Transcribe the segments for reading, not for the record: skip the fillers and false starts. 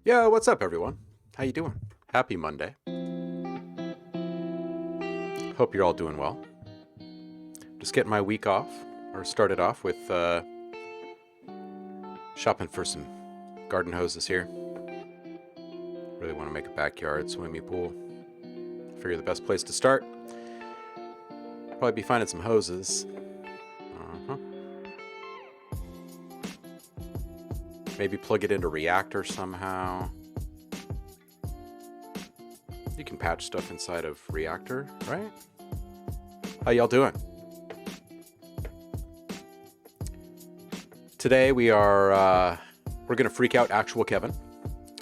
Yo, what's up, everyone? How you doing? Happy Monday. Hope you're all doing well. Just getting my week off, or started off with shopping for some garden hoses here. Really want to make a backyard swimming pool. Figure the best place to start. Probably be finding some hoses. Uh-huh. Maybe plug it into Reaktor somehow. You can patch stuff inside of Reaktor, right? How y'all doing? Today we're gonna freak out actual Kevin.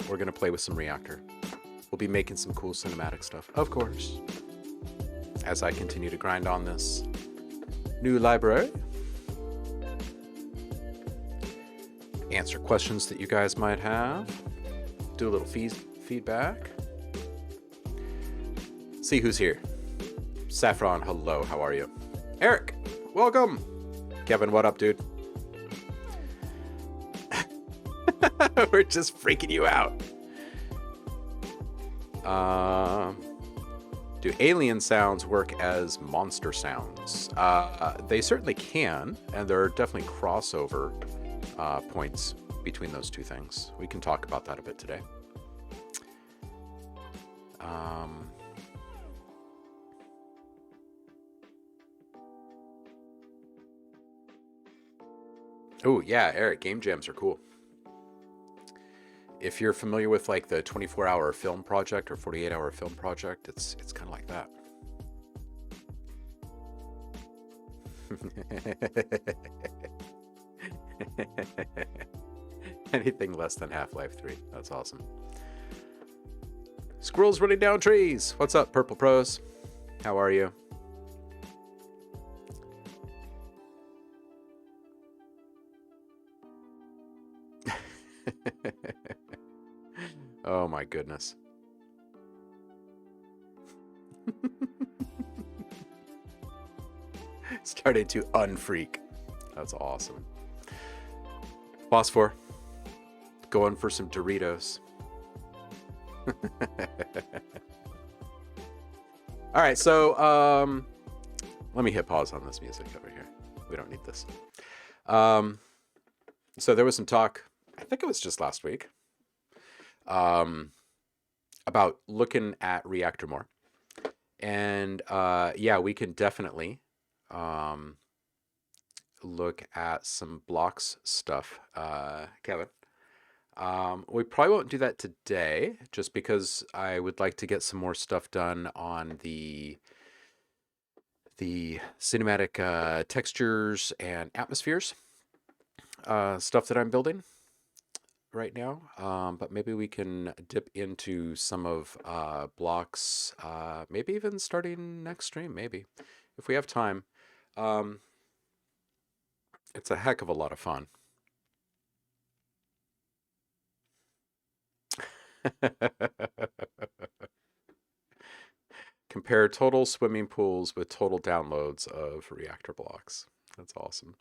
We're gonna play with some Reaktor. We'll be making some cool cinematic stuff, of course, as I continue to grind on this new library. Answer questions that you guys might have. Do a little feedback. See who's here. Saffron, hello, how are you? Eric, welcome. Kevin, what up, dude? We're just freaking you out. Do alien sounds work as monster sounds? They certainly can, and there are definitely crossover points between those two things. We can talk about that a bit today. Oh yeah, Eric, game jams are cool. If you're familiar with like the 24-hour film project or 48-hour film project, it's kind of like that. Anything less than Half-Life 3. That's awesome. Squirrels running down trees. What's up, Purple Pros? How are you? Oh my goodness. Started to unfreak. That's awesome. Boss 4. Going for some Doritos. All right, so let me hit pause on this music over here. We don't need this. So there was some talk, I think it was just last week, about looking at Reaktor more. And yeah, we can definitely look at some blocks stuff, Kevin. We probably won't do that today, just because I would like to get some more stuff done on the cinematic textures and atmospheres stuff that I'm building right now. But maybe we can dip into some of blocks, maybe even starting next stream, maybe, if we have time. It's a heck of a lot of fun. Compare total swimming pools with total downloads of Reaktor blocks. That's awesome.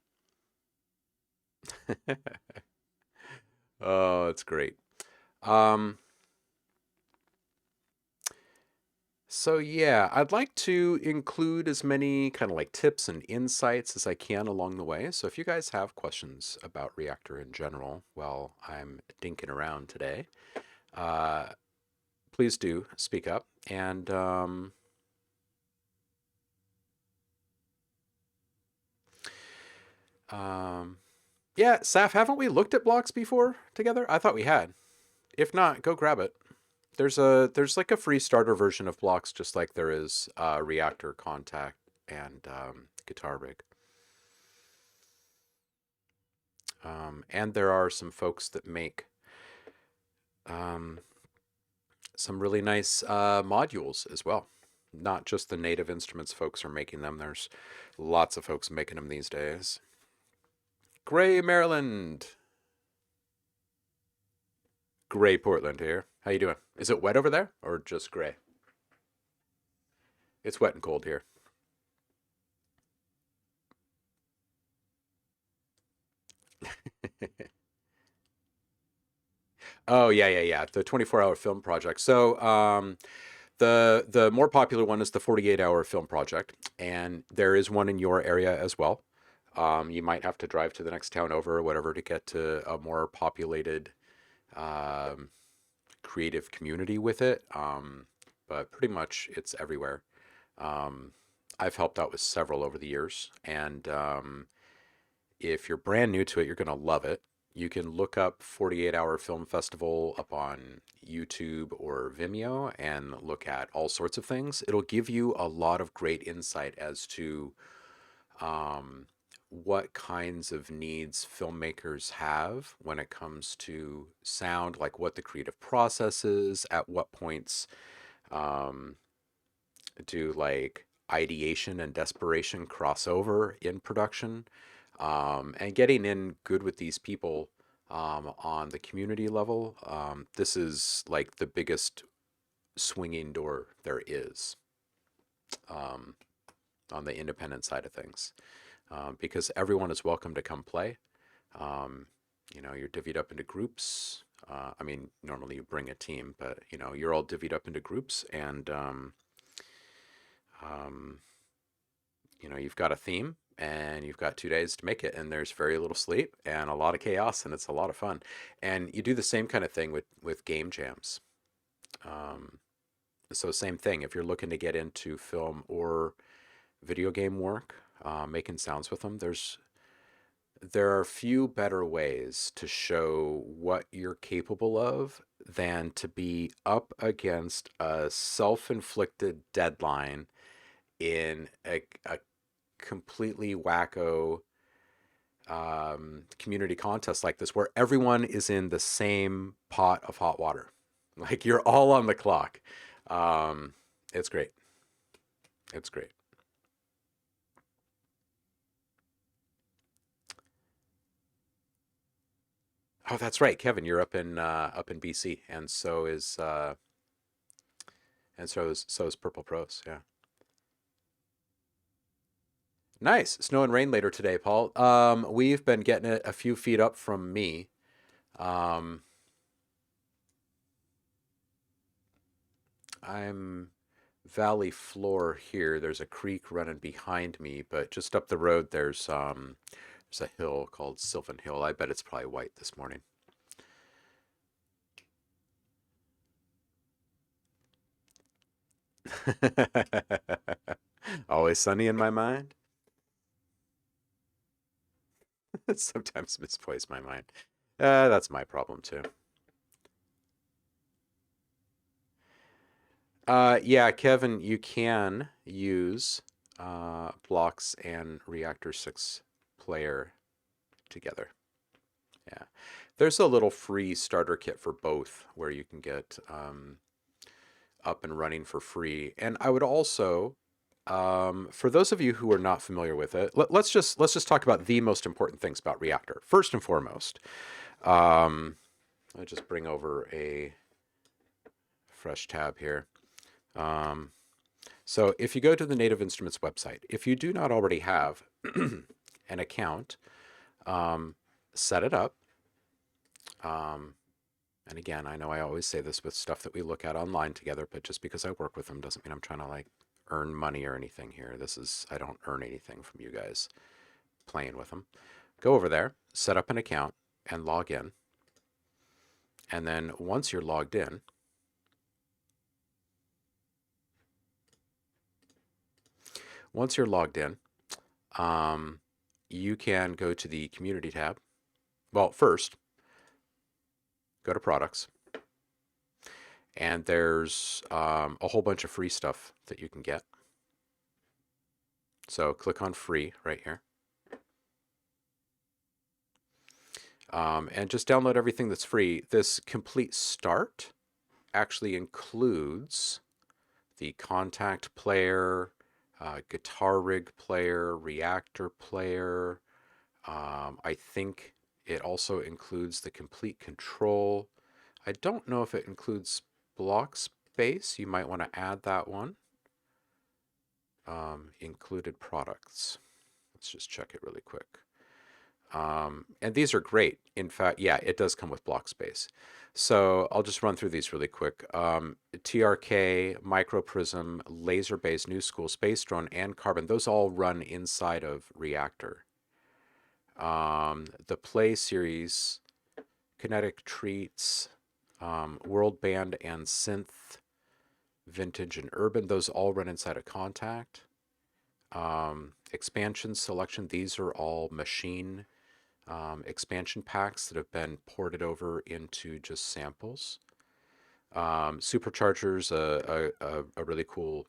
Oh, it's great. So yeah, I'd like to include as many kind of like tips and insights as I can along the way. So if you guys have questions about Reaktor in general while I'm dinking around today, please do speak up. And yeah, Saf, haven't we looked at blocks before together? I thought we had. If not, go grab it. There's like a free starter version of blocks, just like there is Reaktor, Kontakt, and Guitar Rig. And there are some folks that make some really nice modules as well. Not just the native instruments folks are making them. There's lots of folks making them these days. Gray, Maryland. Gray, Portland here. How you doing? Is it wet over there or just gray? It's wet and cold here. Oh yeah, yeah, yeah. The 24-hour film project. So the more popular one is the 48-hour film project, and there is one in your area as well. You might have to drive to the next town over or whatever to get to a more populated, um, creative community with it. But pretty much it's everywhere. Um, I've helped out with several over the years, and if you're brand new to it, you're going to love it. You can look up 48-hour film festival up on YouTube or Vimeo and look at all sorts of things. It'll give you a lot of great insight as to um, what kinds of needs filmmakers have when it comes to sound, like what the creative process is, at what points um, do like ideation and desperation cross over in production, and getting in good with these people on the community level. This is like the biggest swinging door there is um, on the independent side of things, because everyone is welcome to come play. Um, you're divvied up into groups. I mean, normally you bring a team, but you're all divvied up into groups, and um, you've got a theme and you've got 2 days to make it, and there's very little sleep and a lot of chaos, and it's a lot of fun. And you do the same kind of thing with game jams. Um, so same thing if you're looking to get into film or video game work, making sounds with them. There are few better ways to show what you're capable of than to be up against a self-inflicted deadline in a completely wacko community contest like this, where everyone is in the same pot of hot water. Like you're all on the clock. It's great. It's great. Oh, that's right, Kevin. You're up in BC, and so is Purple Pros. Yeah, nice. Snow and rain later today, Paul. We've been getting it a few feet up from me. Um, I'm valley floor here. There's a creek running behind me, but just up the road there's a hill called Sylvan Hill. I bet it's probably white this morning. Always sunny in my mind. Sometimes misplace my mind. That's my problem too. Yeah, Kevin, you can use blocks and Reaktor 6 player together. Yeah. There's a little free starter kit for both where you can get up and running for free. And I would also, for those of you who are not familiar with it, let's just talk about the most important things about Reaktor. First and foremost, I'll just bring over a fresh tab here. So if you go to the Native Instruments website, if you do not already have an account, set it up. And again, I know I always say this with stuff that we look at online together, but just because I work with them doesn't mean I'm trying to like earn money or anything here. I don't earn anything from you guys playing with them. Go over there, set up an account, and log in. And then once you're logged in, um, you can go to the community tab. Well, first, go to products, and there's a whole bunch of free stuff that you can get. So click on free right here. And just download everything that's free. This complete start actually includes the Kontakt player, guitar rig player, Reaktor player. I think it also includes the complete control. I don't know if it includes block space. You might want to add that one. Included products. Let's just check it really quick. And these are great. In fact, yeah, it does come with block space. So I'll just run through these really quick. TRK, Microprism, Laser-based New School, Space Drone, and Carbon, those all run inside of Reaktor. The Play series, Kinetic Treats, World Band and Synth, Vintage and Urban, those all run inside of Kontakt. Expansion Selection, these are all machine expansion packs that have been ported over into just samples. Superchargers, a really cool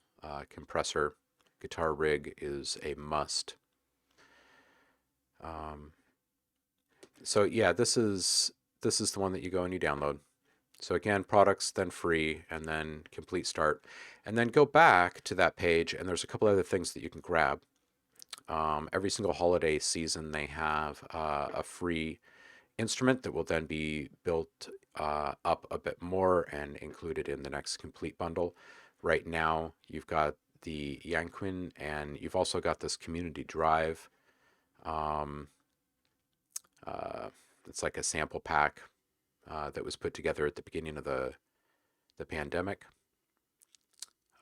compressor. Guitar rig is a must. So yeah, this is the one that you go and you download. So again, products, then free, and then complete start. And then go back to that page, and there's a couple other things that you can grab. Every single holiday season, they have a free instrument that will then be built up a bit more and included in the next complete bundle. Right now, you've got the Yanquin, and you've also got this community drive. It's like a sample pack that was put together at the beginning of the pandemic.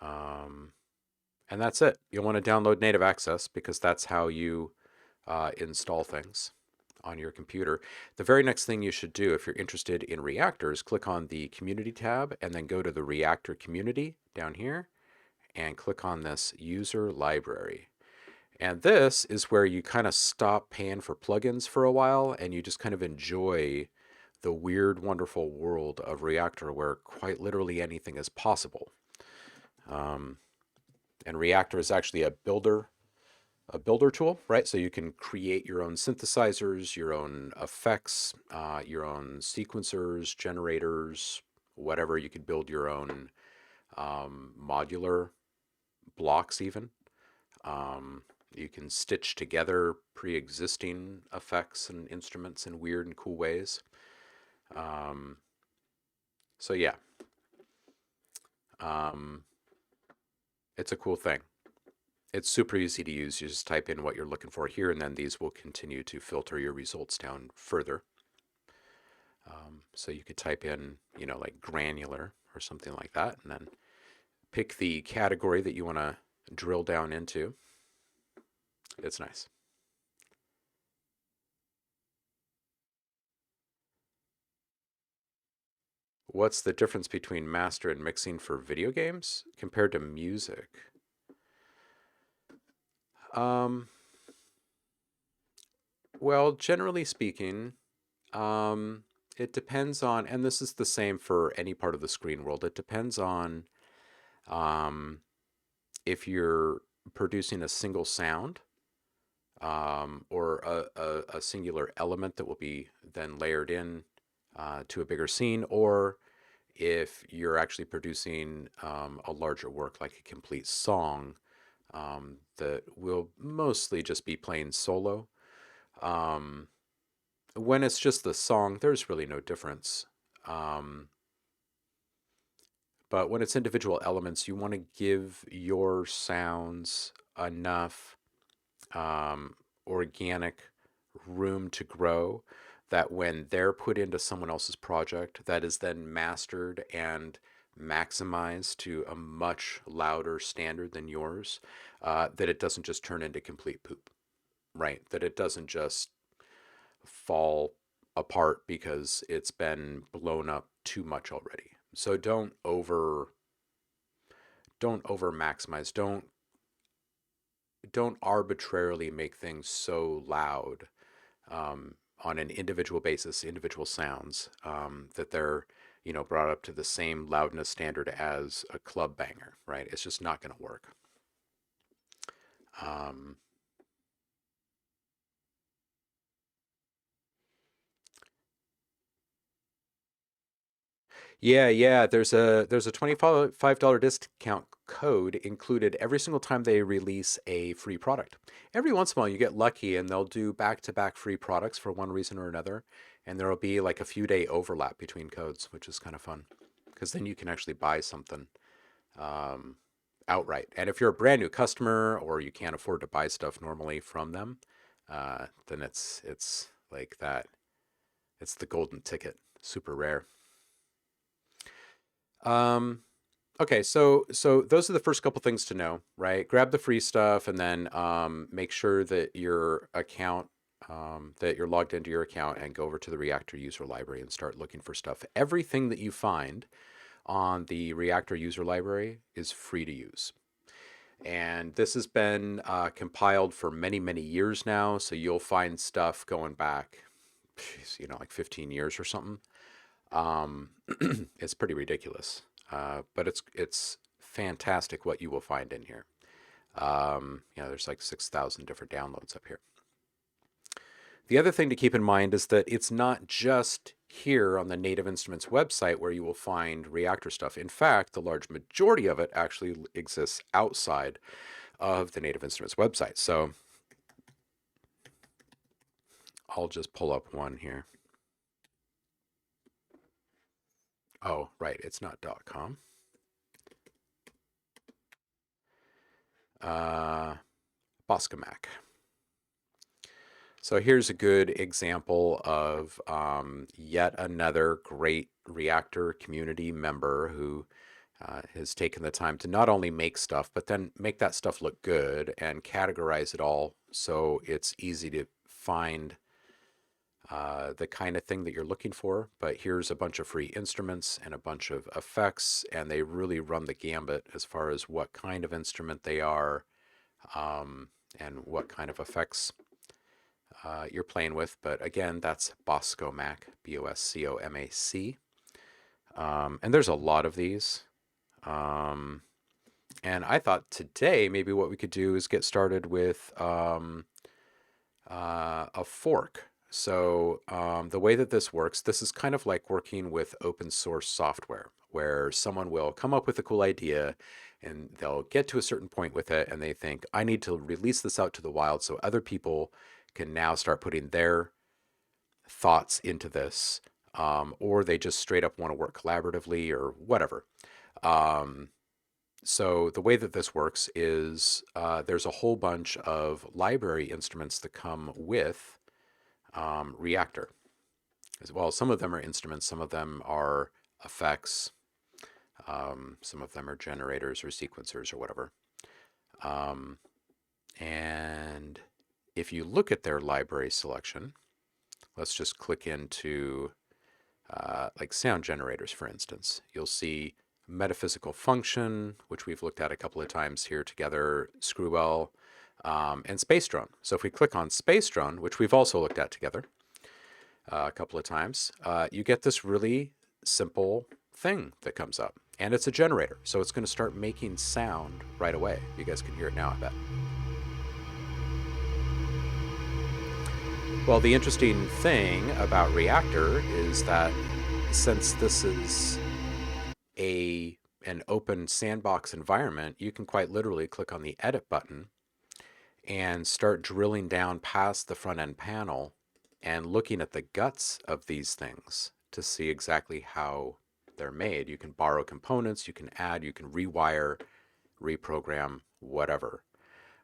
And that's it. You'll want to download Native Access because that's how you install things on your computer. The very next thing you should do if you're interested in reactors, click on the Community tab and then go to the Reaktor Community down here and click on this User Library. And this is where you kind of stop paying for plugins for a while and you just kind of enjoy the weird, wonderful world of Reaktor where quite literally anything is possible. And Reaktor is actually a builder tool, right? So you can create your own synthesizers, your own effects, your own sequencers, generators, whatever. You could build your own modular blocks even. You can stitch together pre-existing effects and instruments in weird and cool ways. So yeah, it's a cool thing. It's super easy to use. You just type in what you're looking for here, and then these will continue to filter your results down further. So you could type in, like granular or something like that, and then pick the category that you want to drill down into. It's nice. What's the difference between master and mixing for video games compared to music? Well, generally speaking, it depends on, and this is the same for any part of the screen world, it depends on if you're producing a single sound or a singular element that will be then layered in to a bigger scene, or if you're actually producing a larger work like a complete song that will mostly just be playing solo. When it's just the song, there's really no difference. But when it's individual elements, you want to give your sounds enough organic room to grow that when they're put into someone else's project, that is then mastered and maximized to a much louder standard than yours, that it doesn't just turn into complete poop, right? That it doesn't just fall apart because it's been blown up too much already. So don't over maximize. Don't arbitrarily make things so loud on an individual basis, individual sounds, that they're brought up to the same loudness standard as a club banger, right? It's just not going to work. Yeah. There's a $25 discount code included every single time they release a free product. Every once in a while you get lucky and they'll do back-to-back free products for one reason or another, and there'll be like a few day overlap between codes, which is kind of fun because then you can actually buy something outright. And if you're a brand new customer or you can't afford to buy stuff normally from them, then it's like that. It's the golden ticket, super rare. Okay, so those are the first couple things to know, right? Grab the free stuff, and then make sure that your account, that you're logged into your account, and go over to the Reaktor user library and start looking for stuff. Everything that you find on the Reaktor user library is free to use. And this has been compiled for many, many years now. So you'll find stuff going back, like 15 years or something. It's pretty ridiculous, but it's fantastic what you will find in here. There's like 6,000 different downloads up here. The other thing to keep in mind is that it's not just here on the Native Instruments website where you will find Reaktor stuff. In fact, the large majority of it actually exists outside of the Native Instruments website. So I'll just pull up one here. Oh, right, it's not .com. Boscomac. So here's a good example of yet another great Reaktor community member who has taken the time to not only make stuff, but then make that stuff look good and categorize it all so it's easy to find the kind of thing that you're looking for. But here's a bunch of free instruments and a bunch of effects, and they really run the gambit as far as what kind of instrument they are and what kind of effects you're playing with. But again, that's Boscomac, Boscomac. And there's a lot of these. And I thought today maybe what we could do is get started with a fork. So the way that this works, this is kind of like working with open source software, where someone will come up with a cool idea and they'll get to a certain point with it and they think, I need to release this out to the wild so other people can now start putting their thoughts into this, or they just straight up want to work collaboratively or whatever. So the way that this works is there's a whole bunch of library instruments that come with Reaktor. As well, some of them are instruments, some of them are effects, some of them are generators or sequencers or whatever. And if you look at their library selection, let's just click into like sound generators, for instance. You'll see metaphysical function, which we've looked at a couple of times here together, Screwwell, and space drone. So if we click on space drone, which we've also looked at together a couple of times, you get this really simple thing that comes up. And it's a generator, so it's going to start making sound right away. You guys can hear it now, I bet. Well, the interesting thing about Reaktor is that since this is an open sandbox environment, you can quite literally click on the edit button and start drilling down past the front end panel and looking at the guts of these things to see exactly how they're made. You can borrow components, you can add, you can rewire, reprogram, whatever.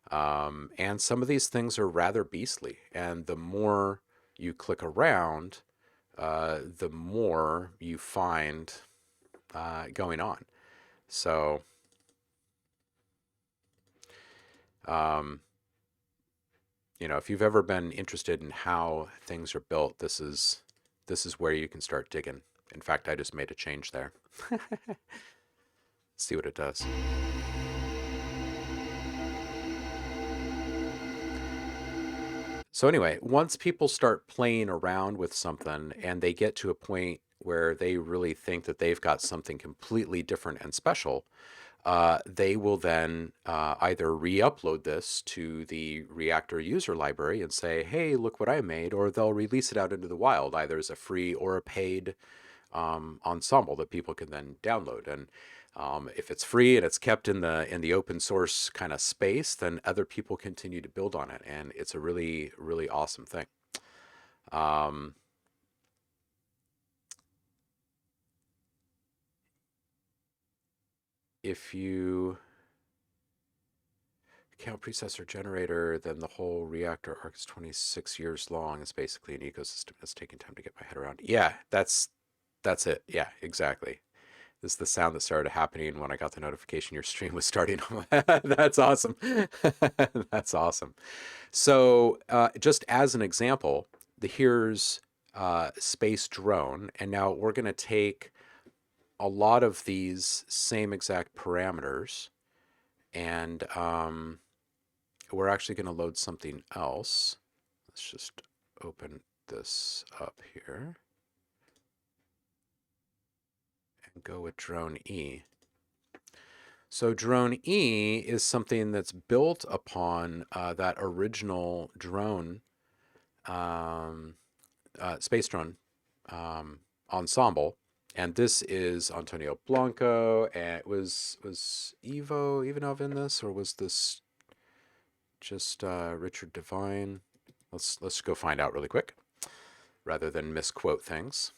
And some of these things are rather beastly. And the more you click around, the more you find going on. So, if you've ever been interested in how things are built, this is where you can start digging. In fact, I just made a change there. See what it does. So anyway, once people start playing around with something and they get to a point where they really think that they've got something completely different and special, they will then either re-upload this to the Reaktor user library and say, hey, look what I made, or they'll release it out into the wild, either as a free or a paid ensemble that people can then download. And if it's free and it's kept in the open source kind of space, then other people continue to build on it, and it's a really, really awesome thing. If you Count processor generator, then the whole reactor arc is 26 years long. It's basically an ecosystem that's taking time to get my head around. Yeah, that's it. Yeah, exactly. This is the sound that started happening when I got the notification your stream was starting. That's awesome. That's awesome. So just as an example, here's space drone, and now we're going to take a lot of these same exact parameters, and we're actually going to load something else. Let's just open this up here and go with drone E. So drone E is something that's built upon that original drone, space drone ensemble. And this is Antonio Blanco, and it was Ivanov in this, or was this just Richard Devine? Let's go find out really quick, rather than misquote things.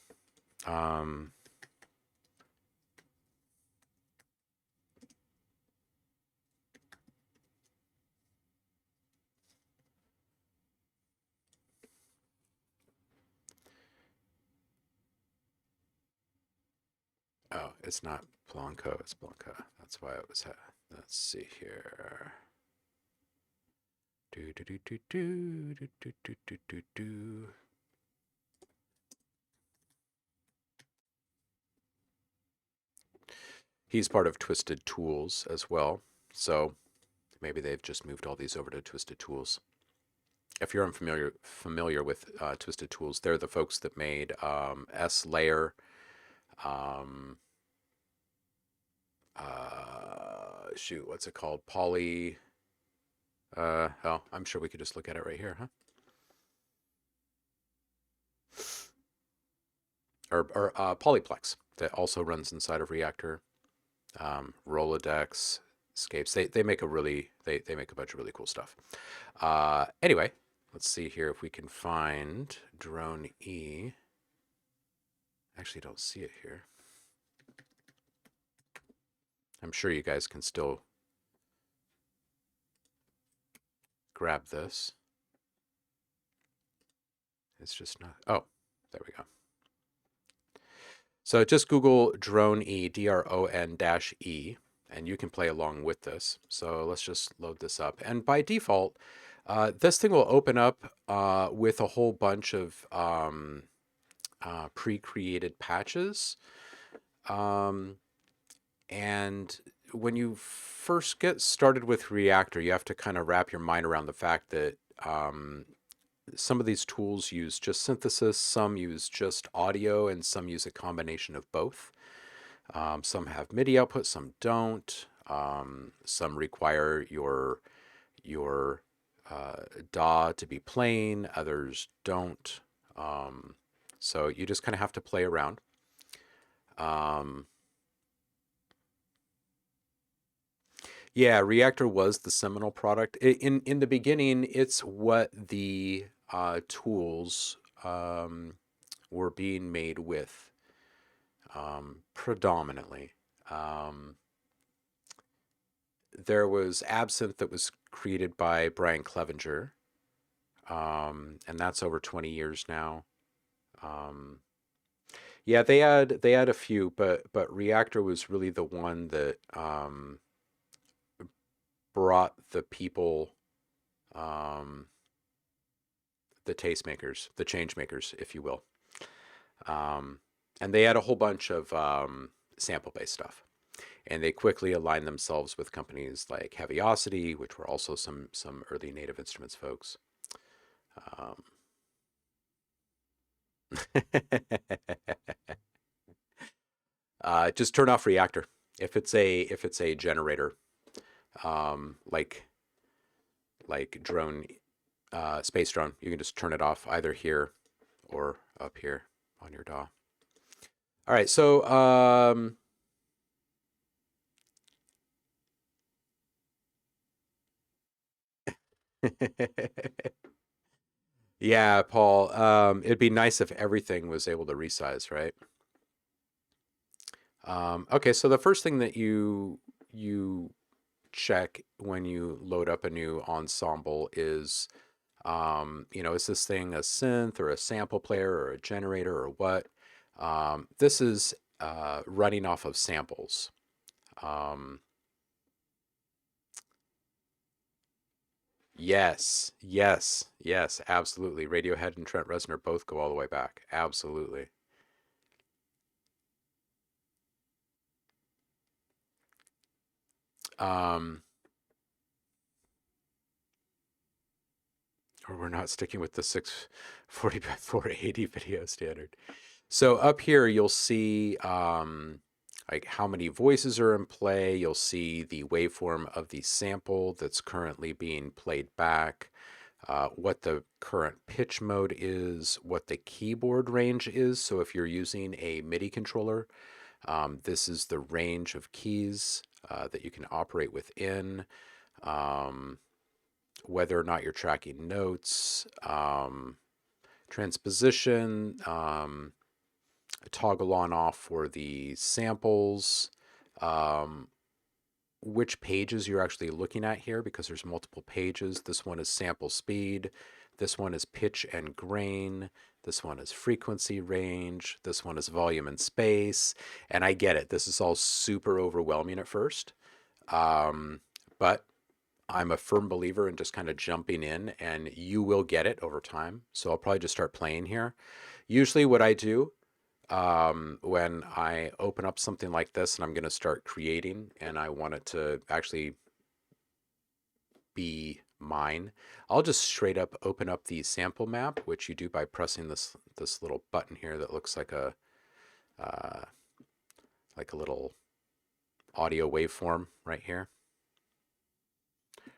Oh, it's not Blanco, it's Blanca. That's why it was. Let's see here. Do do do do do do do do do do do. He's part of Twisted Tools as well, so maybe they've just moved all these over to Twisted Tools. If you're familiar with Twisted Tools, they're the folks that made S-Layer, shoot, what's it called? Oh, I'm sure we could just look at it right here, huh? Or Polyplex, that also runs inside of Reaktor. Rolodex, Scapes. They make a really they make a bunch of really cool stuff. Anyway, let's see here if we can find drone E. Actually, don't see it here. I'm sure you guys can still grab this. It's just not. Oh, there we go. So just Google drone E, DRON-E, and you can play along with this. So let's just load this up. And by default, this thing will open up with a whole bunch of pre-created patches. And when you first get started with Reaktor, you have to kind of wrap your mind around the fact that some of these tools use just synthesis, some use just audio, and some use a combination of both. Some have MIDI output, some don't. Some require your DAW to be plain, others don't. So you just kind of have to play around. Yeah, Reaktor was the seminal product. In the beginning, it's what the tools were being made with, predominantly. There was Absinthe that was created by Brian Clevenger, and that's over 20 years now. Yeah, they had a few, but Reaktor was really the one that brought the people, the tastemakers, the change makers, if you will. And they had a whole bunch of sample-based stuff. And they quickly aligned themselves with companies like Heaviosity, which were also some early Native Instruments folks. Just turn off Reaktor if it's a generator, like drone, space drone. You can just turn it off either here or up here on your DAW. All right, so yeah, Paul. It'd be nice if everything was able to resize, right? Okay, so the first thing that you check when you load up a new ensemble is, is this thing a synth or a sample player or a generator or what? This is running off of samples. Yes, yes, yes, absolutely. Radiohead and Trent Reznor both go all the way back. Absolutely. Um, or we're not sticking with the 640 by 480 video standard. So up here, you'll see like how many voices are in play. You'll see the waveform of the sample that's currently being played back, what the current pitch mode is, what the keyboard range is. So if you're using a MIDI controller, this is the range of keys that you can operate within, whether or not you're tracking notes, transposition, toggle on off for the samples, which pages you're actually looking at here, because there's multiple pages. This one is sample speed. This one is pitch and grain. This one is frequency range. This one is volume and space. And I get it. This is all super overwhelming at first. But I'm a firm believer in just kind of jumping in, and you will get it over time. So I'll probably just start playing here. Usually what I do when I open up something like this and I'm going to start creating and I want it to actually be mine, I'll just straight up open up the sample map, which you do by pressing this little button here that looks like a little audio waveform right here.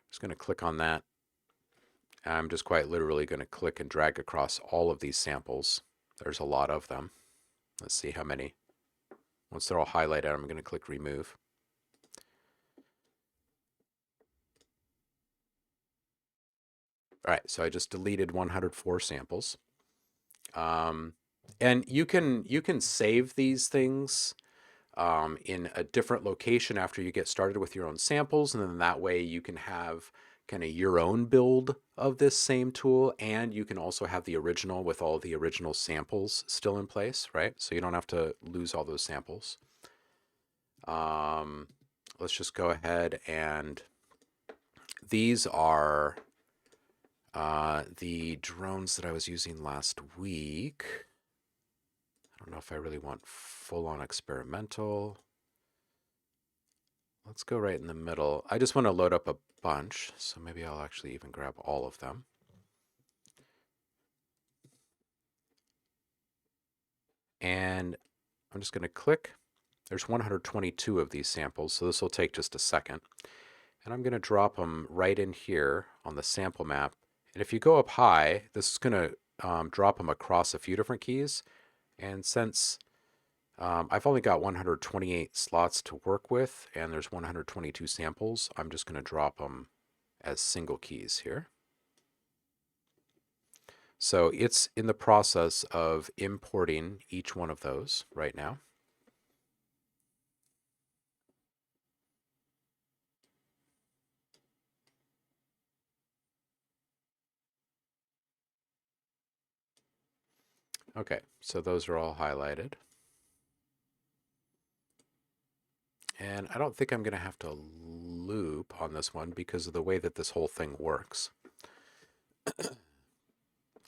Just going to click on that. I'm just quite literally going to click and drag across all of these samples. There's a lot of them. Let's see how many. Once they're all highlighted, I'm going to click remove. All right, so I just deleted 104 samples. And you can save these things in a different location after you get started with your own samples, and then that way you can have kind of your own build of this same tool, and you can also have the original with all the original samples still in place, right? So you don't have to lose all those samples. Let's just go ahead, and these are the drones that I was using last week. I don't know if I really want full-on experimental. Let's go right in the middle. I just want to load up a bunch, so maybe I'll actually even grab all of them. And I'm just going to click. There's 122 of these samples, so this will take just a second. And I'm going to drop them right in here on the sample map. And if you go up high, this is going to drop them across a few different keys. And since I've only got 128 slots to work with, and there's 122 samples, I'm just going to drop them as single keys here. So it's in the process of importing each one of those right now. Okay, so those are all highlighted. And I don't think I'm going to have to loop on this one because of the way that this whole thing works.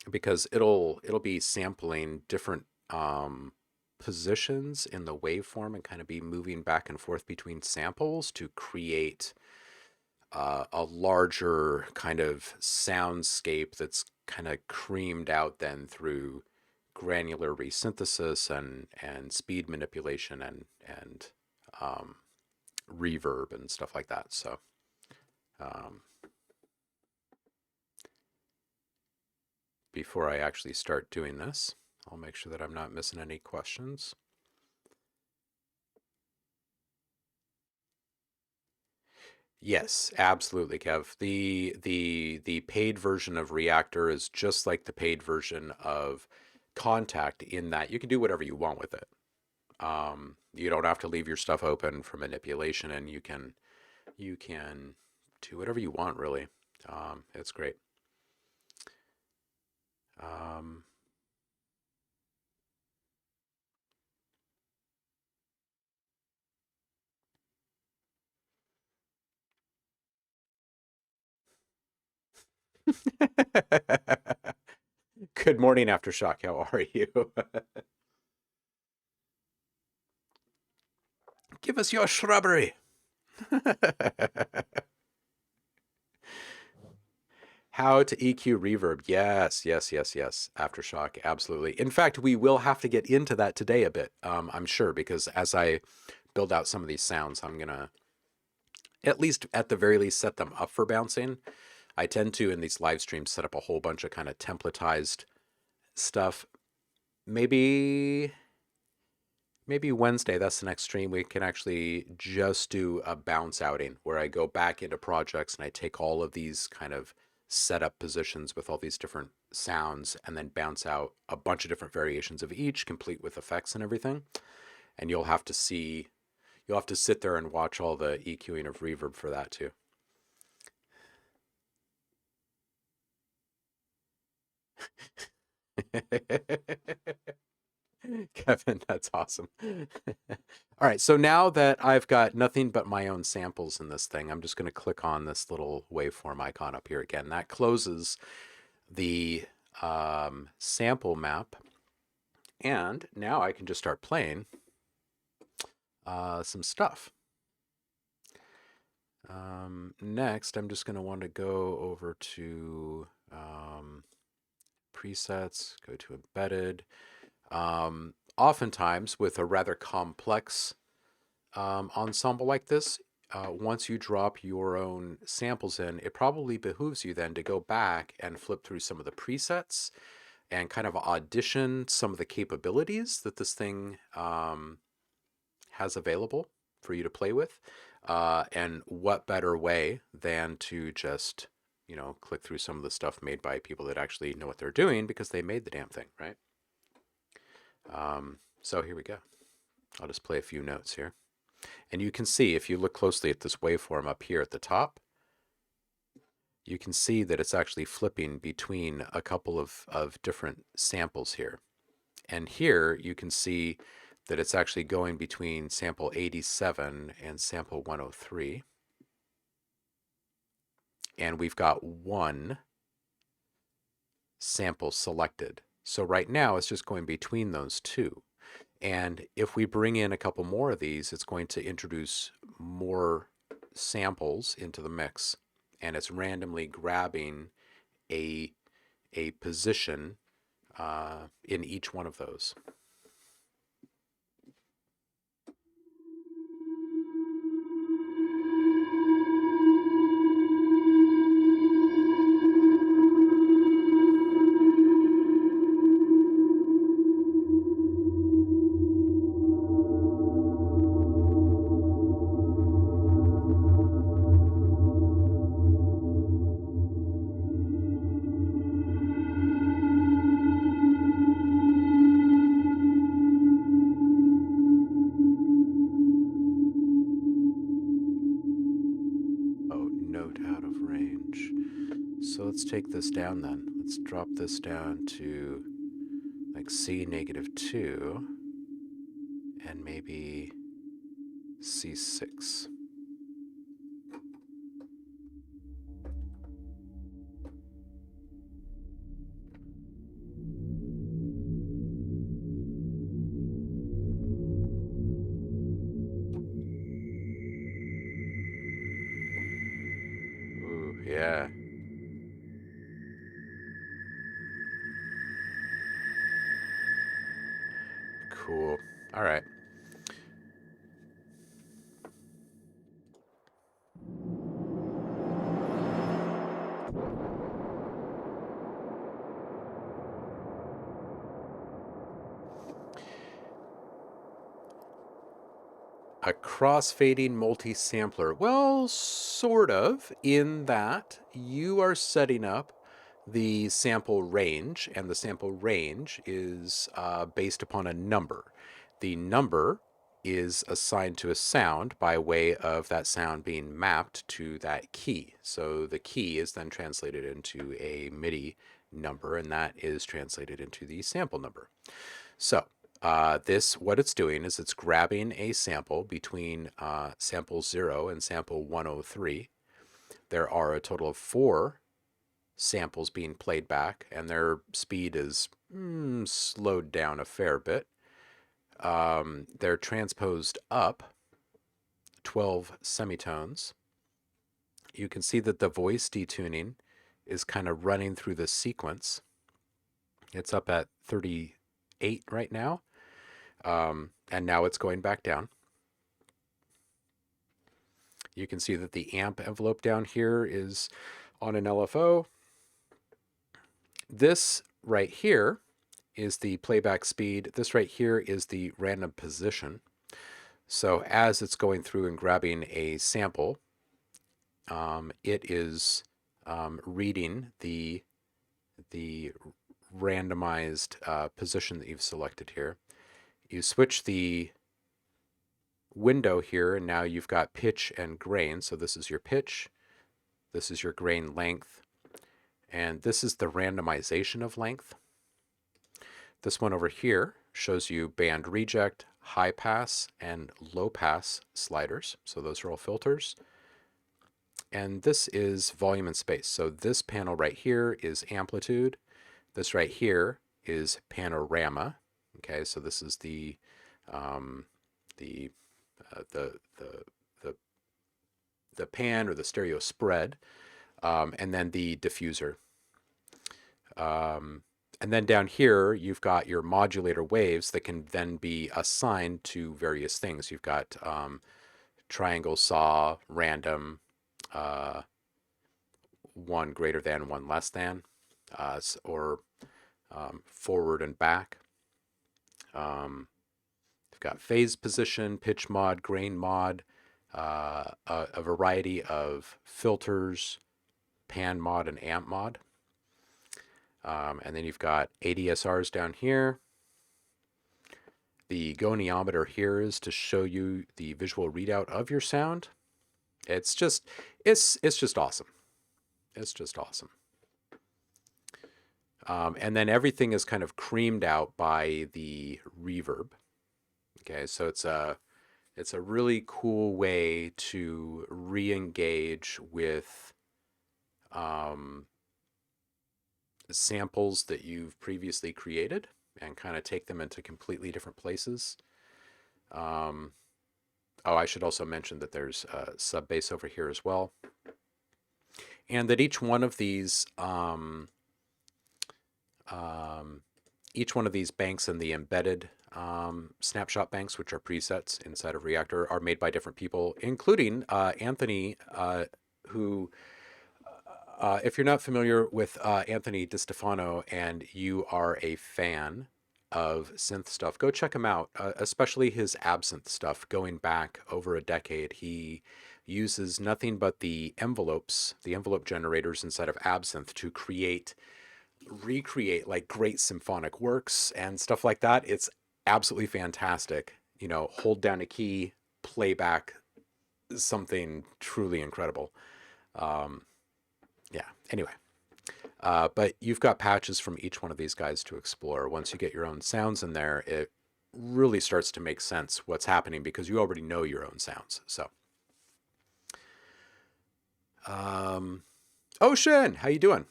Because it'll be sampling different positions in the waveform and kind of be moving back and forth between samples to create a larger kind of soundscape that's kind of creamed out then through granular resynthesis and speed manipulation and reverb and stuff like that. So before I actually start doing this, I'll make sure that I'm not missing any questions. Yes, absolutely, Kev. The paid version of Reaktor is just like the paid version of Kontakt in that you can do whatever you want with it. You don't have to leave your stuff open for manipulation, and you can You can do whatever you want, really. It's great. Um, Good morning, Aftershock. How are you? Give us your shrubbery. How to EQ reverb. Yes, yes, yes, yes. Aftershock, absolutely. In fact, we will have to get into that today a bit, I'm sure, because as I build out some of these sounds, I'm going to, at least at the very least, set them up for bouncing. I tend to, in these live streams, set up a whole bunch of kind of templatized stuff. Maybe Wednesday, that's the next stream, we can actually just do a bounce outing where I go back into projects and I take all of these kind of setup positions with all these different sounds and then bounce out a bunch of different variations of each, complete with effects and everything. And you'll have to sit there and watch all the EQing of reverb for that too. Kevin, that's awesome. All right, so now that I've got nothing but my own samples in this thing, I'm just going to click on this little waveform icon up here again. That closes the sample map. And now I can just start playing some stuff. Next, I'm just going to want to go over to presets, go to embedded. Oftentimes, with a rather complex ensemble like this, once you drop your own samples in, it probably behooves you then to go back and flip through some of the presets and kind of audition some of the capabilities that this thing has available for you to play with. And what better way than to just, click through some of the stuff made by people that actually know what they're doing because they made the damn thing, right? So here we go. I'll just play a few notes here. And you can see, if you look closely at this waveform up here at the top, you can see that it's actually flipping between a couple of different samples here. And here you can see that it's actually going between sample 87 and sample 103. And we've got one sample selected. So right now it's just going between those two. And if we bring in a couple more of these, it's going to introduce more samples into the mix. And it's randomly grabbing a position in each one of those. Oh, note out of range. So let's take this down then. Let's drop this down to like C-2 and maybe C6. Ooh, yeah. Cool. All right. A cross-fading multi-sampler. Well, sort of, in that you are setting up the sample range, and the sample range is based upon a number. The number is assigned to a sound by way of that sound being mapped to that key. So the key is then translated into a MIDI number, and that is translated into the sample number. So what it's doing is it's grabbing a sample between sample 0 and sample 103. There are a total of 4 samples being played back, and their speed is slowed down a fair bit. They're transposed up 12 semitones. You can see that the voice detuning is kind of running through the sequence. It's up at 38 right now, and now it's going back down. You can see that the amp envelope down here is on an LFO. This right here is the playback speed. This right here is the random position. So as it's going through and grabbing a sample, it is reading the randomized position that you've selected here. You switch the window here, and now you've got pitch and grain. So this is your pitch, this is your grain length, and this is the randomization of length. This one over here shows you band reject, high pass, and low pass sliders. So those are all filters. And this is volume and space. So this panel right here is amplitude. This right here is panorama. Okay, so this is the pan or the stereo spread, and then the diffuser. And then down here, you've got your modulator waves that can then be assigned to various things. You've got triangle, saw, random, 1 greater than, 1 less than, or forward and back. You've got phase position, pitch mod, grain mod, a variety of filters, pan mod, and amp mod. And then you've got ADSRs down here. The goniometer here is to show you the visual readout of your sound. It's just awesome. It's just awesome. And then everything is kind of creamed out by the reverb. Okay, so it's a really cool way to re-engage with samples that you've previously created and kind of take them into completely different places. Oh, I should also mention that there's sub bass over here as well, and that each one of these banks and the embedded snapshot banks, which are presets inside of Reaktor, are made by different people, including Anthony, who, if you're not familiar with Anthony DiStefano and you are a fan of synth stuff, go check him out, especially his absinthe stuff going back over a decade. He uses nothing but the envelope generators inside of Absinthe to recreate like great symphonic works and stuff like that. It's absolutely fantastic. You know, hold down a key, play back something truly incredible. Yeah, anyway. But you've got patches from each one of these guys to explore. Once you get your own sounds in there, it really starts to make sense what's happening because you already know your own sounds. So, Ocean, how you doing?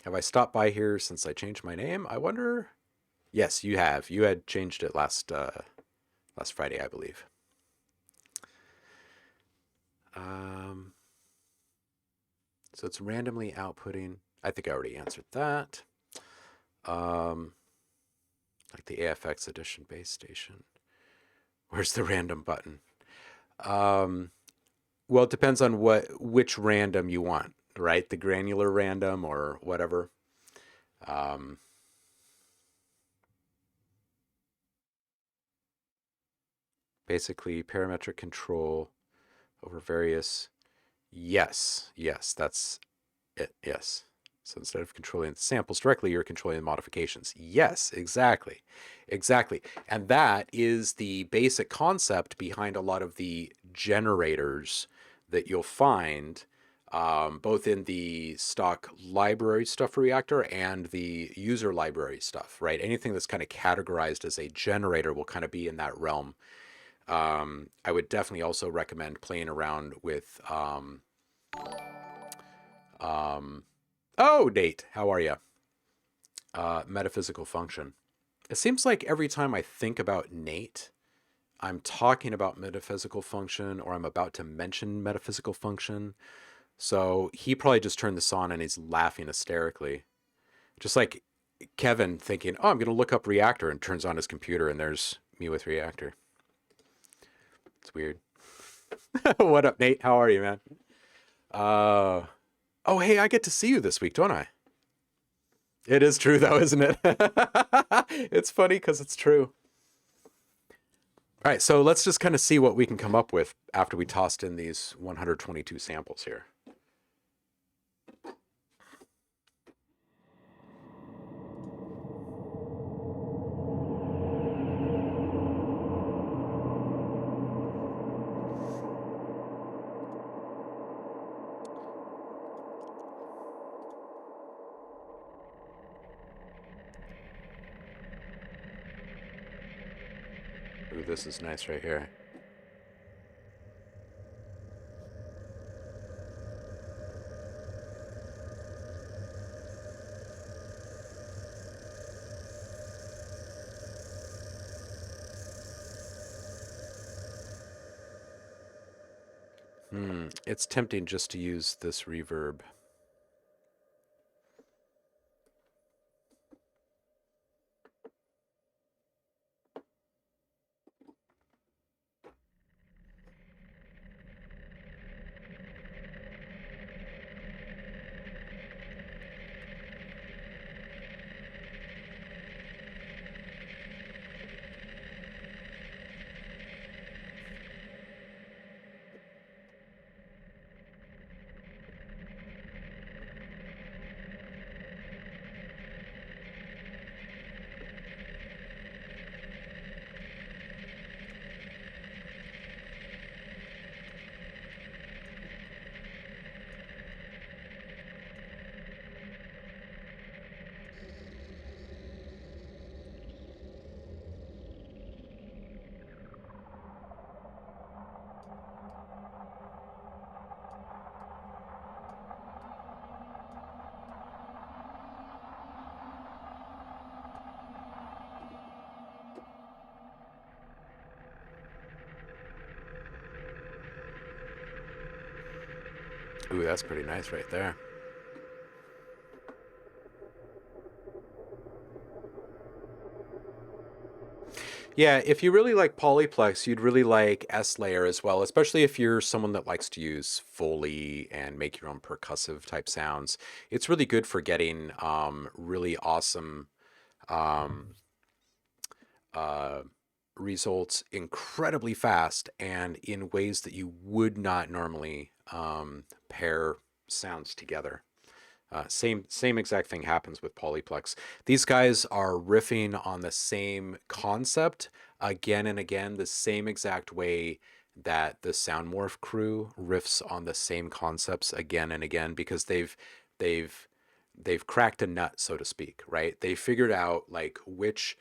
Have I stopped by here since I changed my name? I wonder. Yes, you have. You had changed it last Friday, I believe. So it's randomly outputting. I think I already answered that. Like the AFX edition base station. Where's the random button? Well, it depends on which random you want, right? The granular random or whatever. Basically, parametric control over various. Yes, that's it. Yes. So instead of controlling the samples directly, you're controlling the modifications. Yes, exactly. Exactly. And that is the basic concept behind a lot of the generators that you'll find both in the stock library stuff for Reaktor and the user library stuff, right? Anything that's kind of categorized as a generator will kind of be in that realm. I would definitely also recommend playing around with oh, Nate, how are you? Metaphysical function. It seems like every time I think about Nate, I'm talking about metaphysical function or I'm about to mention metaphysical function. So he probably just turned this on and he's laughing hysterically. Just like Kevin thinking, oh, I'm going to look up Reaktor, and turns on his computer and there's me with Reaktor. It's weird. What up, Nate? How are you, man? Oh, hey, I get to see you this week, don't I? It is true, though, isn't it? It's funny because it's true. All right, so let's just kind of see what we can come up with after we tossed in these 122 samples here. Ooh, this is nice right here. It's tempting just to use this reverb. Ooh, that's pretty nice right there. Yeah, if you really like Polyplex, you'd really like S-Layer as well, especially if you're someone that likes to use Foley and make your own percussive type sounds. It's really good for getting really awesome uh, results incredibly fast and in ways that you would not normally pair sounds together. Same exact thing happens with Polyplex. These guys are riffing on the same concept again and again, the same exact way that the Soundmorph crew riffs on the same concepts again and again because they've they've cracked a nut, so to speak, right? They figured out like which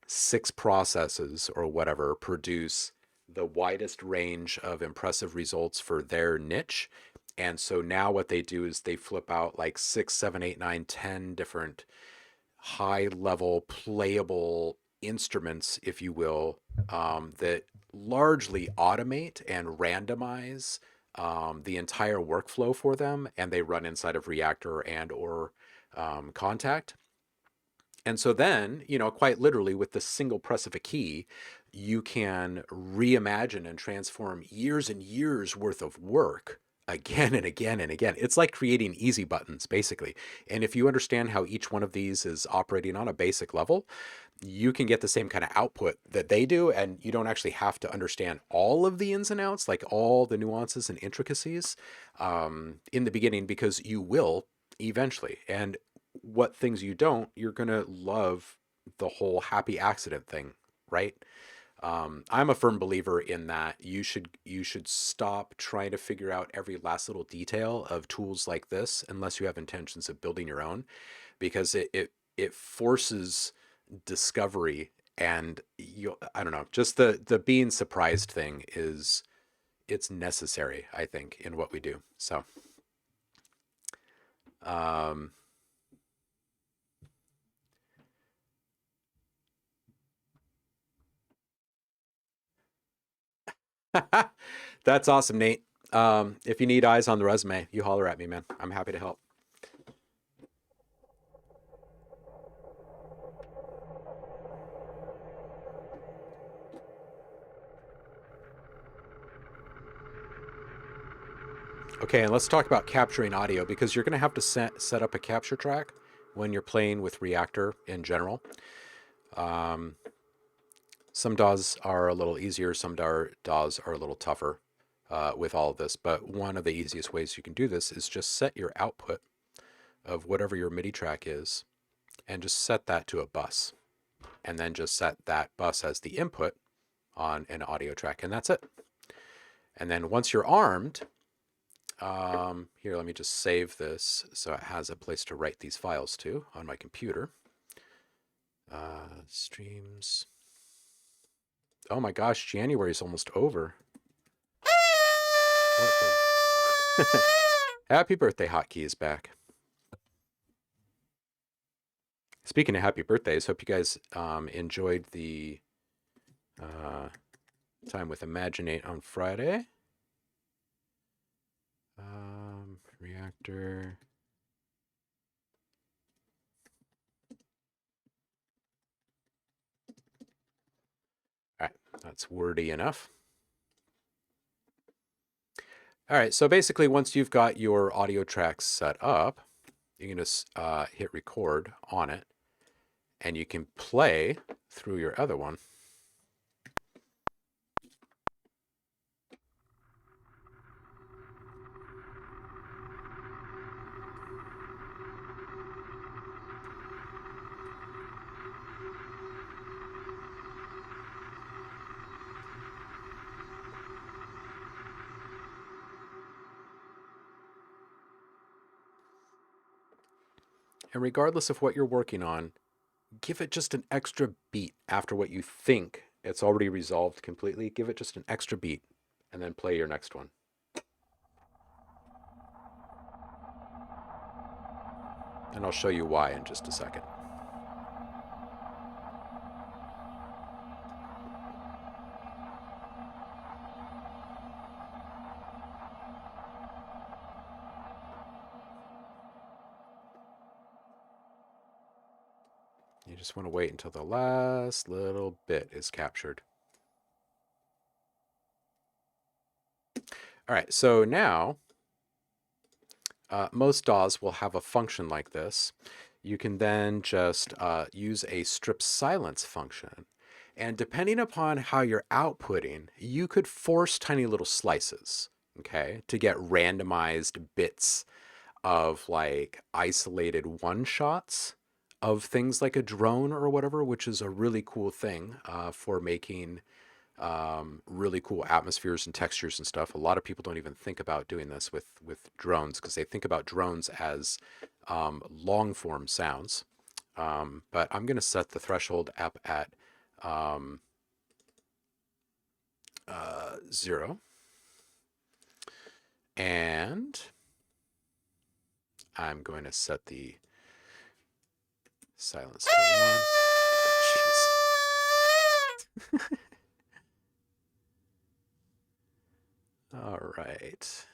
6 processes or whatever produce the widest range of impressive results for their niche. And so now what they do is they flip out like 6, 7, 8, 9, 10 different high level playable instruments, if you will, that largely automate and randomize the entire workflow for them. And they run inside of Reaktor and or Kontakt. And so then, quite literally with the single press of a key, you can reimagine and transform years and years worth of work again and again and again. It's like creating easy buttons, basically. And if you understand how each one of these is operating on a basic level, you can get the same kind of output that they do. And you don't actually have to understand all of the ins and outs, like all the nuances and intricacies in the beginning, because you will eventually. And what things you don't, you're going to love the whole happy accident thing, right? I'm a firm believer in that you should stop trying to figure out every last little detail of tools like this unless you have intentions of building your own, because it forces discovery. And I don't know, just the being surprised thing is, it's necessary, I think, in what we do. So um, that's awesome, Nate. If you need eyes on the resume, you holler at me, man. I'm happy to help. Okay, and let's talk about capturing audio, because you're going to have to set up a capture track when you're playing with Reaktor in general. Um, some DAWs are a little easier, some DAWs are a little tougher with all of this, but one of the easiest ways you can do this is just set your output of whatever your MIDI track is and just set that to a bus, and then just set that bus as the input on an audio track, and that's it. And then once you're armed, here, let me just save this so it has a place to write these files to on my computer. Streams. Oh my gosh, January is almost over. What the? Happy birthday, Hotkey is back. Speaking of happy birthdays, hope you guys enjoyed the time with Imaginate on Friday. Reaktor. All right, that's wordy enough. All right, so basically once you've got your audio tracks set up, you can just hit record on it, and you can play through your other one. And regardless of what you're working on, give it just an extra beat after what you think it's already resolved completely. Give it just an extra beat and then play your next one. And I'll show you why in just a second. You just want to wait until the last little bit is captured. All right, so now most DAWs will have a function like this. You can then just use a strip silence function. And depending upon how you're outputting, you could force tiny little slices, okay, to get randomized bits of like isolated one-shots of things like a drone or whatever, which is a really cool thing for making really cool atmospheres and textures and stuff. A lot of people don't even think about doing this with drones, because they think about drones as long form sounds. But I'm going to set the threshold up at 0, and I'm going to set the silence to 1. Jeez. All right.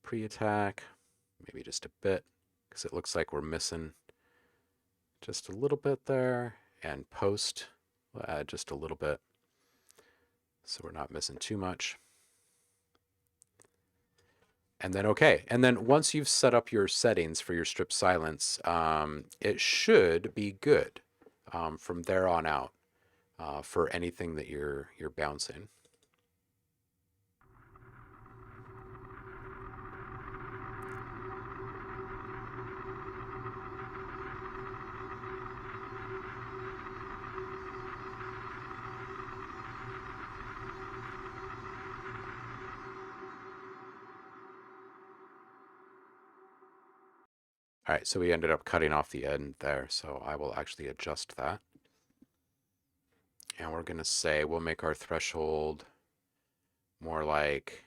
Pre-attack, maybe just a bit, because it looks like we're missing just a little bit there. And post, we'll add just a little bit, so we're not missing too much. And then okay, and then once you've set up your settings for your strip silence, it should be good from there on out for anything that you're bouncing. All right, so we ended up cutting off the end there, so I will actually adjust that. And we're going to say we'll make our threshold more like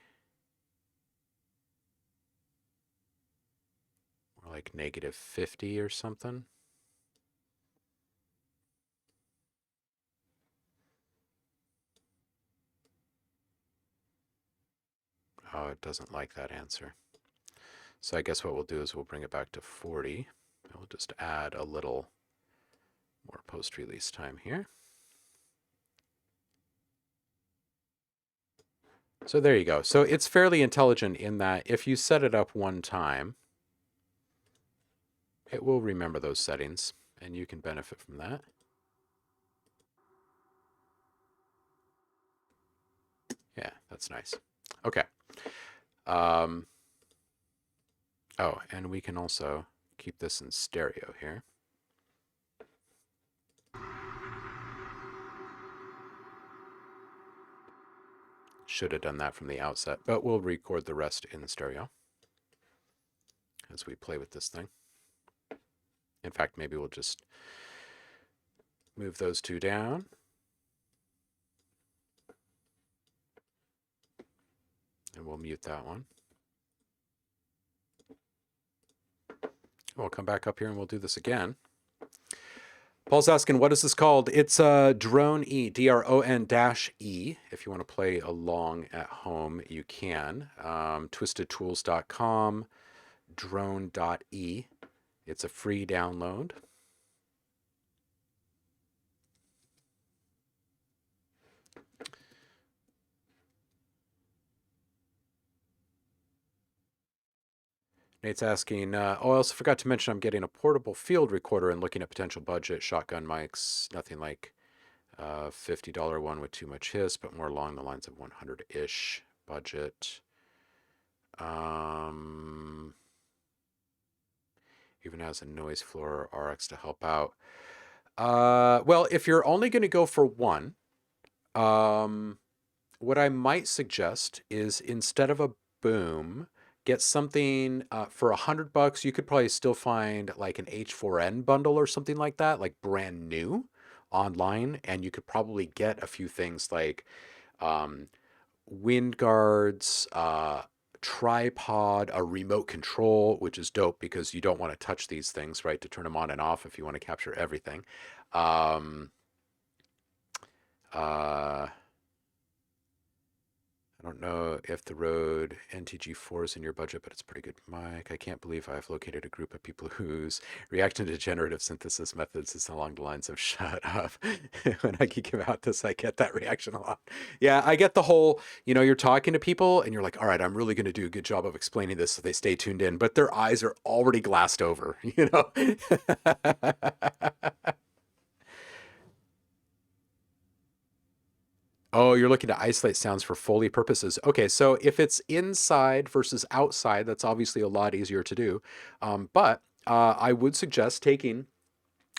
-50 or something. Oh, it doesn't like that answer. So I guess what we'll do is we'll bring it back to 40. And we'll just add a little more post-release time here. So there you go. So it's fairly intelligent in that if you set it up one time, it will remember those settings, and you can benefit from that. Yeah, that's nice. Okay. Oh, and we can also keep this in stereo here. Should have done that from the outset, but we'll record the rest in stereo as we play with this thing. In fact, maybe we'll just move those two down. And we'll mute that one. We'll come back up here and we'll do this again. Paul's asking, what is this called? It's Drone E, DRON-E. If you want to play along at home, you can. Twistedtools.com, drone.e. It's a free download. Nate's asking, oh, I also forgot to mention I'm getting a portable field recorder and looking at potential budget shotgun mics. Nothing like $50 one with too much hiss, but more along the lines of 100-ish budget. Even has a noise floor RX to help out. Well, if you're only going to go for one, what I might suggest is instead of a boom, get something for $100. You could probably still find like an H4n bundle or something like that, like brand new online, and you could probably get a few things like wind guards, tripod, a remote control, which is dope because you don't want to touch these things, right, to turn them on and off if you want to capture everything. I don't know if the Rode NTG4 is in your budget, but it's a pretty good mic. I can't believe I've located a group of people whose reaction to generative synthesis methods is along the lines of shut up. When I geek about this, I get that reaction a lot. Yeah, I get the whole, you're talking to people and you're like, all right, I'm really going to do a good job of explaining this so they stay tuned in, but their eyes are already glassed over, Oh, you're looking to isolate sounds for Foley purposes. Okay, so if it's inside versus outside, that's obviously a lot easier to do. But I would suggest taking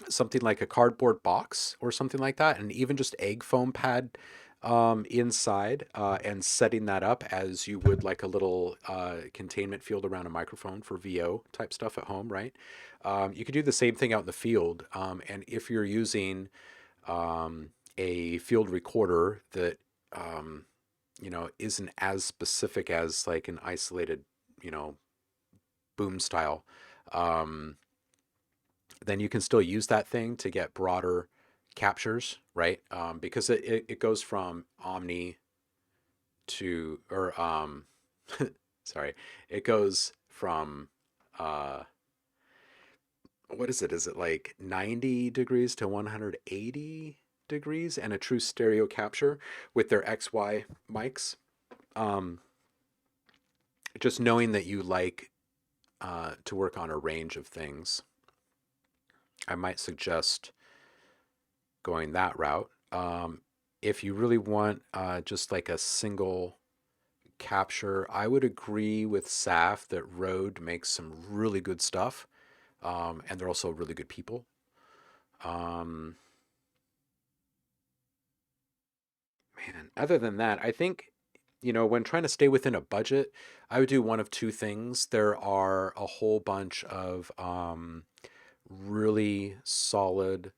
something like a cardboard box or something like that, and even just egg foam pad inside and setting that up as you would like a little containment field around a microphone for VO type stuff at home, right? You could do the same thing out in the field. And if you're using a field recorder that isn't as specific as like an isolated boom style, then you can still use that thing to get broader captures, right? Because it goes from omni to sorry, it goes from what is it? Is it like 90 degrees to 180 degrees and a true stereo capture with their XY mics? Just knowing that you like to work on a range of things, I might suggest going that route. If you really want just like a single capture, I would agree with Saf that Rode makes some really good stuff. And they're also really good people. Man, other than that, I think when trying to stay within a budget, I would do one of two things. There are a whole bunch of really solid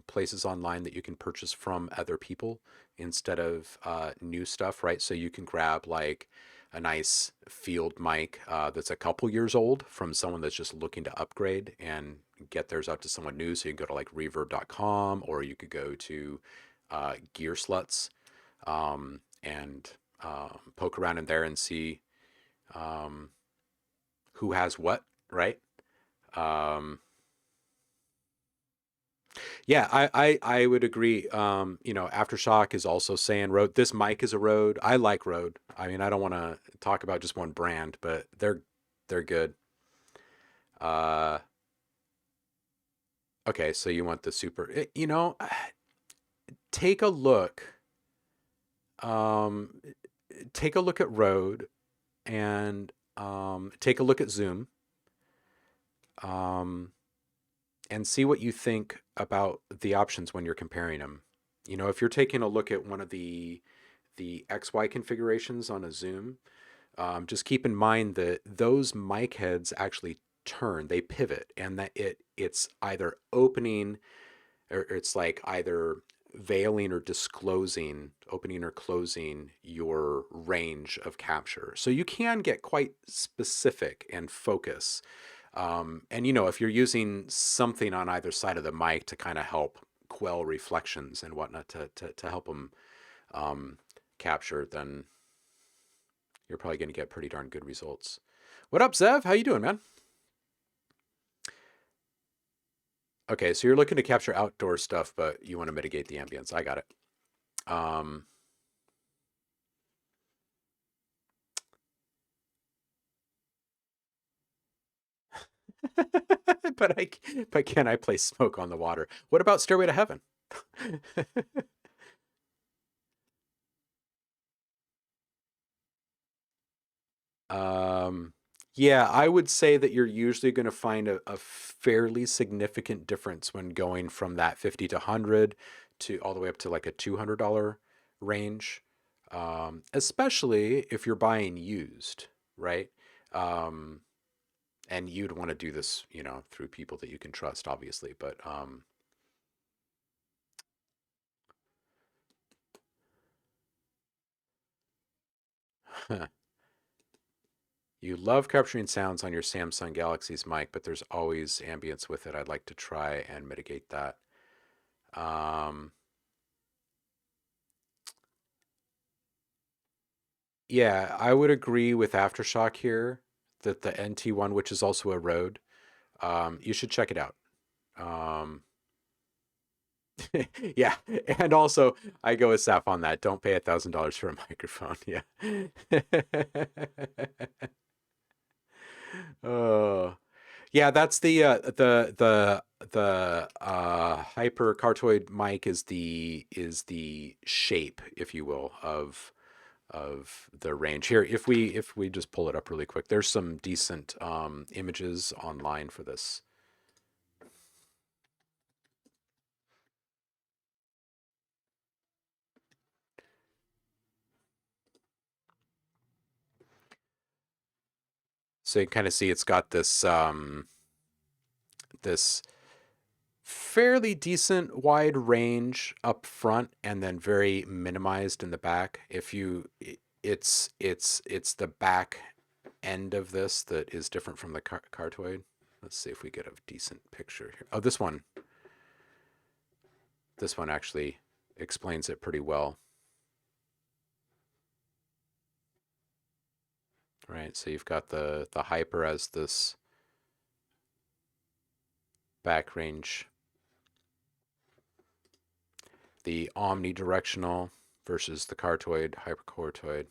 places online that you can purchase from other people instead of new stuff, right? So you can grab like a nice field mic that's a couple years old from someone that's just looking to upgrade and get theirs out to someone new. So you can go to like reverb.com, or you could go to Gear Sluts and poke around in there and see um, who has what, right? Um, Yeah, I would agree. Aftershock is also saying Rode. This mic is a Rode. I like Rode. I mean, I don't want to talk about just one brand, but they're good. Uh, okay, so you want the super? Take a look. Um, take a look at Rode and take a look at Zoom. Um, and see what you think about the options when you're comparing them. If you're taking a look at one of the XY configurations on a Zoom, just keep in mind that those mic heads actually turn, they pivot, and that it's either opening or it's like either veiling or disclosing, opening or closing your range of capture. So you can get quite specific and focus. And if you're using something on either side of the mic to kind of help quell reflections and whatnot to help them capture, then you're probably going to get pretty darn good results. What up, Zev? How you doing, man? Okay, so you're looking to capture outdoor stuff, but you want to mitigate the ambience. I got it. Um, but but can I play Smoke on the Water? What about Stairway to Heaven? Um, yeah, I would say that you're usually going to find a fairly significant difference when going from that 50 to 100 to all the way up to like a $200 range, especially if you're buying used, right? Um, and you'd want to do this, through people that you can trust, obviously. But you love capturing sounds on your Samsung Galaxy's mic, but there's always ambience with it. I'd like to try and mitigate that. Um, Yeah, I would agree with Aftershock here that the NT1, which is also a Rode, you should check it out. Um, yeah, and also I go with Saf on that. Don't pay $1,000 for a microphone. Yeah. Oh, yeah. That's the hyper cartoid mic is the shape, if you will, of the range here. If we just pull it up really quick, there's some decent images online for this. So you kind of see it's got this fairly decent wide range up front and then very minimized in the back. It's the back end of this that is different from the cartoid. Let's see if we get a decent picture here. Oh, this one actually explains it pretty well. Right, so you've got the hyper as this back range, the omnidirectional versus the cartoid, hypercartoid.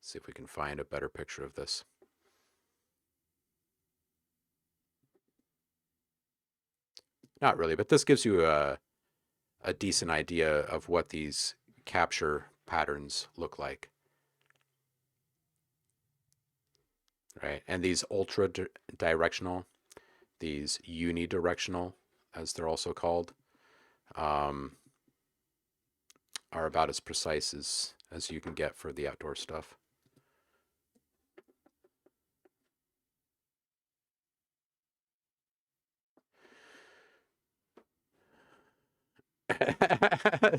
See if we can find a better picture of this. Not really, but this gives you a decent idea of what these capture patterns look like. Right, and these ultra directional, these unidirectional, as they're also called, um, are about as precise as you can get for the outdoor stuff.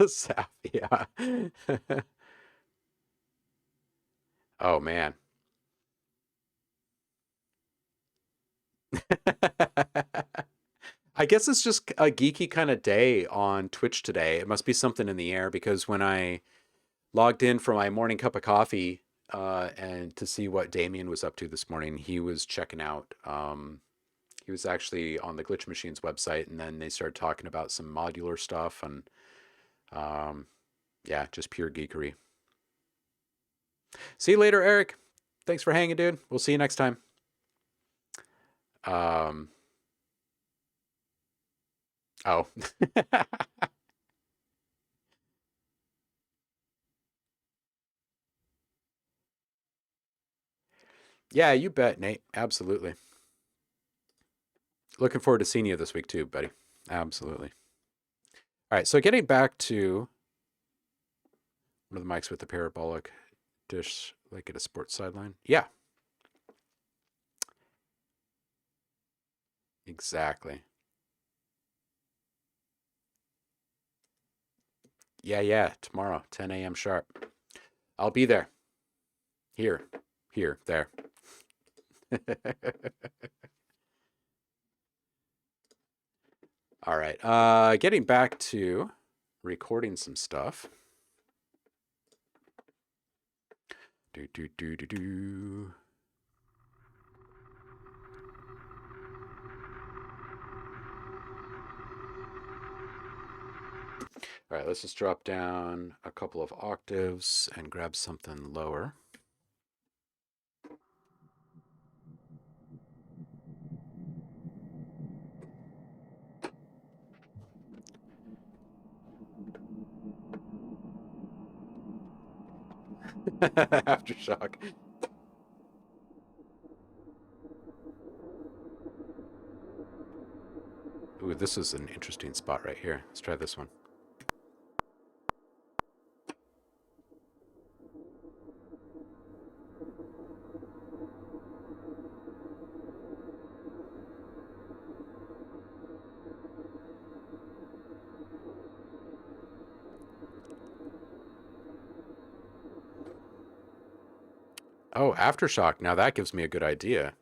Sap, yeah. Oh man. I guess it's just a geeky kind of day on Twitch today. It must be something in the air because when I logged in for my morning cup of coffee and to see what Damien was up to this morning, he was checking out. He was actually on the Glitch Machines website, and then they started talking about some modular stuff and yeah, just pure geekery. See you later, Eric. Thanks for hanging, dude. We'll see you next time. Oh. Yeah, you bet, Nate. Absolutely. Looking forward to seeing you this week too, buddy. Absolutely. All right, so getting back to one of the mics with the parabolic dish, like at a sports sideline. Yeah, exactly. Yeah, tomorrow, 10 a.m. sharp. I'll be there. Here, there. All right, getting back to recording some stuff. Do. All right, let's just drop down a couple of octaves and grab something lower. Aftershock. Ooh, this is an interesting spot right here. Let's try this one. Oh, aftershock. Now that gives me a good idea.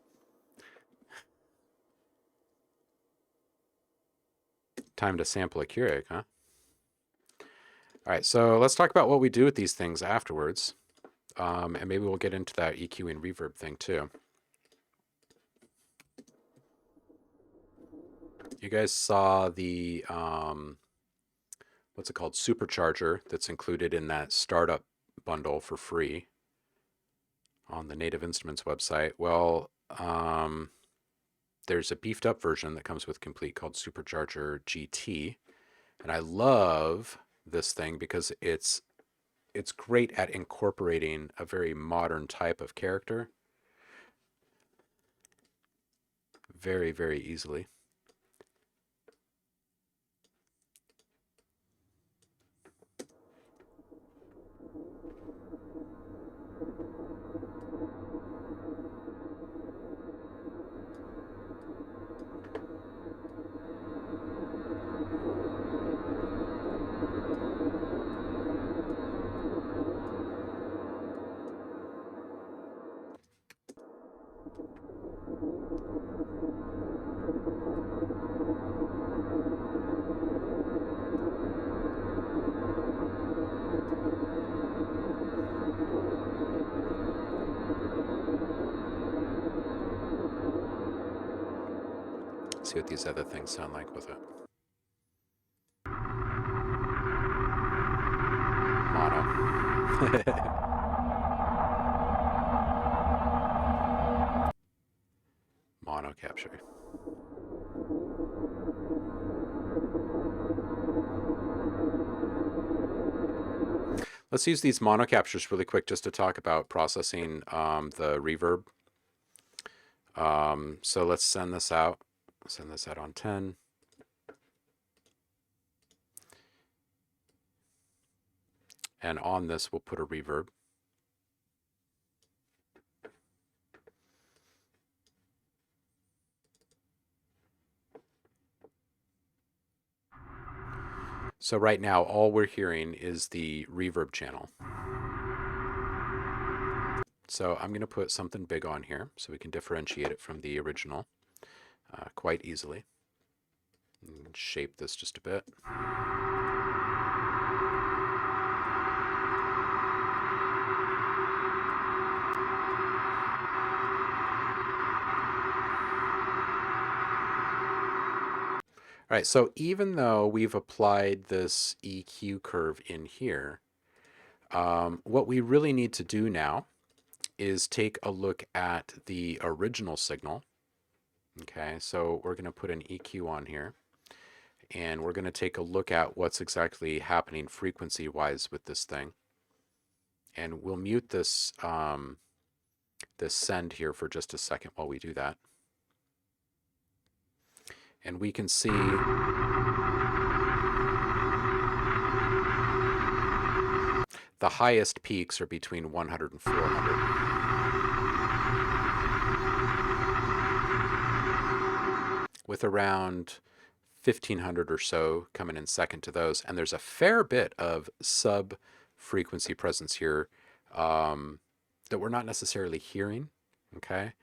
Time to sample a Keurig, huh? All right, so let's talk about what we do with these things afterwards. And maybe we'll get into that EQ and reverb thing too. You guys saw the, what's it called? Supercharger that's included in that startup bundle for free on the Native Instruments website. Well, there's a beefed up version that comes with Complete called Supercharger GT. And I love this thing because it's great at incorporating a very modern type of character very, very easily. See what these other things sound like with it. Mono. Mono capture. Let's use these mono captures really quick just to talk about processing the reverb. So let's send this out. Send this out on 10. And on this, we'll put a reverb. So right now, all we're hearing is the reverb channel. So I'm going to put something big on here so we can differentiate it from the original quite easily. And shape this just a bit. All right, so even though we've applied this EQ curve in here, what we really need to do now is take a look at the original signal. Okay, so we're going to put an EQ on here, and we're going to take a look at what's exactly happening frequency-wise with this thing. And we'll mute this, this send here for just a second while we do that. And we can see the highest peaks are between 100 and 400, with around 1500 or so coming in second to those. And there's a fair bit of sub-frequency presence here that we're not necessarily hearing, okay?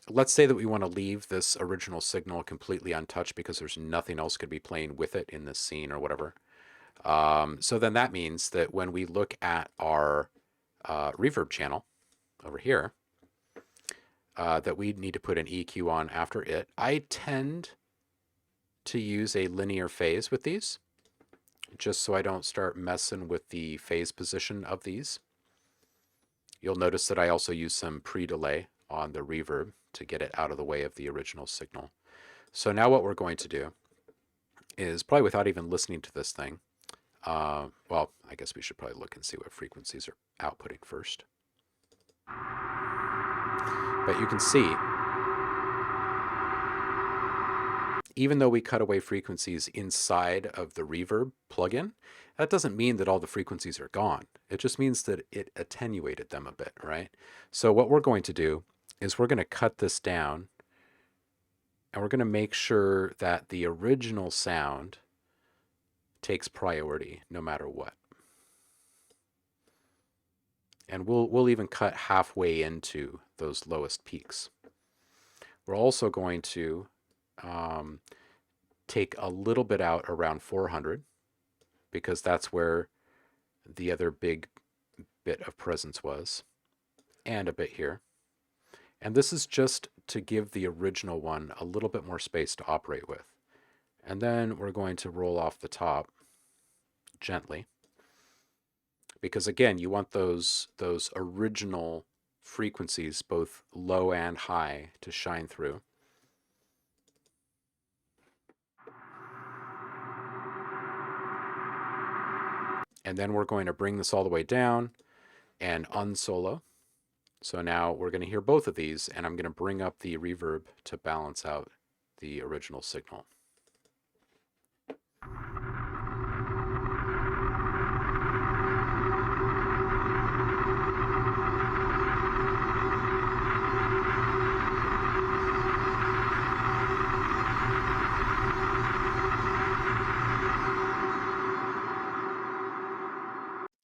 Let's say that we want to leave this original signal completely untouched because there's nothing else could be playing with it in this scene or whatever. So then that means that when we look at our reverb channel over here, that we need to put an EQ on after it. I tend to use a linear phase with these, just so I don't start messing with the phase position of these. You'll notice that I also use some pre-delay on the reverb to get it out of the way of the original signal. So now what we're going to do is, probably without even listening to this thing, well, I guess we should probably look and see what frequencies are outputting first. But you can see, even though we cut away frequencies inside of the reverb plugin, that doesn't mean that all the frequencies are gone. It just means that it attenuated them a bit, right? So what we're going to do is we're going to cut this down, and we're going to make sure that the original sound takes priority no matter what. And we'll even cut halfway into those lowest peaks. We're also going to take a little bit out around 400, because that's where the other big bit of presence was, and a bit here. And this is just to give the original one a little bit more space to operate with. And then we're going to roll off the top gently, because again, you want those original frequencies, both low and high, to shine through. And then we're going to bring this all the way down and unsolo. So now we're going to hear both of these, and I'm going to bring up the reverb to balance out the original signal.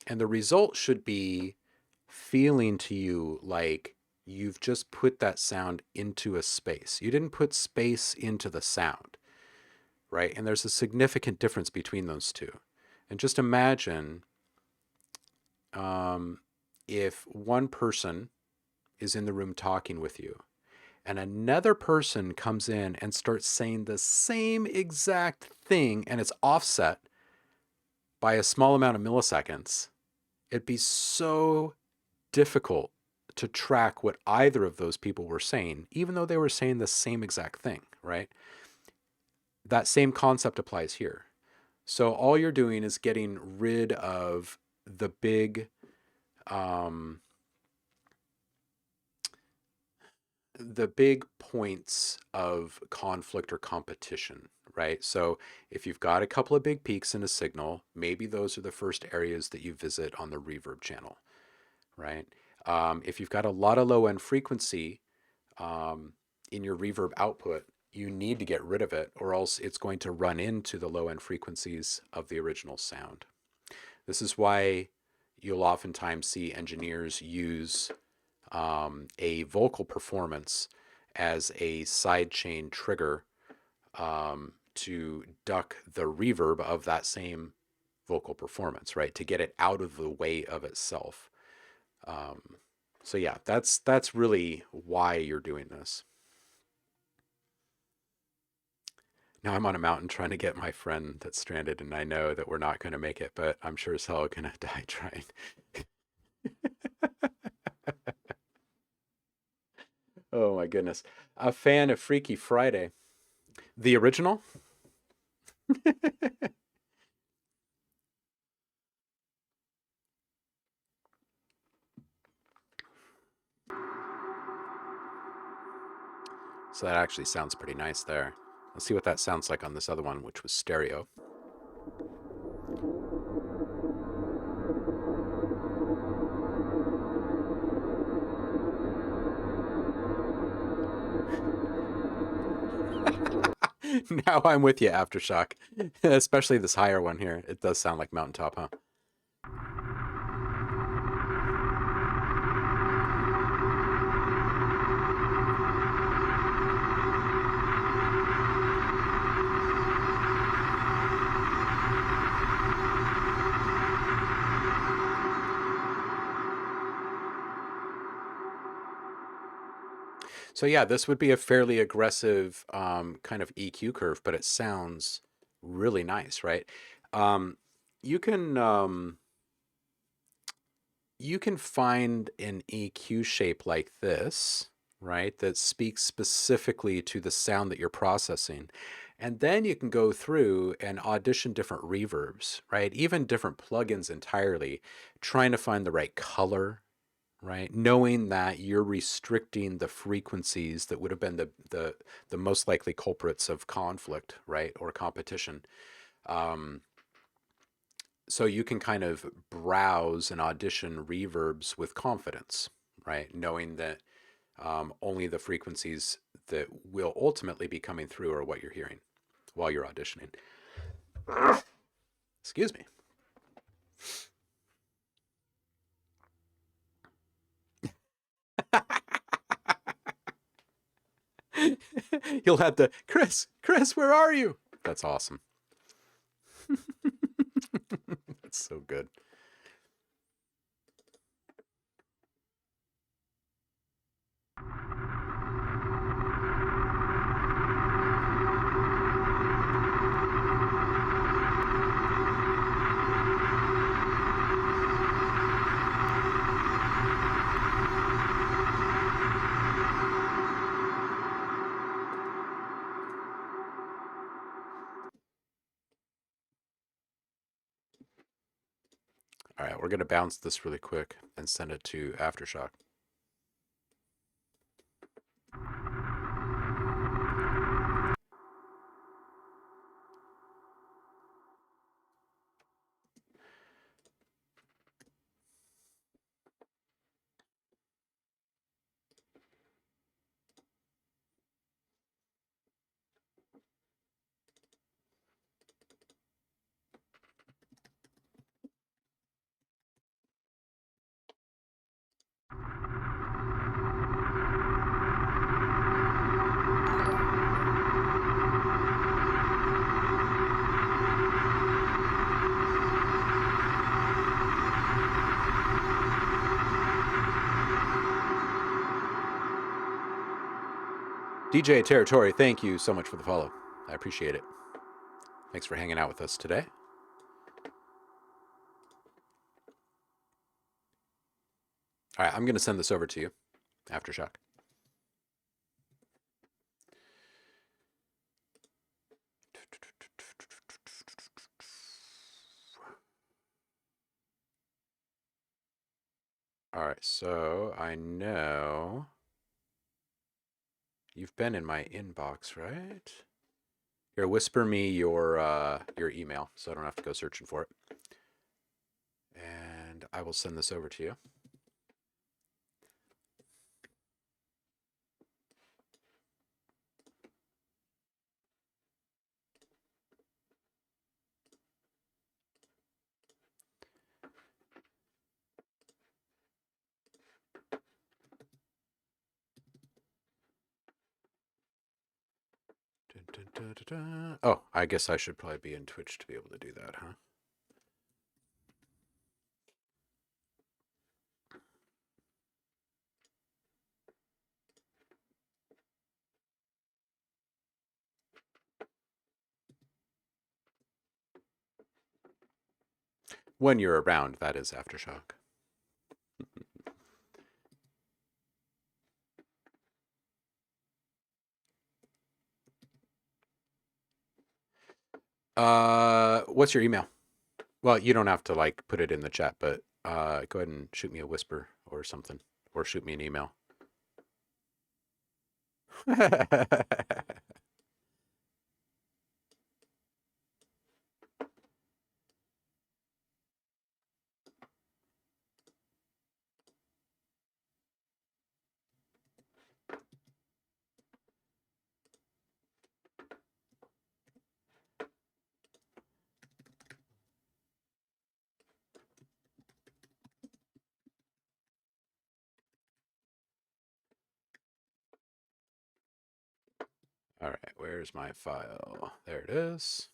And the result should be feeling to you like you've just put that sound into a space. You didn't put space into the sound, right? And there's a significant difference between those two. And just imagine if one person is in the room talking with you, and another person comes in and starts saying the same exact thing, and it's offset by a small amount of milliseconds. It'd be so difficult to track what either of those people were saying, even though they were saying the same exact thing, right? That same concept applies here. So all you're doing is getting rid of the big the big points of conflict or competition, right? So if you've got a couple of big peaks in a signal, maybe those are the first areas that you visit on the reverb channel, right? If you've got a lot of low end frequency um, in your reverb output, you need to get rid of it, or else it's going to run into the low end frequencies of the original sound. This is why you'll oftentimes see engineers use a vocal performance as a sidechain trigger to duck the reverb of that same vocal performance, right? To get it out of the way of itself. Um, so yeah, that's really why you're doing this. Now I'm on a mountain trying to get my friend that's stranded, and I know that we're not going to make it, but I'm sure as hell gonna die trying. Oh my goodness. A fan of Freaky Friday. The original? So that actually sounds pretty nice there. Let's see what that sounds like on this other one, which was stereo. Now I'm with you, Aftershock. Especially this higher one here. It does sound like mountaintop, huh? So yeah, this would be a fairly aggressive kind of EQ curve, but it sounds really nice, right? Um, you can you can find an EQ shape like this, right, that speaks specifically to the sound that you're processing. And then you can go through and audition different reverbs, right? Even different plugins entirely, trying to find the right color, right? Knowing that you're restricting the frequencies that would have been the most likely culprits of conflict, right, or competition. Um, so you can kind of browse and audition reverbs with confidence, right? Knowing that only the frequencies that will ultimately be coming through are what you're hearing while you're auditioning. Excuse me. You'll have to, Chris, where are you? That's awesome. That's so good. All right, we're going to bounce this really quick and send it to Aftershock. DJ Territory, thank you so much for the follow. I appreciate it. Thanks for hanging out with us today. All right, I'm going to send this over to you, Aftershock. All right, so I know You've been in my inbox, right? Here, whisper me your email so I don't have to go searching for it. And I will send this over to you. Dun, dun, dun, dun. Oh, I guess I should probably be in Twitch to be able to do that, huh? When you're around, that is Aftershock. What's your email? Well, you don't have to like put it in the chat, but go ahead and shoot me a whisper or something, or shoot me an email. All right, where's my file? There it is.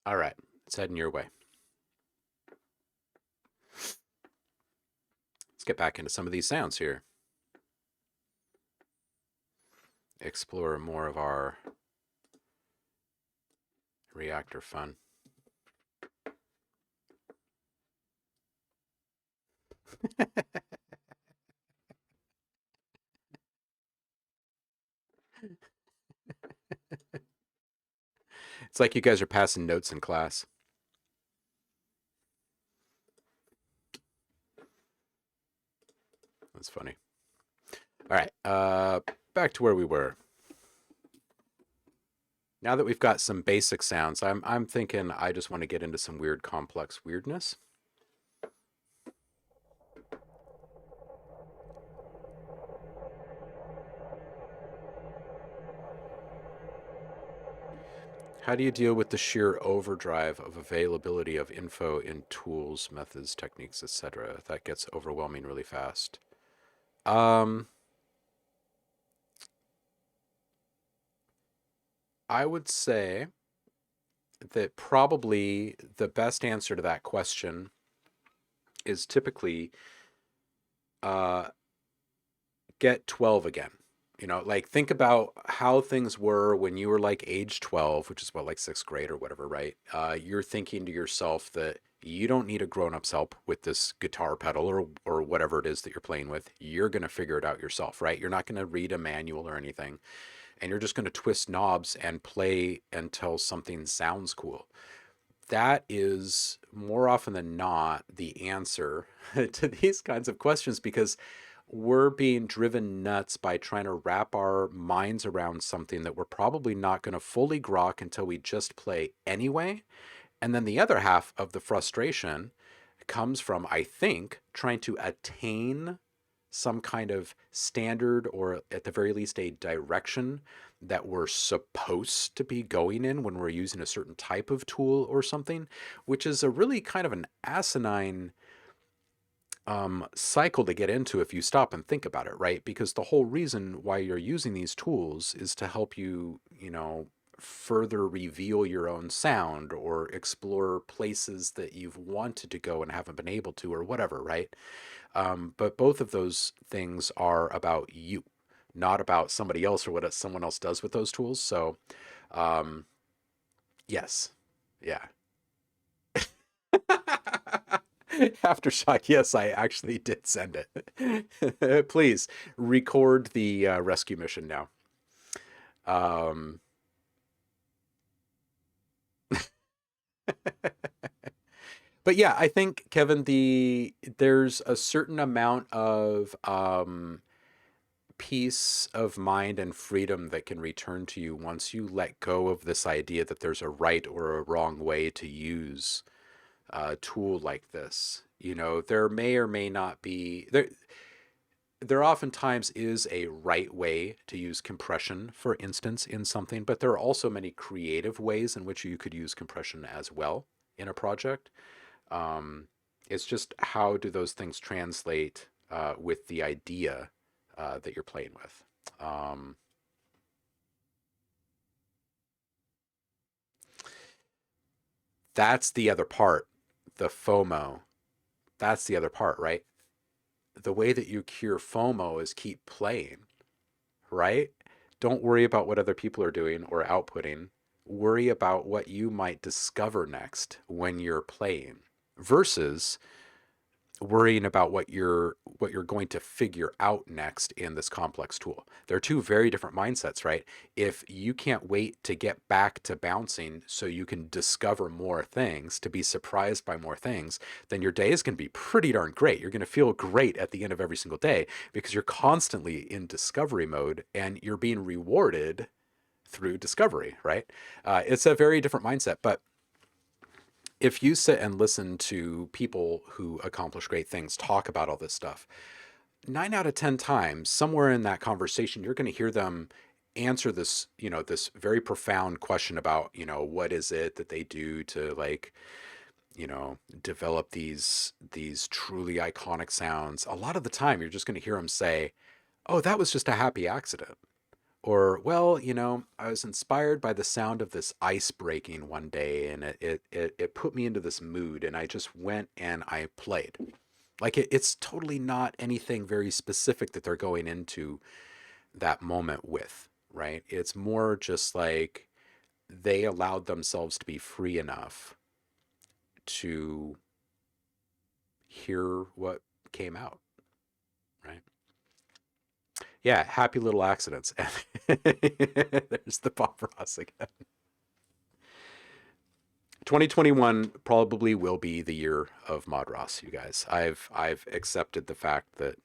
All right, it's heading your way. Let's get back into some of these sounds here. Explore more of our Reaktor fun. It's like you guys are passing notes in class. That's funny. All right, back to where we were. Now that we've got some basic sounds, I'm thinking I just want to get into some weird, complex weirdness. How do you deal with the sheer overdrive of availability of info in tools, methods, techniques, etc.? That gets overwhelming really fast. I would say that probably the best answer to that question is typically get 12 again. You know, like think about how things were when you were like age 12, which is what, like sixth grade or whatever, right? You're thinking to yourself that you don't need a grown up's help with this guitar pedal or whatever it is that you're playing with. You're going to figure it out yourself, right? You're not going to read a manual or anything. And you're just going to twist knobs and play until something sounds cool. That is more often than not the answer to these kinds of questions because we're being driven nuts by trying to wrap our minds around something that we're probably not going to fully grok until we just play anyway. And then the other half of the frustration comes from, I think, trying to attain some kind of standard or at the very least a direction that we're supposed to be going in when we're using a certain type of tool or something, which is a really kind of an asinine cycle to get into if you stop and think about it, right? Because the whole reason why you're using these tools is to help you, you know, further reveal your own sound or explore places that you've wanted to go and haven't been able to or whatever, right? But both of those things are about you, not about somebody else or what someone else does with those tools. So, um, yes, yeah. Aftershock, yes, I actually did send it. Please record the rescue mission now. But yeah, I think, Kevin, there's a certain amount of peace of mind and freedom that can return to you once you let go of this idea that there's a right or a wrong way to use a tool like this. You know, there may or may not be there oftentimes is a right way to use compression, for instance, in something, but there are also many creative ways in which you could use compression as well in a project. Um, it's just how do those things translate with the idea that you're playing with. Um, that's the other part, the FOMO. That's the other part, right? The way that you cure FOMO is keep playing, right? Don't worry about what other people are doing or outputting. Worry about what you might discover next when you're playing versus worrying about what you're going to figure out next in this complex tool. They're two very different mindsets, right? If you can't wait to get back to bouncing so you can discover more things, to be surprised by more things, then your day is going to be pretty darn great. You're going to feel great at the end of every single day because you're constantly in discovery mode and you're being rewarded through discovery, right? It's a very different mindset, but if you sit and listen to people who accomplish great things talk about all this stuff, 9 out of 10 times, somewhere in that conversation, you're going to hear them answer this, this very profound question about, what is it that they do to like, develop these truly iconic sounds. A lot of the time, you're just going to hear them say, "Oh, that was just a happy accident." Or, well, I was inspired by the sound of this ice breaking one day and it put me into this mood and I just went and I played. Like it's totally not anything very specific that they're going into that moment with, right? It's more just like they allowed themselves to be free enough to hear what came out, right? Yeah, happy little accidents. There's the Bob Ross again. 2021 probably will be the year of Mod Ross, you guys. I've accepted the fact that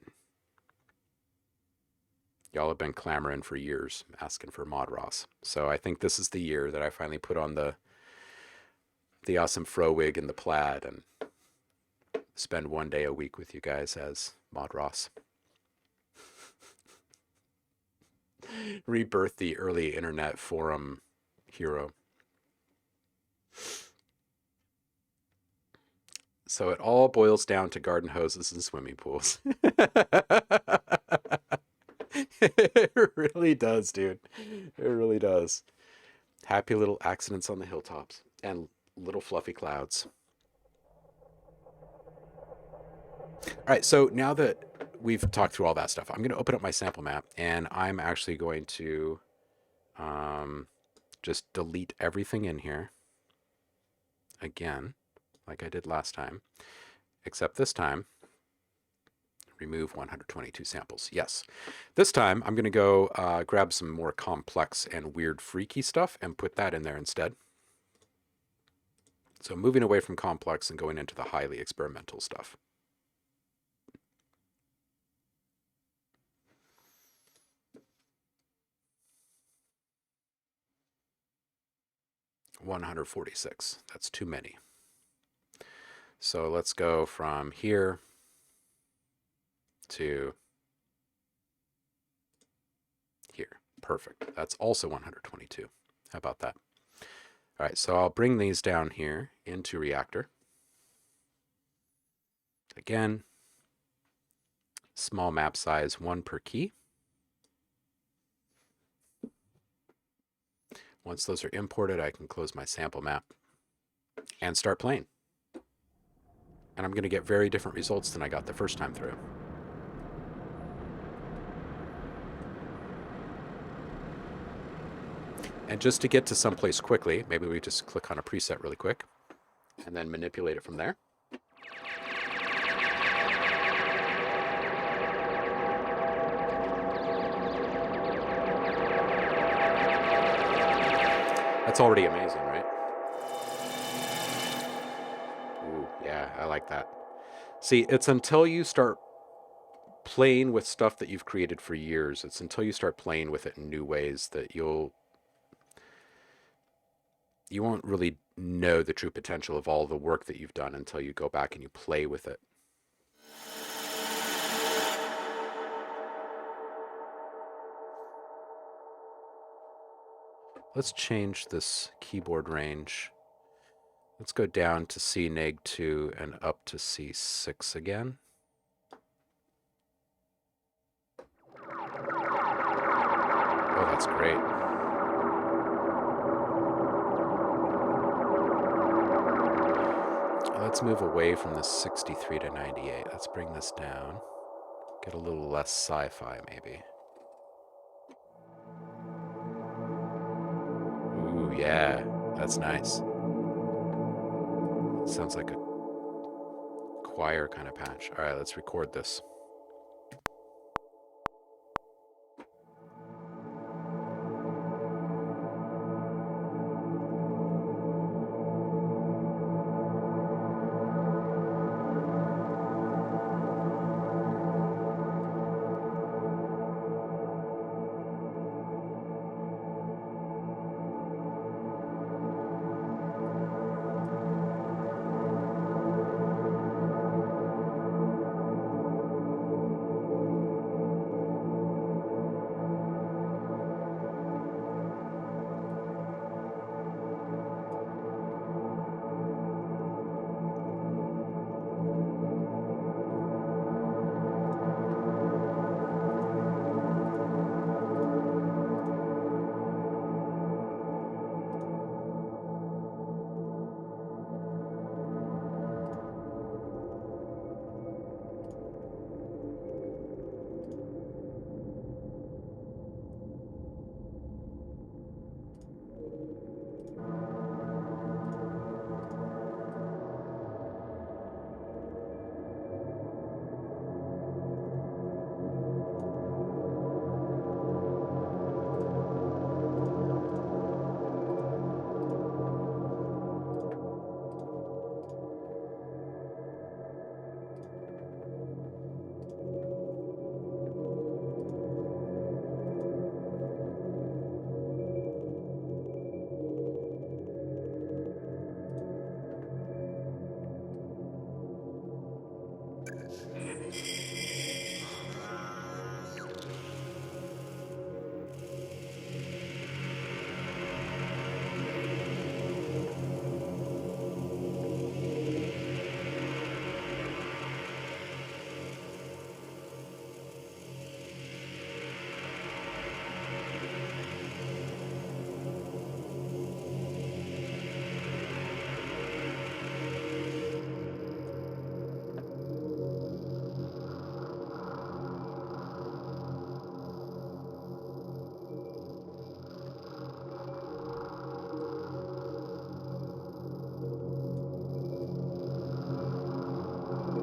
y'all have been clamoring for years asking for Mod Ross. So I think this is the year that I finally put on the awesome fro wig and the plaid and spend one day a week with you guys as Mod Ross. Rebirth the early internet forum hero. So it all boils down to garden hoses and swimming pools. It really does, dude. It really does. Happy little accidents on the hilltops and little fluffy clouds. All right, so now that we've talked through all that stuff, I'm going to open up my sample map and I'm actually going to just delete everything in here again, like I did last time, except this time, remove 122 samples. Yes. This time, I'm going to go grab some more complex and weird freaky stuff and put that in there instead. So moving away from complex and going into the highly experimental stuff. $146. That's too many. So let's go from here to here. Perfect. That's also 122. How about that? All right, so I'll bring these down here into Reaktor. Again, small map size, 1 per key. Once those are imported, I can close my sample map and start playing. And I'm going to get very different results than I got the first time through. And just to get to someplace quickly, maybe we just click on a preset really quick and then manipulate it from there. That's already amazing, right? Ooh, yeah. See, it's until you start playing with stuff that you've created for years, it's until you start playing with it in new ways that you won't really know the true potential of all the work that you've done until you go back and you play with it. Let's change this keyboard range. Let's go down to C neg 2 and up to C6 again. Oh, that's great. Let's move away from this 63 to 98. Let's bring this down. Get a little less sci-fi, maybe. Ooh, yeah, that's nice. Sounds like a choir kind of patch. All right, let's record this.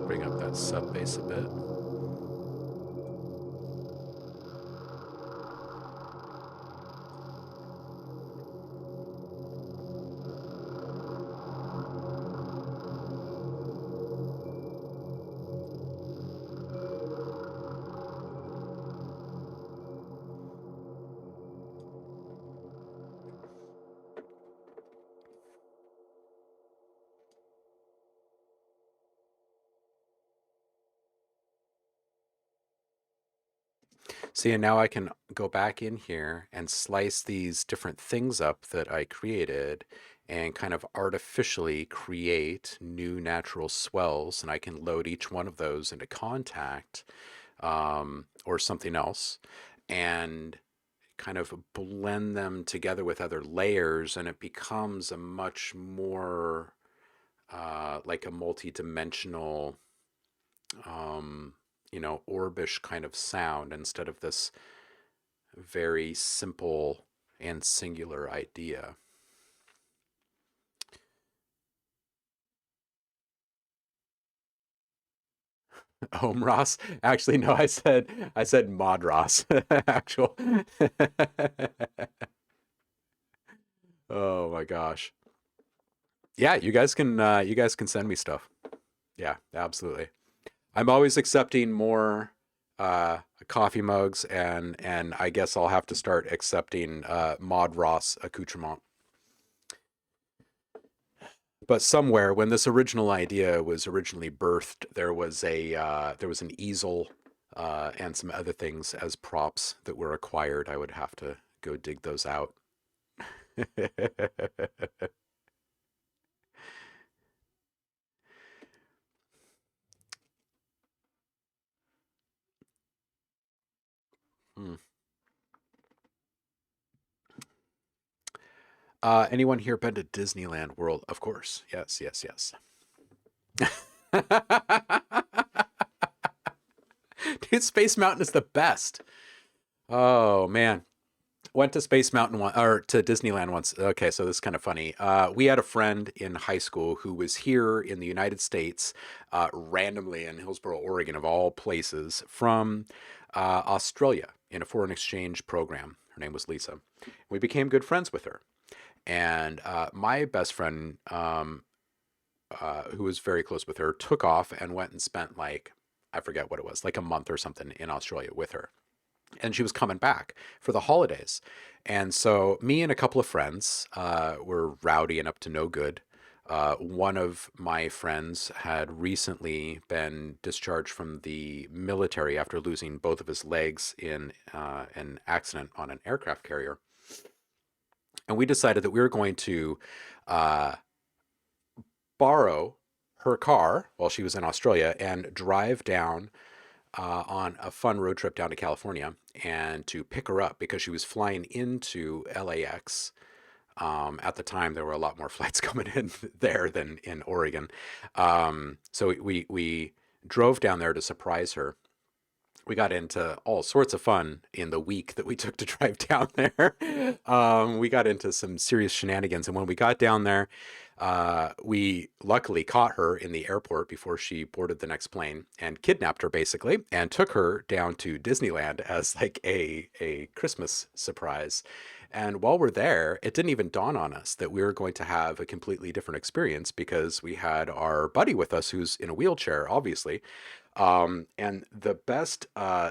Bring up that sub bass a bit. See, and now I can go back in here and slice these different things up that I created and kind of artificially create new natural swells. And I can load each one of those into Kontakt or something else and kind of blend them together with other layers. And it becomes a much more like a multi-dimensional orbish kind of sound instead of this very simple and singular idea. Omros? Actually, no, I said Modros. Actual. Oh my gosh. Yeah, you guys can send me stuff. Yeah, absolutely. I'm always accepting more coffee mugs, and I guess I'll have to start accepting Maud Ross accoutrement. But somewhere, when this original idea was originally birthed, there was an easel and some other things as props that were acquired. I would have to go dig those out. Hmm. Anyone here been to Disneyland World? Of course. Yes, yes, yes. Dude, Space Mountain is the best. Oh man. Went to Space Mountain one or to Disneyland once. Okay, so this is kind of funny. We had a friend in high school who was here in the United States, randomly in Hillsboro, Oregon, of all places, from Australia in a foreign exchange program. Her name was Lisa. We became good friends with her. And my best friend, who was very close with her, took off and went and spent like, I forget what it was, like a month or something in Australia with her. And she was coming back for the holidays. And so me and a couple of friends were rowdy and up to no good. One of my friends had recently been discharged from the military after losing both of his legs in an accident on an aircraft carrier. And we decided that we were going to uh, borrow her car while she was in Australia and drive down on a fun road trip down to California and to pick her up because she was flying into LAX. At the time, there were a lot more flights coming in there than in Oregon. So we drove down there to surprise her. We got into all sorts of fun in the week that we took to drive down there. We got into some serious shenanigans. And when we got down there, we luckily caught her in the airport before she boarded the next plane and kidnapped her basically and took her down to Disneyland as like a Christmas surprise. And while we're there, it didn't even dawn on us that we were going to have a completely different experience because we had our buddy with us who's in a wheelchair, obviously. And the best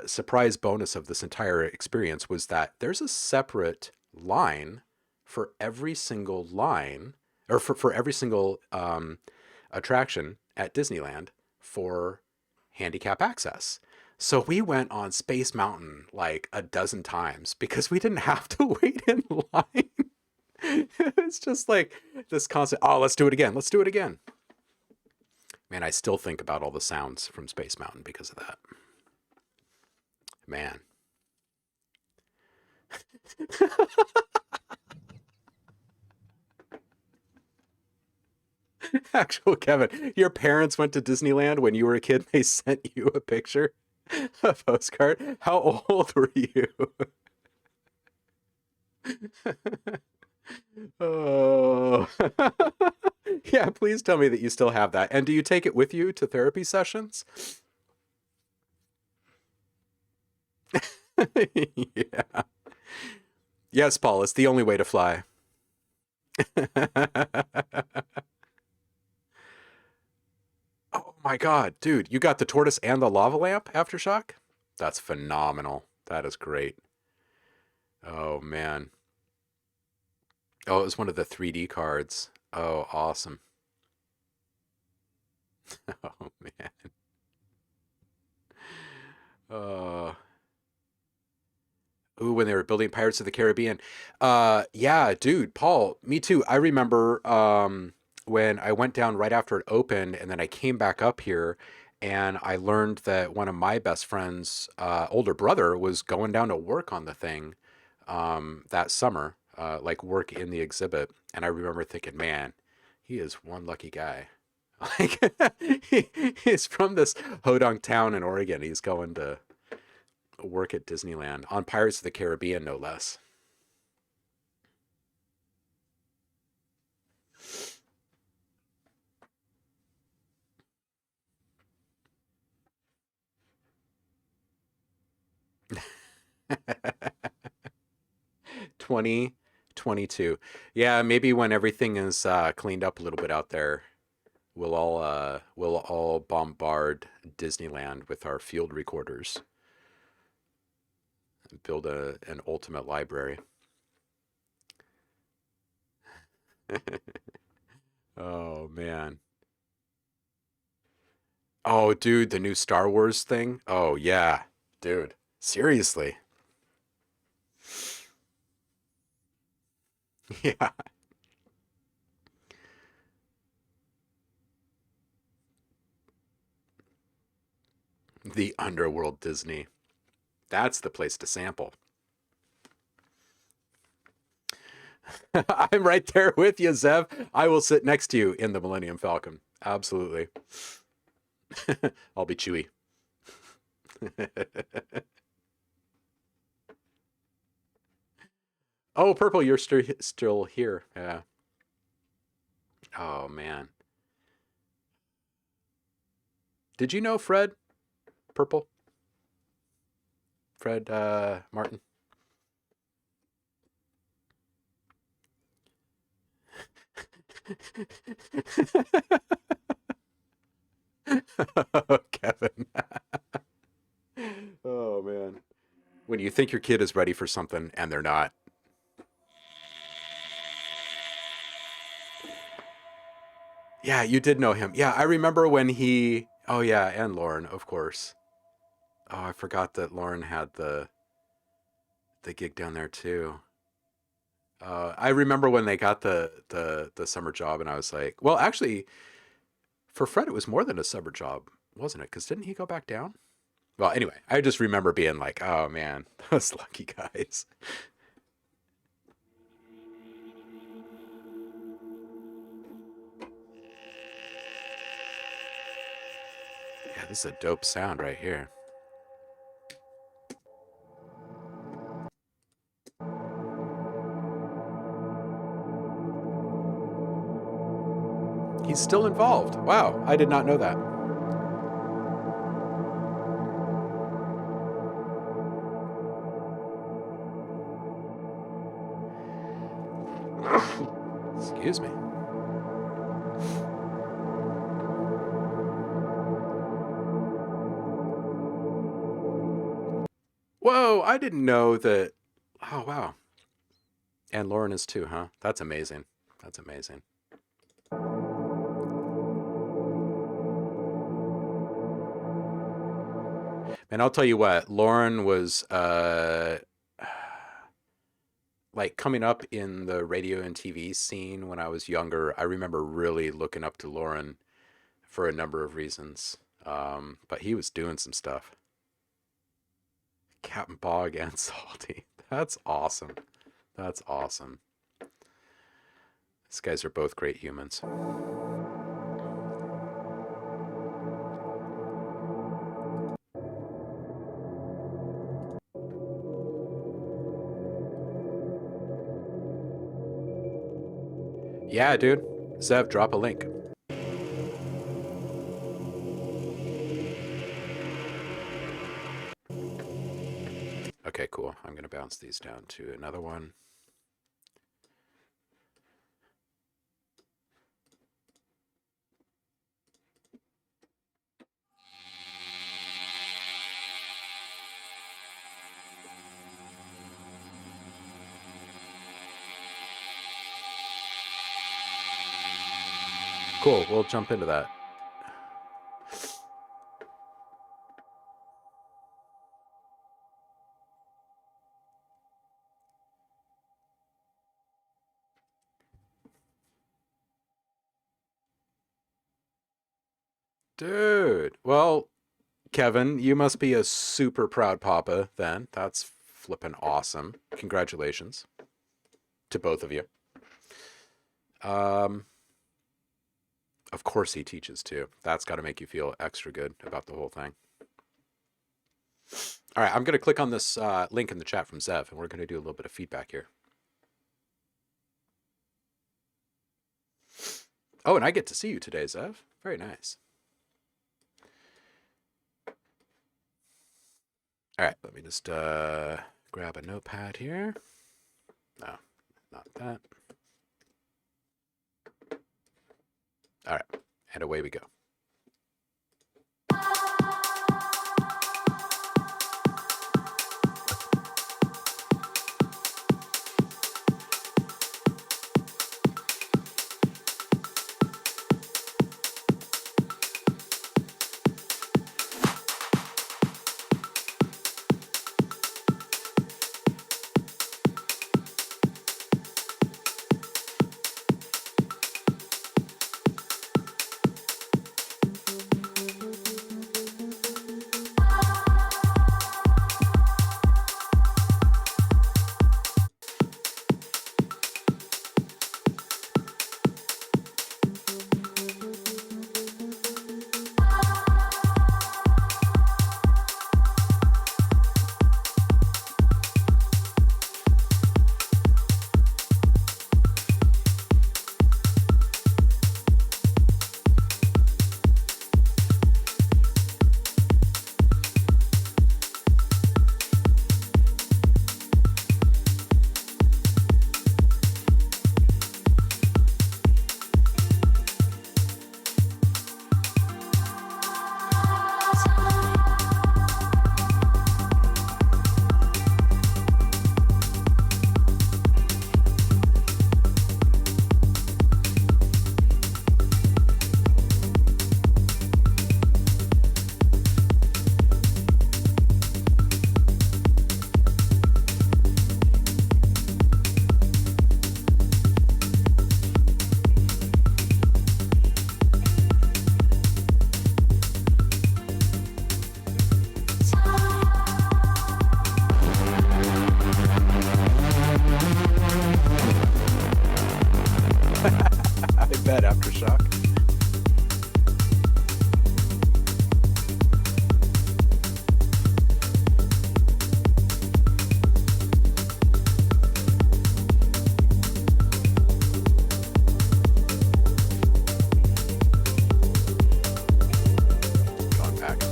surprise bonus of this entire experience was that there's a separate line for every single line, or for every single attraction at Disneyland for handicap access. So we went on Space Mountain like a dozen times because we didn't have to wait in line. It's just like this constant, oh, let's do it again. Let's do it again. Man, I still think about all the sounds from Space Mountain because of that. Man. Actual Kevin, your parents went to Disneyland when you were a kid. They sent you a picture, a postcard. How old were you? Oh. Yeah, please tell me that you still have that. And do you take it with you to therapy sessions? Yeah. Yes, Paul, it's the only way to fly. Oh my God, dude, you got the tortoise and the lava lamp aftershock? That's phenomenal. That is great. Oh man. Oh, it was one of the 3D cards. Oh, awesome. Oh man. Uh, ooh, when they were building Pirates of the Caribbean. Yeah, dude, Paul, me too. I remember when I went down right after it opened, and then I came back up here, and I learned that one of my best friend's older brother was going down to work on the thing that summer, like work in the exhibit. And I remember thinking, man, he is one lucky guy. Like he's from this hodunk town in Oregon. He's going to work at Disneyland on Pirates of the Caribbean, no less. 2022. Yeah, maybe when everything is cleaned up a little bit out there, We'll all bombard Disneyland with our field recorders and build an ultimate library. Oh man. Oh dude, the new Star Wars thing? Oh yeah. Dude, seriously. Yeah. The Underworld Disney. That's the place to sample. I'm right there with you, Zev. I will sit next to you in the Millennium Falcon. Absolutely. I'll be Chewy. Oh, Purple, you're still here. Yeah. Oh man. Did you know Fred Purple? Fred Martin? Kevin. Oh man. When you think your kid is ready for something and they're not. Yeah, you did know him. Yeah, I remember when he. Oh yeah, and Lauren, of course. Oh, I forgot that Lauren had the gig down there too. I remember when they got the summer job, and I was like, well, actually, for Fred, it was more than a summer job, wasn't it? Because didn't he go back down? Well, anyway, I just remember being like, oh man, those lucky guys. Yeah, this is a dope sound right here. He's still involved. Wow, I did not know that. Excuse me. Whoa, I didn't know that. Oh, wow. And Lauren is too, huh? That's amazing. That's amazing. And I'll tell you what, Lauren was like coming up in the radio and TV scene when I was younger. I remember really looking up to Lauren for a number of reasons. But he was doing some stuff. Captain Bog and Salty. That's awesome. That's awesome. These guys are both great humans. Yeah, dude. Zev, drop a link. Okay, cool. I'm going to bounce these down to another one. Cool, we'll jump into that. Dude, well, Kevin, you must be a super proud papa then. That's flippin' awesome. Congratulations to both of you. Um, of course he teaches too. That's got to make you feel extra good about the whole thing. All right, I'm going to click on this link in the chat from Zev, and we're going to do a little bit of feedback here. Oh, and I get to see you today, Zev. Very nice. All right, let me just grab a notepad here. No, not that. All right, And away we go. I bet aftershock. Compact.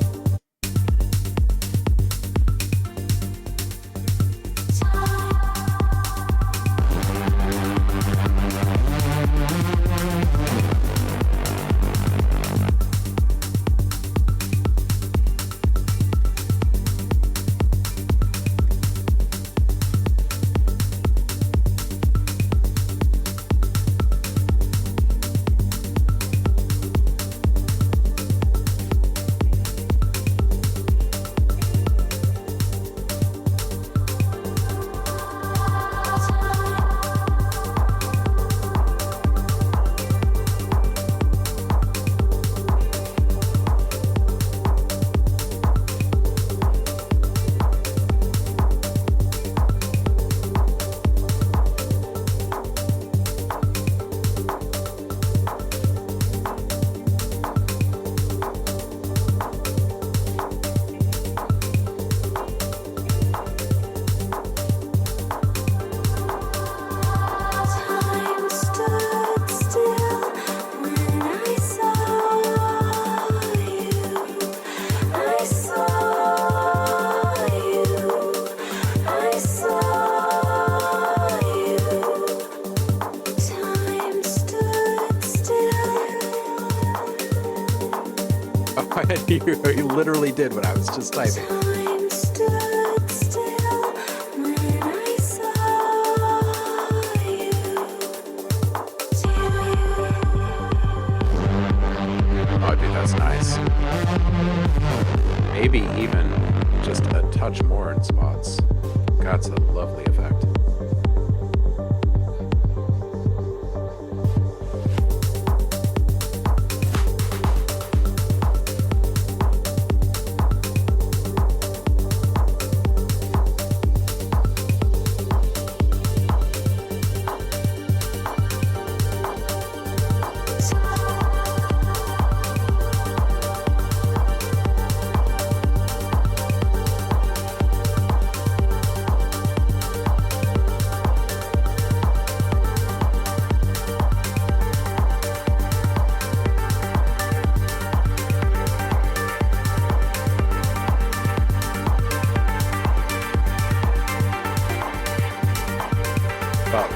You literally did what I was just typing. Time stood still when I saw you. Oh, dude, that's nice. Maybe even just a touch more in spots. That's a lovely effect.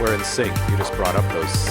We're in sync. You just brought up those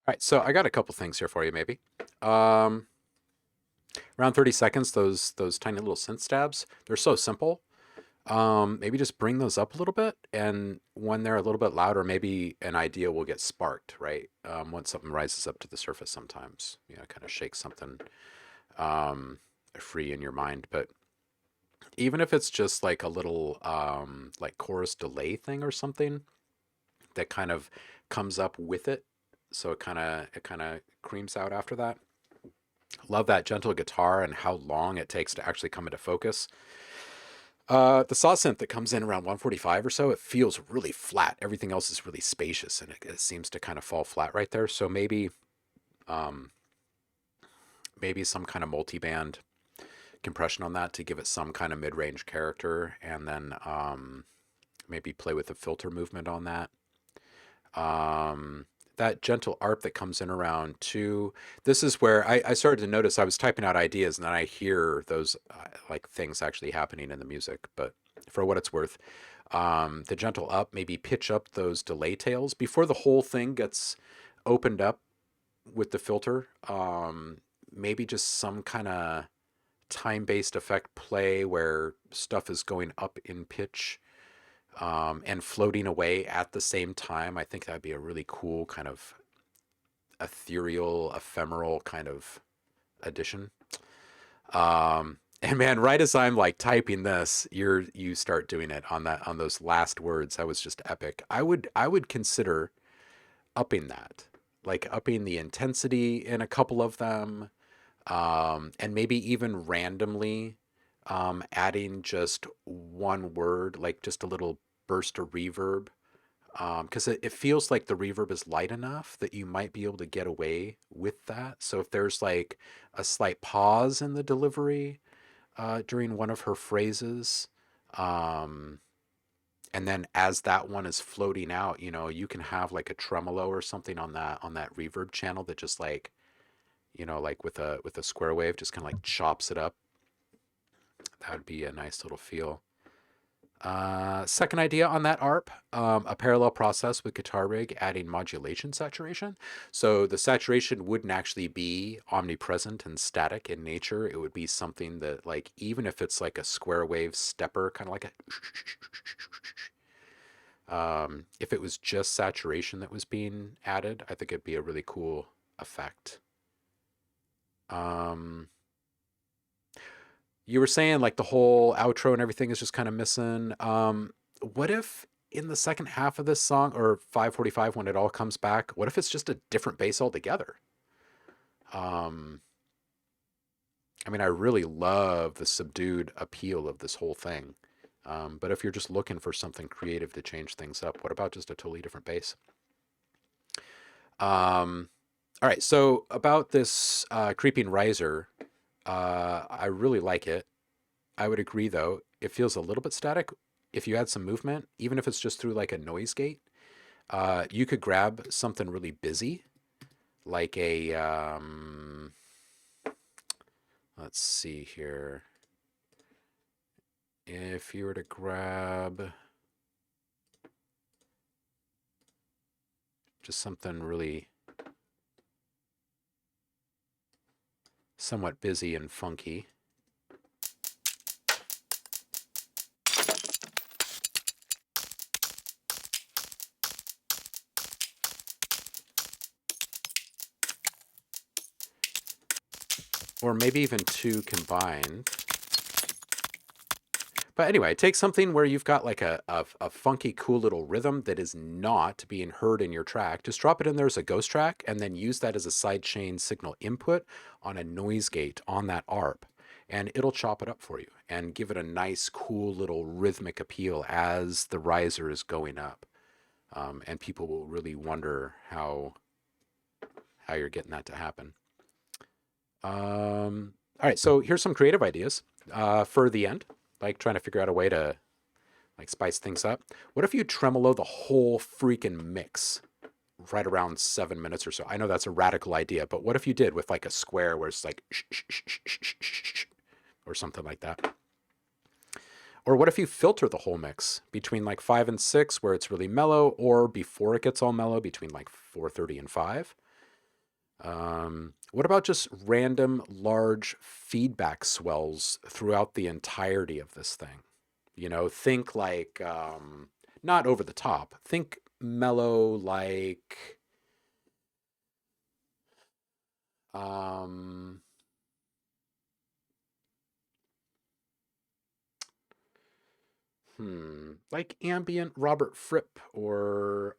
All right, so I got a couple things here for you, maybe. Um, Around 30 seconds, those tiny little synth stabs, they're so simple. Maybe just bring those up a little bit, and when they're a little bit louder, maybe an idea will get sparked, right? Once something rises up to the surface, sometimes, kind of shake something free in your mind. But even if it's just like a little like chorus delay thing or something that kind of comes up with it, so it kind of creams out after that. Love that gentle guitar and how long it takes to actually come into focus. The saw synth that comes in around 145 or so, it feels really flat. Everything else is really spacious, and it seems to kind of fall flat right there. So um, maybe some kind of multi-band compression on that to give it some kind of mid-range character, and then maybe play with the filter movement on that. That gentle arp that comes in around two. This is where I started to notice I was typing out ideas, and then I hear those like things actually happening in the music. But for what it's worth, the gentle up, maybe pitch up those delay tails before the whole thing gets opened up with the filter. Maybe just some kind of time-based effect play where stuff is going up in pitch and floating away at the same time. I think that'd be a really cool kind of ethereal, ephemeral kind of addition. And man, right as I'm like typing this, you start doing it on those last words. That was just epic. I would consider upping that, like upping the intensity in a couple of them, and maybe even randomly adding just one word, like just a little burst of reverb because it feels like the reverb is light enough that you might be able to get away with that. So if there's like a slight pause in the delivery during one of her phrases, um, and then as that one is floating out, you can have like a tremolo or something on that reverb channel that just like, like with a square wave, just kind of like chops it up. That would be a nice little feel. Second idea on that ARP, a parallel process with guitar rig adding modulation saturation. So the saturation wouldn't actually be omnipresent and static in nature. It would be something that, like, even if it's like a square wave stepper, kind of like if it was just saturation that was being added, I think it'd be a really cool effect. Um, you were saying like the whole outro and everything is just kind of missing. What if in the second half of this song, or 5:45 when it all comes back, what if it's just a different bass altogether? Um, I mean, I really love the subdued appeal of this whole thing. But if you're just looking for something creative to change things up, what about just a totally different bass? Um, all right, so about this creeping riser, I really like it. I would agree, though. It feels a little bit static. If you add some movement, even if it's just through like a noise gate, you could grab something really busy, like a, let's see here. If you were to grab just something really somewhat busy and funky. Or maybe even two combined. But anyway, take something where you've got like a funky, cool little rhythm that is not being heard in your track. Just drop it in there as a ghost track and then use that as a sidechain signal input on a noise gate on that ARP. And it'll chop it up for you and give it a nice, cool little rhythmic appeal as the riser is going up. And people will really wonder how you're getting that to happen. All right, so here's some creative ideas for the end, like trying to figure out a way to like spice things up. What if you tremolo the whole freaking mix right around 7 minutes or so? I know that's a radical idea, but what if you did with like a square where it's like or something like that? Or what if you filter the whole mix between like 5 and 6 where it's really mellow, or before it gets all mellow between like 4:30 and 5? What about just random large feedback swells throughout the entirety of this thing? Think like not over the top. Think mellow, like um, like ambient Robert Fripp, or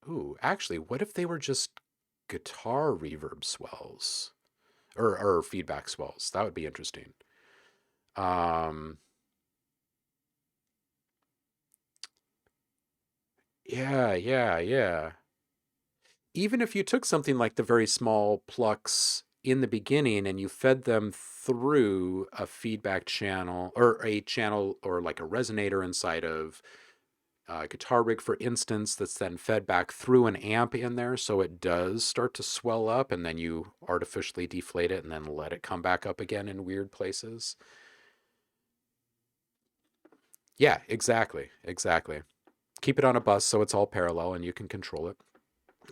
ooh, actually, what if they were just guitar reverb swells, or feedback swells? That would be interesting. Um, yeah, yeah, yeah. Even if you took something like the very small plucks in the beginning and you fed them through a feedback channel, or a channel, or like a resonator inside of a guitar rig, for instance, that's then fed back through an amp in there, so it does start to swell up, and then you artificially deflate it and then let it come back up again in weird places. Yeah, exactly, exactly. Keep it on a bus so it's all parallel and you can control it.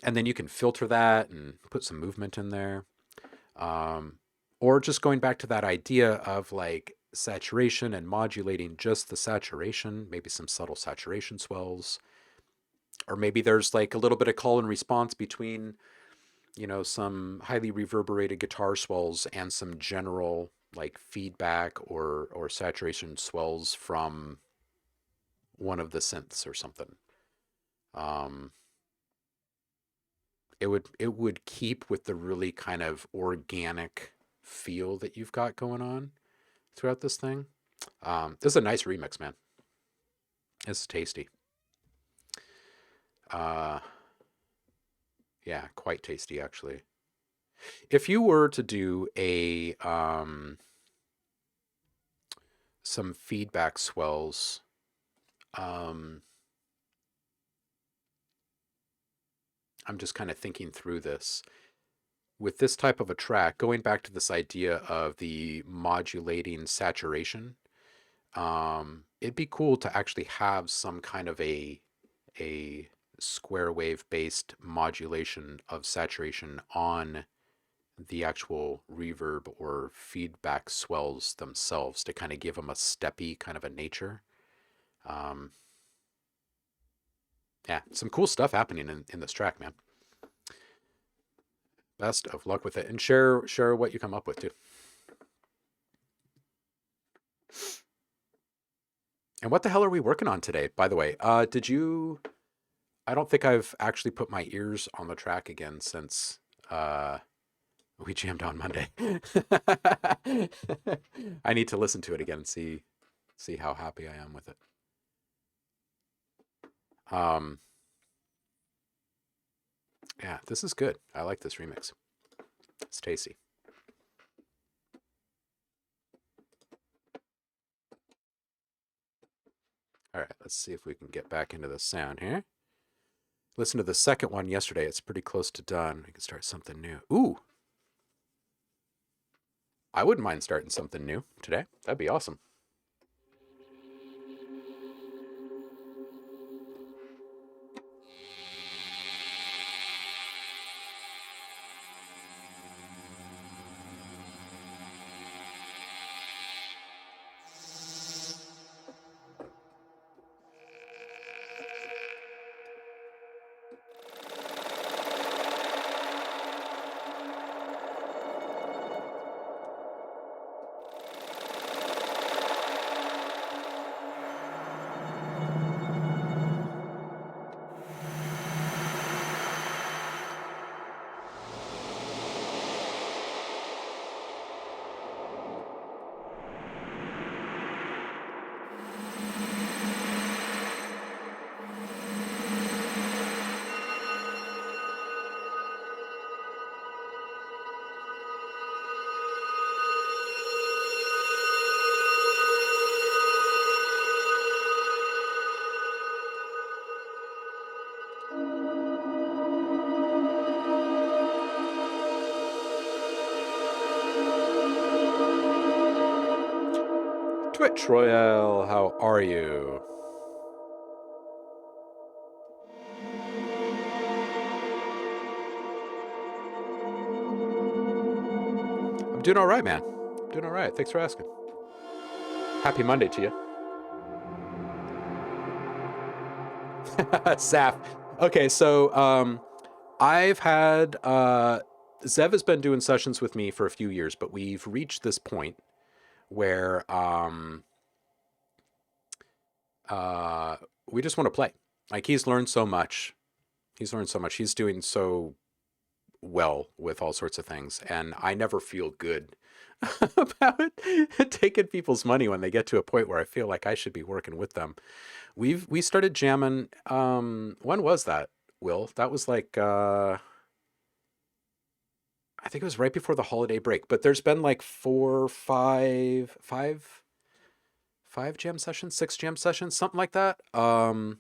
And then you can filter that and put some movement in there. Um, or just going back to that idea of like saturation and modulating just the saturation, maybe some subtle saturation swells. Or maybe there's like a little bit of call and response between, some highly reverberated guitar swells and some general like feedback or saturation swells from one of the synths or something. Um, it would keep with the really kind of organic feel that you've got going on throughout this thing. This is a nice remix, man. It's tasty. Uh, yeah, quite tasty actually. If you were to do a some feedback swells, um, I'm just kind of thinking through this. With this type of a track, going back to this idea of the modulating saturation, it'd be cool to actually have some kind of a square wave based modulation of saturation on the actual reverb or feedback swells themselves to kind of give them a steppy kind of a nature. Um, yeah, some cool stuff happening in this track, man. Best of luck with it, and share what you come up with too. And what the hell are we working on today, by the way? Did you? I don't think I've actually put my ears on the track again since we jammed on Monday. I need to listen to it again and see how happy I am with it. Yeah, this is good. I like this remix. It's tasty. All right, let's see if we can get back into the sound here. Listen to the second one yesterday. It's pretty close to done. We can start something new. Ooh. I wouldn't mind starting something new today. That'd be awesome. Twitch Royale, how are you? I'm doing all right, man. Doing all right. Thanks for asking. Happy Monday to you. Saf. Okay, so I've had Zev has been doing sessions with me for a few years, but we've reached this point where we just want to play. Like he's learned so much. He's learned so much. He's doing so well with all sorts of things, and I never feel good about taking people's money when they get to a point where I feel like I should be working with them. We started jamming. When was that, Will? That was like I think it was right before the holiday break. But there's been like five jam sessions, six jam sessions, something like that. I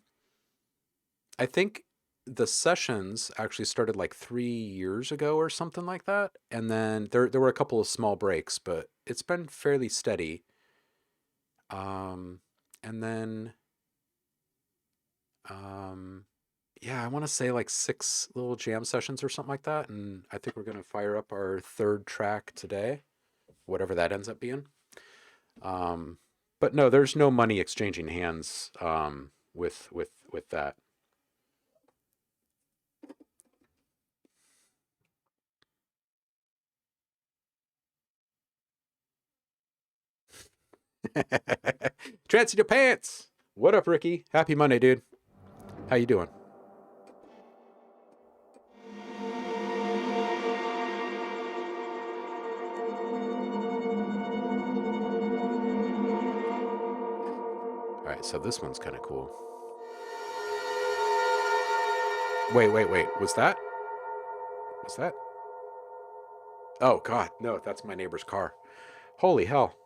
think the sessions actually started like 3 years ago or something like that, and then there were a couple of small breaks, but it's been fairly steady. And then yeah, I want to say like 6 little jam sessions or something like that, and I think we're gonna fire up our third track today, whatever that ends up being. But no, there's no money exchanging hands with that. Trance in your pants. What up, Ricky? Happy Monday, dude. How you doing? All right, So this one's kind of cool. Wait. Was that? Was that? Oh, God. No, that's my neighbor's car. Holy hell.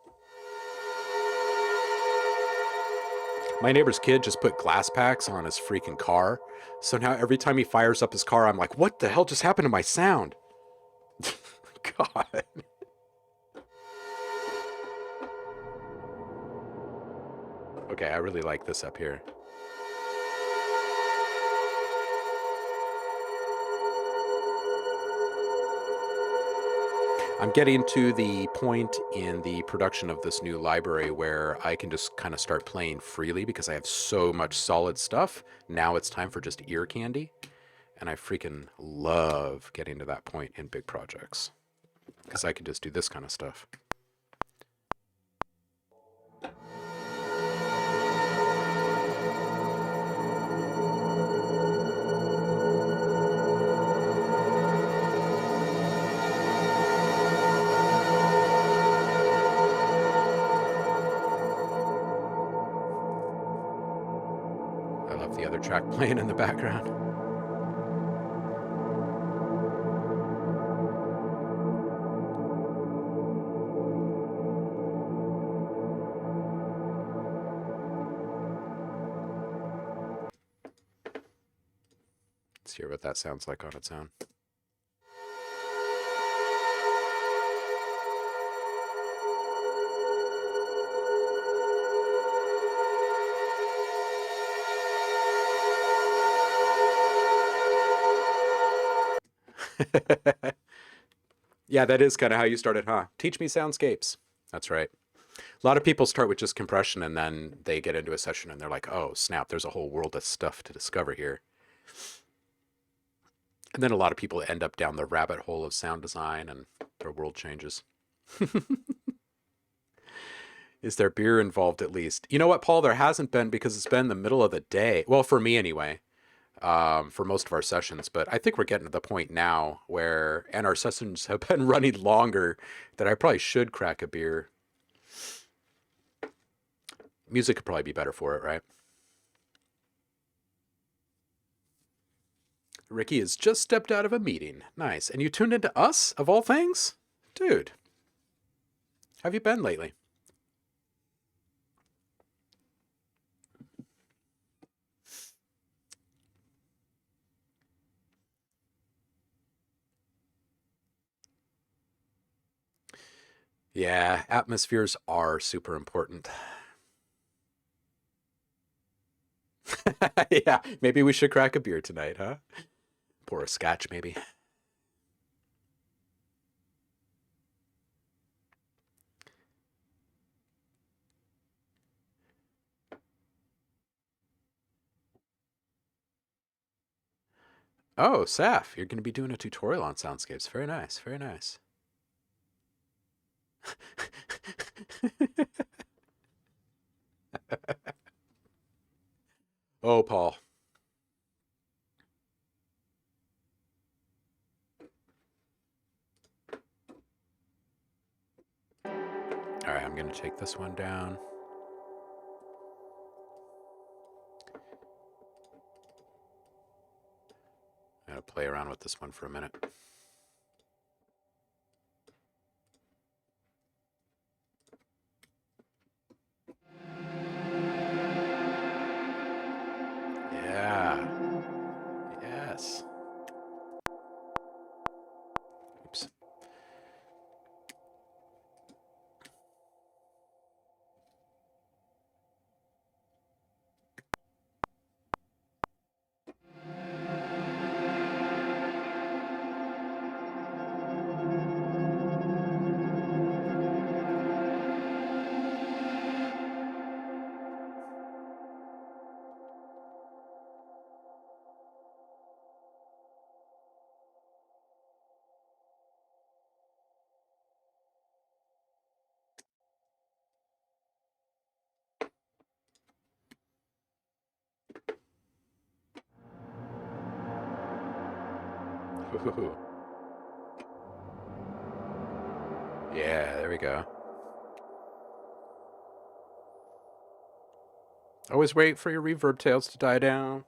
My neighbor's kid just put glass packs on his freaking car. So now every time he fires up his car, I'm like, what the hell just happened to my sound? God. Okay, I really like this up here. I'm getting to the point in the production of this new library where I can just kind of start playing freely because I have so much solid stuff. Now it's time for just ear candy. And I freaking love getting to that point in big projects because I can just do this kind of stuff. I love the other track playing in the background. Let's hear what that sounds like on its own. Yeah, that is kind of how you started, huh? Teach me soundscapes. That's right. A lot of people start with just compression and then they get into a session and they're like, oh, snap, there's a whole world of stuff to discover here. And then a lot of people end up down the rabbit hole of sound design and their world changes. Is there beer involved at least? You know what, Paul? There hasn't been because it's been the middle of the day. Well, for me anyway, for most of our sessions. But I think we're getting to the point now where, and our sessions have been running longer, that I probably should crack a beer. Music could probably be better for it, right? Ricky has just stepped out of a meeting. Nice. And you tuned into us, of all things? Dude, how have you been lately? Yeah, atmospheres are super important. Yeah, maybe we should crack a beer tonight, huh? Pour a scotch, maybe. Oh, Saf, you're going to be doing a tutorial on soundscapes. Very nice, very nice. Oh, Paul. All right, I'm going to take this one down. I'm going to play around with this one for a minute. Yeah. Yes. Oops. Ooh. Yeah, there we go. Always wait for your reverb tails to die down.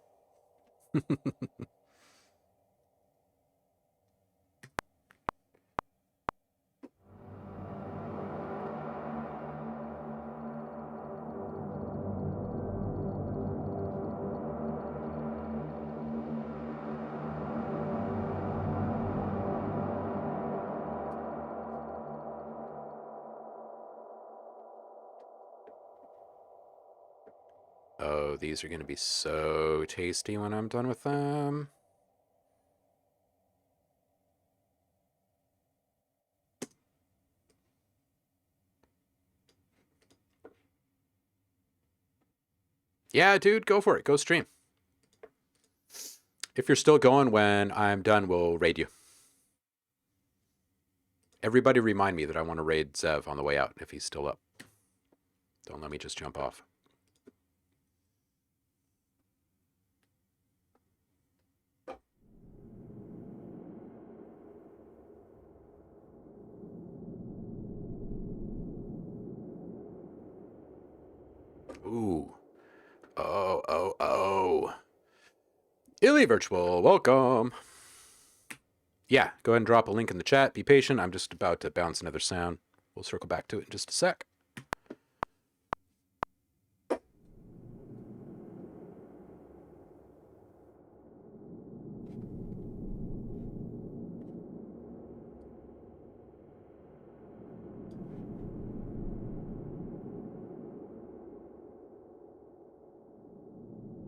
Oh, these are going to be so tasty when I'm done with them. Yeah, dude, go for it. Go stream. If you're still going when I'm done, we'll raid you. Everybody remind me that I want to raid Zev on the way out if he's still up. Don't let me just jump off. Ooh. Oh. Illy Virtual, welcome. Yeah, go ahead and drop a link in the chat. Be patient. I'm just about to bounce another sound. We'll circle back to it in just a sec.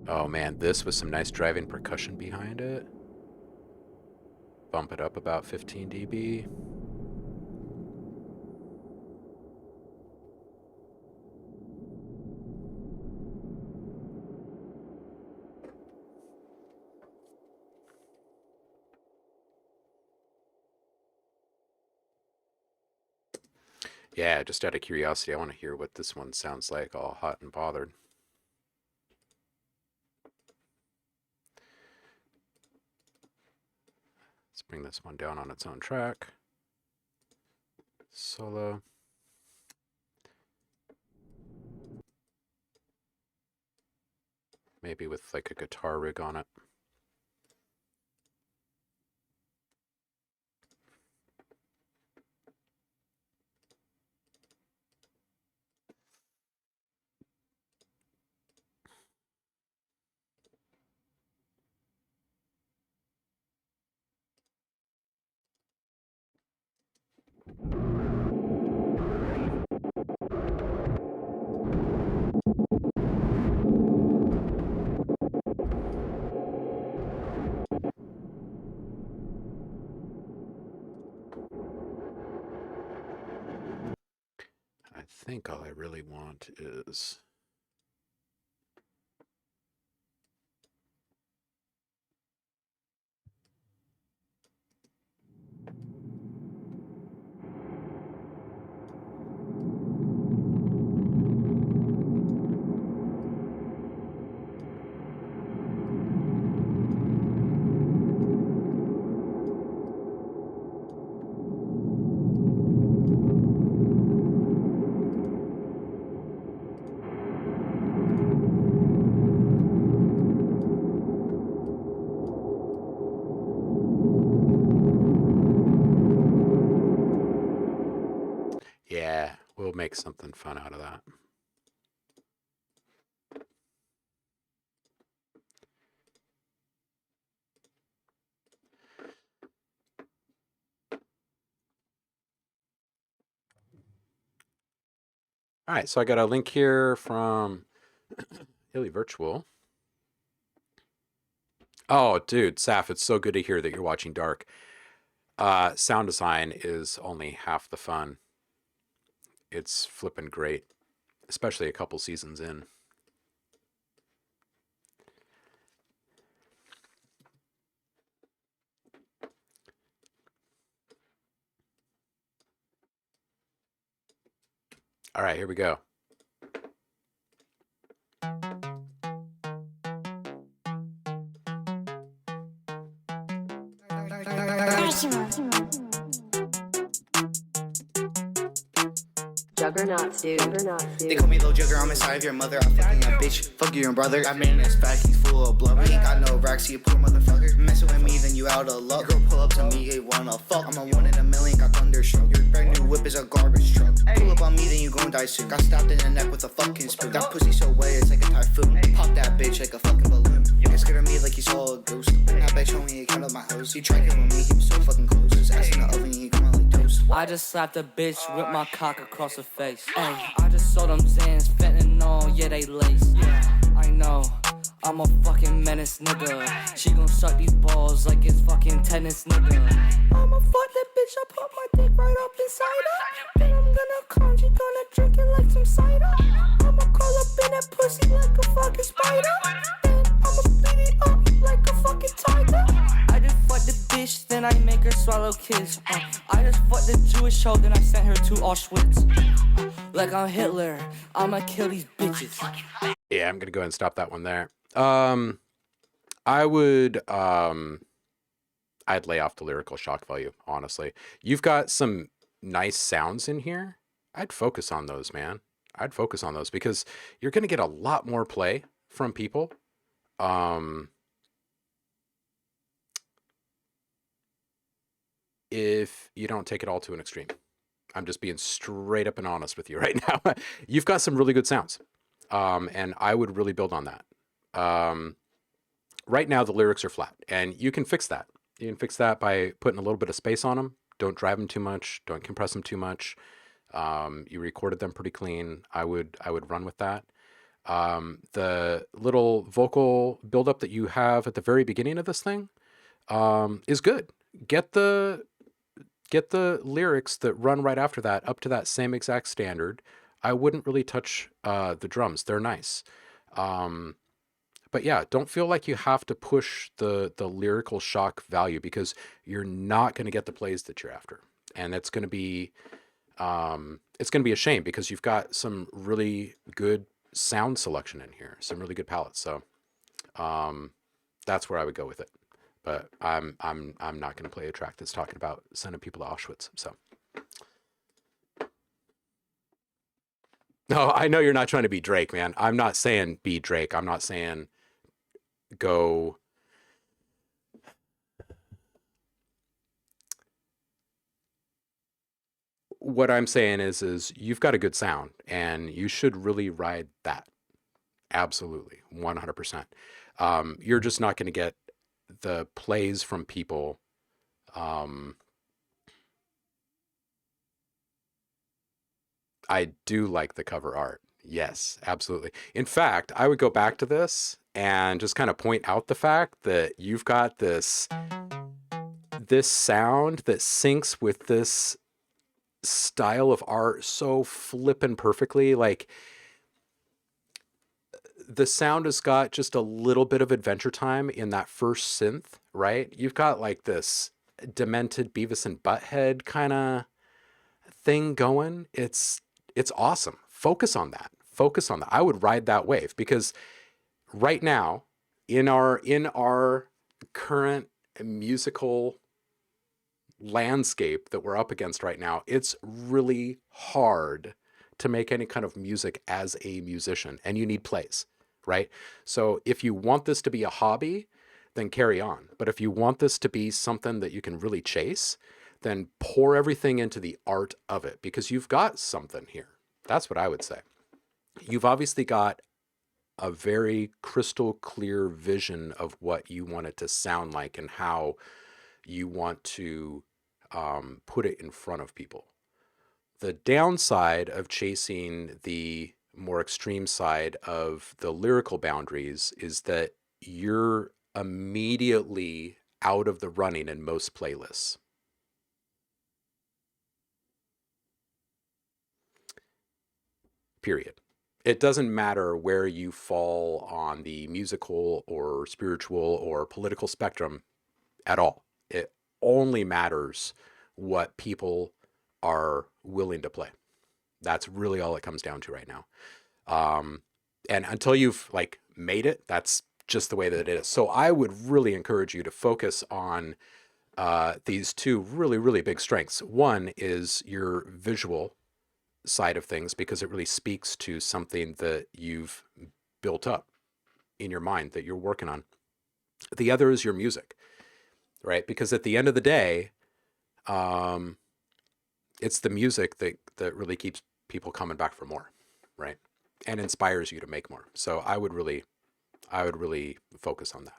Oh man, this with some nice driving percussion behind it. Bump it up about 15 dB. Yeah, just out of curiosity, I want to hear what this one sounds like, all hot and bothered. Let's bring this one down on its own track. Solo. Maybe with like a guitar rig on it. I think all I really want is yeah, we'll make something fun out of that. All right, so I got a link here from Illy Virtual. Oh, dude, Saf, it's so good to hear that you're watching Dark. Sound design is only half the fun. It's flipping great, especially a couple seasons in. All right, here we go. Juggernauts, dude. They call me Lil Jugger, I'm inside of your mother. I'm fucking a bitch, fuck you and brother. I mean this fact, he's full of blubber. He ain't got no racks, you poor motherfucker. Messing with me, then you out of luck. Your girl pull up to me, you wanna fuck. I'm a 1 in a million, got thunderstruck. Your brand new whip is a garbage truck. Pull up on me, then you gon' die soon. Got stabbed in the neck with a fucking spoon. That pussy so wet, it's like a typhoon. Pop that bitch like a fucking balloon. You get scared of me like you saw a ghost. When that bitch on me, he count up my hose. He tried killing me, he was so fucking close. His ass in the oven, he come out like toast. I just slapped a bitch with my cock across her face. Ay, I just sold them Zans, fentanyl, yeah, they lace. Yeah, I know, I'm a fucking menace, nigga. She gon' suck these balls like it's fucking tennis, nigga. I'ma fuck that bitch, I put my dick right up inside her. Then I'm gonna come, she gonna drink it like some cider. I'ma call up in that pussy like a fucking spider. Then I'ma beat it up like a fucking tiger. I just fucked the bitch, then I make her swallow kids. I just fucked the Jewish hoe, then I sent her to Auschwitz. Like I'm Hitler, I'ma kill these bitches. Yeah, I'm gonna go ahead and stop that one there. I would I'd lay off the lyrical shock value, honestly. You've got some nice sounds in here. I'd focus on those, man. I'd focus on those because you're gonna get a lot more play from people. If you don't take it all to an extreme. I'm just being straight up and honest with you right now. You've got some really good sounds. And I would really build on that. Right now, the lyrics are flat, and you can fix that. You can fix that by putting a little bit of space on them. Don't drive them too much. Don't compress them too much. You recorded them pretty clean. I would run with that. The little vocal buildup that you have at the very beginning of this thing is good. Get the lyrics that run right after that up to that same exact standard. I wouldn't really touch the drums. They're nice. But yeah, don't feel like you have to push the lyrical shock value because you're not going to get the plays that you're after. And it's going to be a shame because you've got some really good sound selection in here, some really good palettes. So that's where I would go with it. But I'm not going to play a track that's talking about sending people to Auschwitz. So, no, I know you're not trying to be Drake, man. I'm not saying be Drake. I'm not saying go. What I'm saying is you've got a good sound, and you should really ride that. Absolutely, 100%. You're just not going to get the plays from people. I do like the cover art. Yes, absolutely. In fact, I would go back to this and just kind of point out the fact that you've got this sound that syncs with this style of art so flippin' perfectly. Like, the sound has got just a little bit of Adventure Time in that first synth, right? You've got like this demented Beavis and Butthead kind of thing going. It's awesome. Focus on that. Focus on that. I would ride that wave because right now in our current musical landscape that we're up against right now, it's really hard to make any kind of music as a musician, and you need plays, right? So if you want this to be a hobby, then carry on. But if you want this to be something that you can really chase, then pour everything into the art of it because you've got something here. That's what I would say. You've obviously got a very crystal clear vision of what you want it to sound like and how you want to put it in front of people. The downside of chasing the more extreme side of the lyrical boundaries is that you're immediately out of the running in most playlists. Period. It doesn't matter where you fall on the musical or spiritual or political spectrum at all. It only matters what people are willing to play. That's really all it comes down to right now. And until you've like made it, that's just the way that it is. So I would really encourage you to focus on these two really, really big strengths. One is your visual side of things because it really speaks to something that you've built up in your mind that you're working on. The other is your music, right? Because at the end of the day, it's the music that really keeps people coming back for more, right? And inspires you to make more. So I would really focus on that.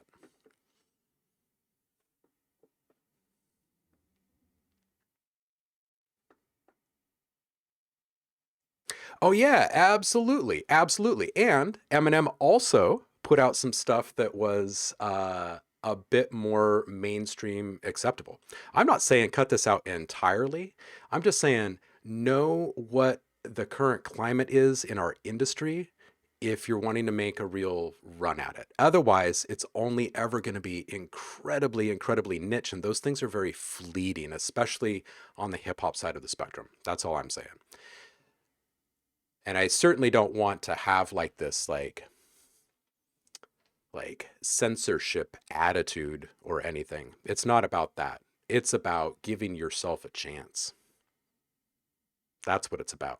Oh yeah, absolutely, absolutely. And Eminem also put out some stuff that was a bit more mainstream acceptable. I'm not saying cut this out entirely. I'm just saying know what the current climate is in our industry if you're wanting to make a real run at it. Otherwise, it's only ever going to be incredibly, incredibly niche. And those things are very fleeting, especially on the hip hop side of the spectrum. That's all I'm saying. And I certainly don't want to have like this like censorship attitude or anything. It's not about that. It's about giving yourself a chance. That's what it's about.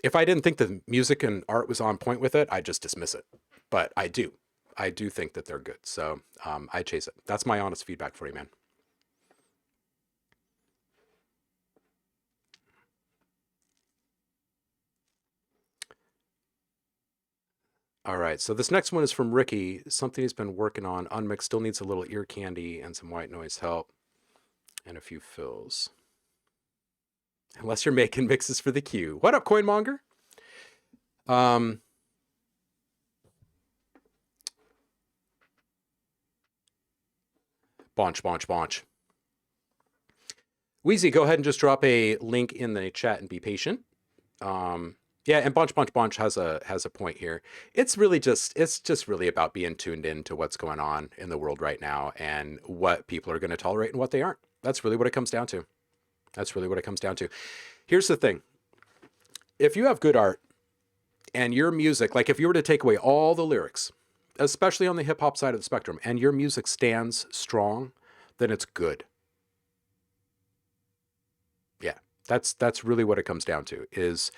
If I didn't think the music and art was on point with it, I'd just dismiss it. But I do. I do think that they're good. So I chase it. That's my honest feedback for you, man. All right, so this next one is from Ricky. Something he's been working on. Unmixed still needs a little ear candy and some white noise help and a few fills. Unless you're making mixes for the queue. What up, Coinmonger? Bonch. Wheezy, go ahead and just drop a link in the chat and be patient. Yeah, and Bonch has a point here. It's just really about being tuned in to what's going on in the world right now and what people are going to tolerate and what they aren't. That's really what it comes down to. That's really what it comes down to. Here's the thing. If you have good art and your music, like if you were to take away all the lyrics, especially on the hip hop side of the spectrum, and your music stands strong, then it's good. Yeah, that's really what it comes down to, is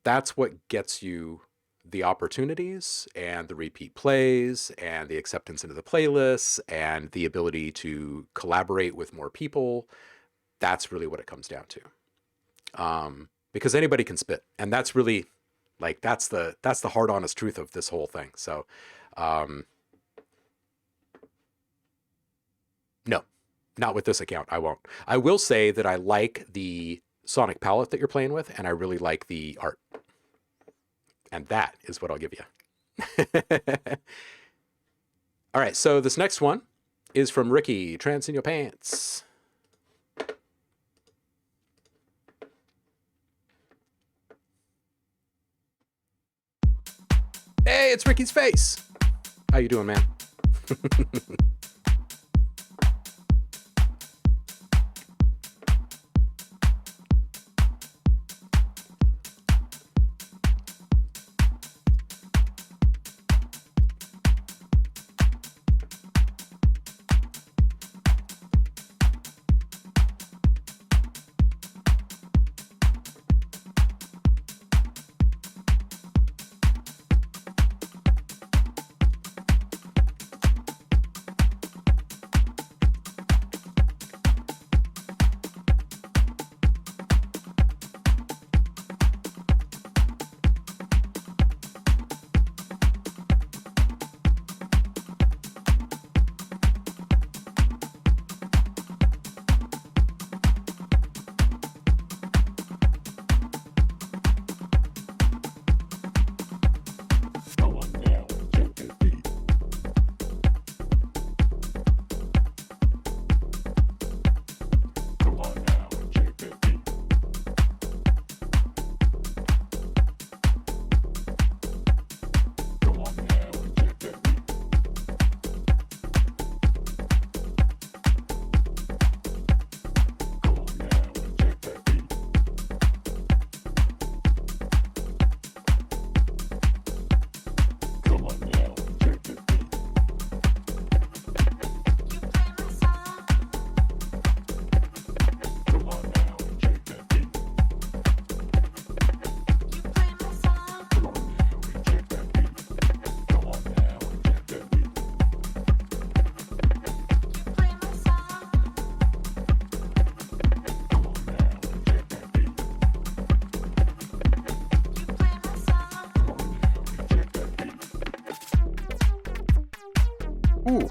that's what gets you the opportunities and the repeat plays and the acceptance into the playlists and the ability to collaborate with more people. That's really what it comes down to. Because anybody can spit, and that's really like, that's the hard, honest truth of this whole thing. So, no, not with this account. I won't. I will say that I like the sonic palette that you're playing with, and I really like the art. And that is what I'll give you. All right, so this next one is from Ricky. Trance in your pants. Hey, it's Ricky's face. How you doing, man? Ooh.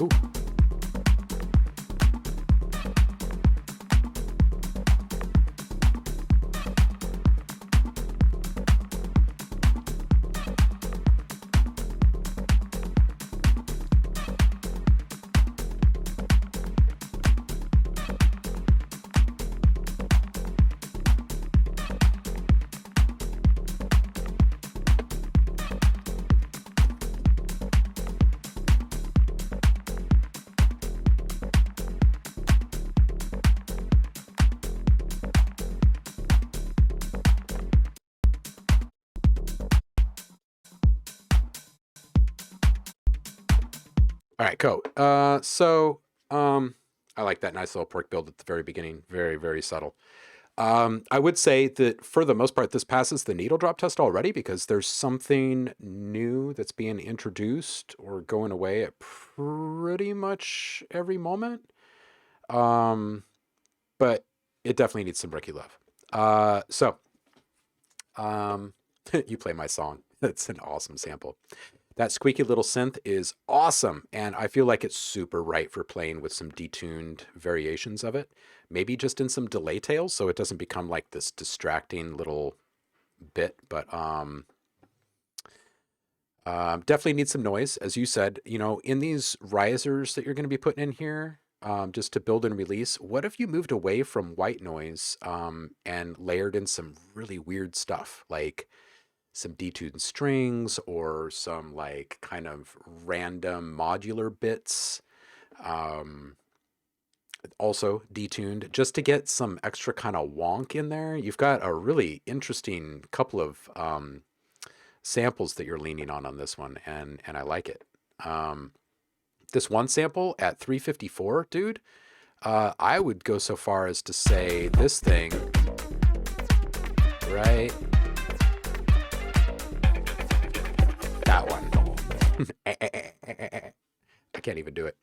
Ooh. All right, cool. I like that nice little perk build at the very beginning. Very, very subtle. I would say that for the most part, this passes the needle drop test already because there's something new that's being introduced or going away at pretty much every moment. But it definitely needs some rookie love. You play my song. That's an awesome sample. That squeaky little synth is awesome, and I feel like it's super right for playing with some detuned variations of it. Maybe just in some delay tails, so it doesn't become like this distracting little bit, but definitely needs some noise, as you said. You know, in these risers that you're going to be putting in here, just to build and release, what if you moved away from white noise and layered in some really weird stuff, like some detuned strings or some like kind of random modular bits, also detuned, just to get some extra kind of wonk in there. You've got a really interesting couple of samples that you're leaning on this one, and I like it. This one sample at 354, dude, I would go so far as to say this thing, right? That one. I can't even do it.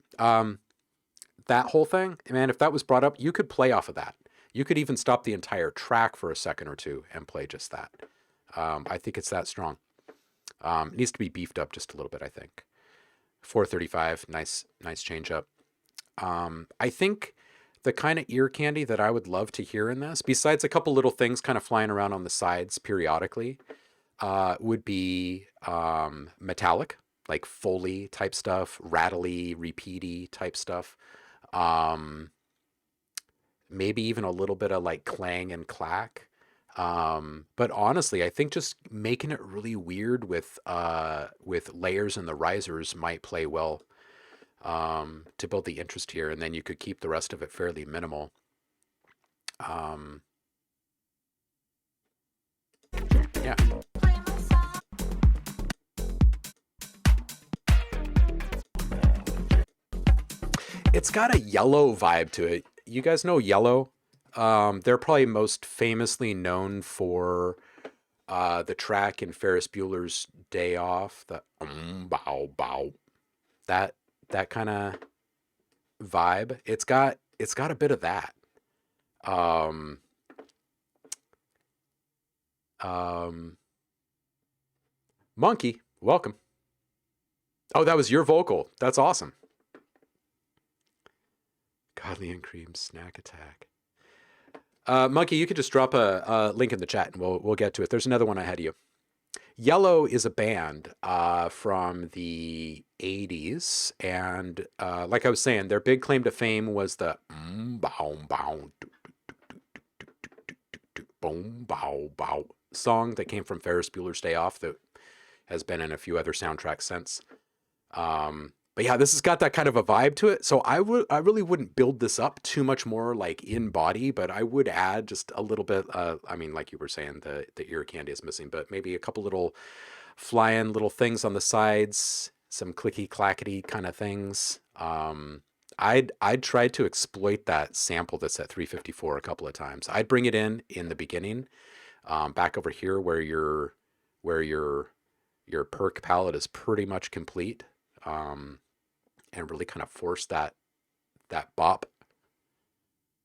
that whole thing, man, if that was brought up, you could play off of that. You could even stop the entire track for a second or two and play just that. I think it's that strong. It needs to be beefed up just a little bit, I think. 435, nice change up. I think the kind of ear candy that I would love to hear in this, besides a couple little things kind of flying around on the sides periodically, would be metallic, like Foley type stuff, rattly, repeaty type stuff. Maybe even a little bit of like clang and clack. But honestly, I think just making it really weird with layers and the risers might play well to build the interest here, and then you could keep the rest of it fairly minimal. Yeah. It's got a yellow vibe to it. You guys know Yellow? They're probably most famously known for the track in Ferris Bueller's Day Off, the bow bow. That kind of vibe. It's got a bit of that. Monkey, welcome. Oh, that was your vocal. That's awesome. Godly and Cream Snack Attack. Monkey, you could just drop a link in the chat and we'll get to it. There's another one ahead of you. Yellow is a band from the 80s, and like I was saying, their big claim to fame was the bow bow boom bow bow song that came from Ferris Bueller's Day Off that has been in a few other soundtracks since. But yeah, this has got that kind of a vibe to it. So I really wouldn't build this up too much more like in body, but I would add just a little bit. I mean, like you were saying, the ear candy is missing, but maybe a couple little flying little things on the sides, some clicky clackety kind of things. I'd tried to exploit that sample that's at 354 a couple of times. I'd bring it in the beginning, back over here where your perk palette is pretty much complete. And really kind of force that bop.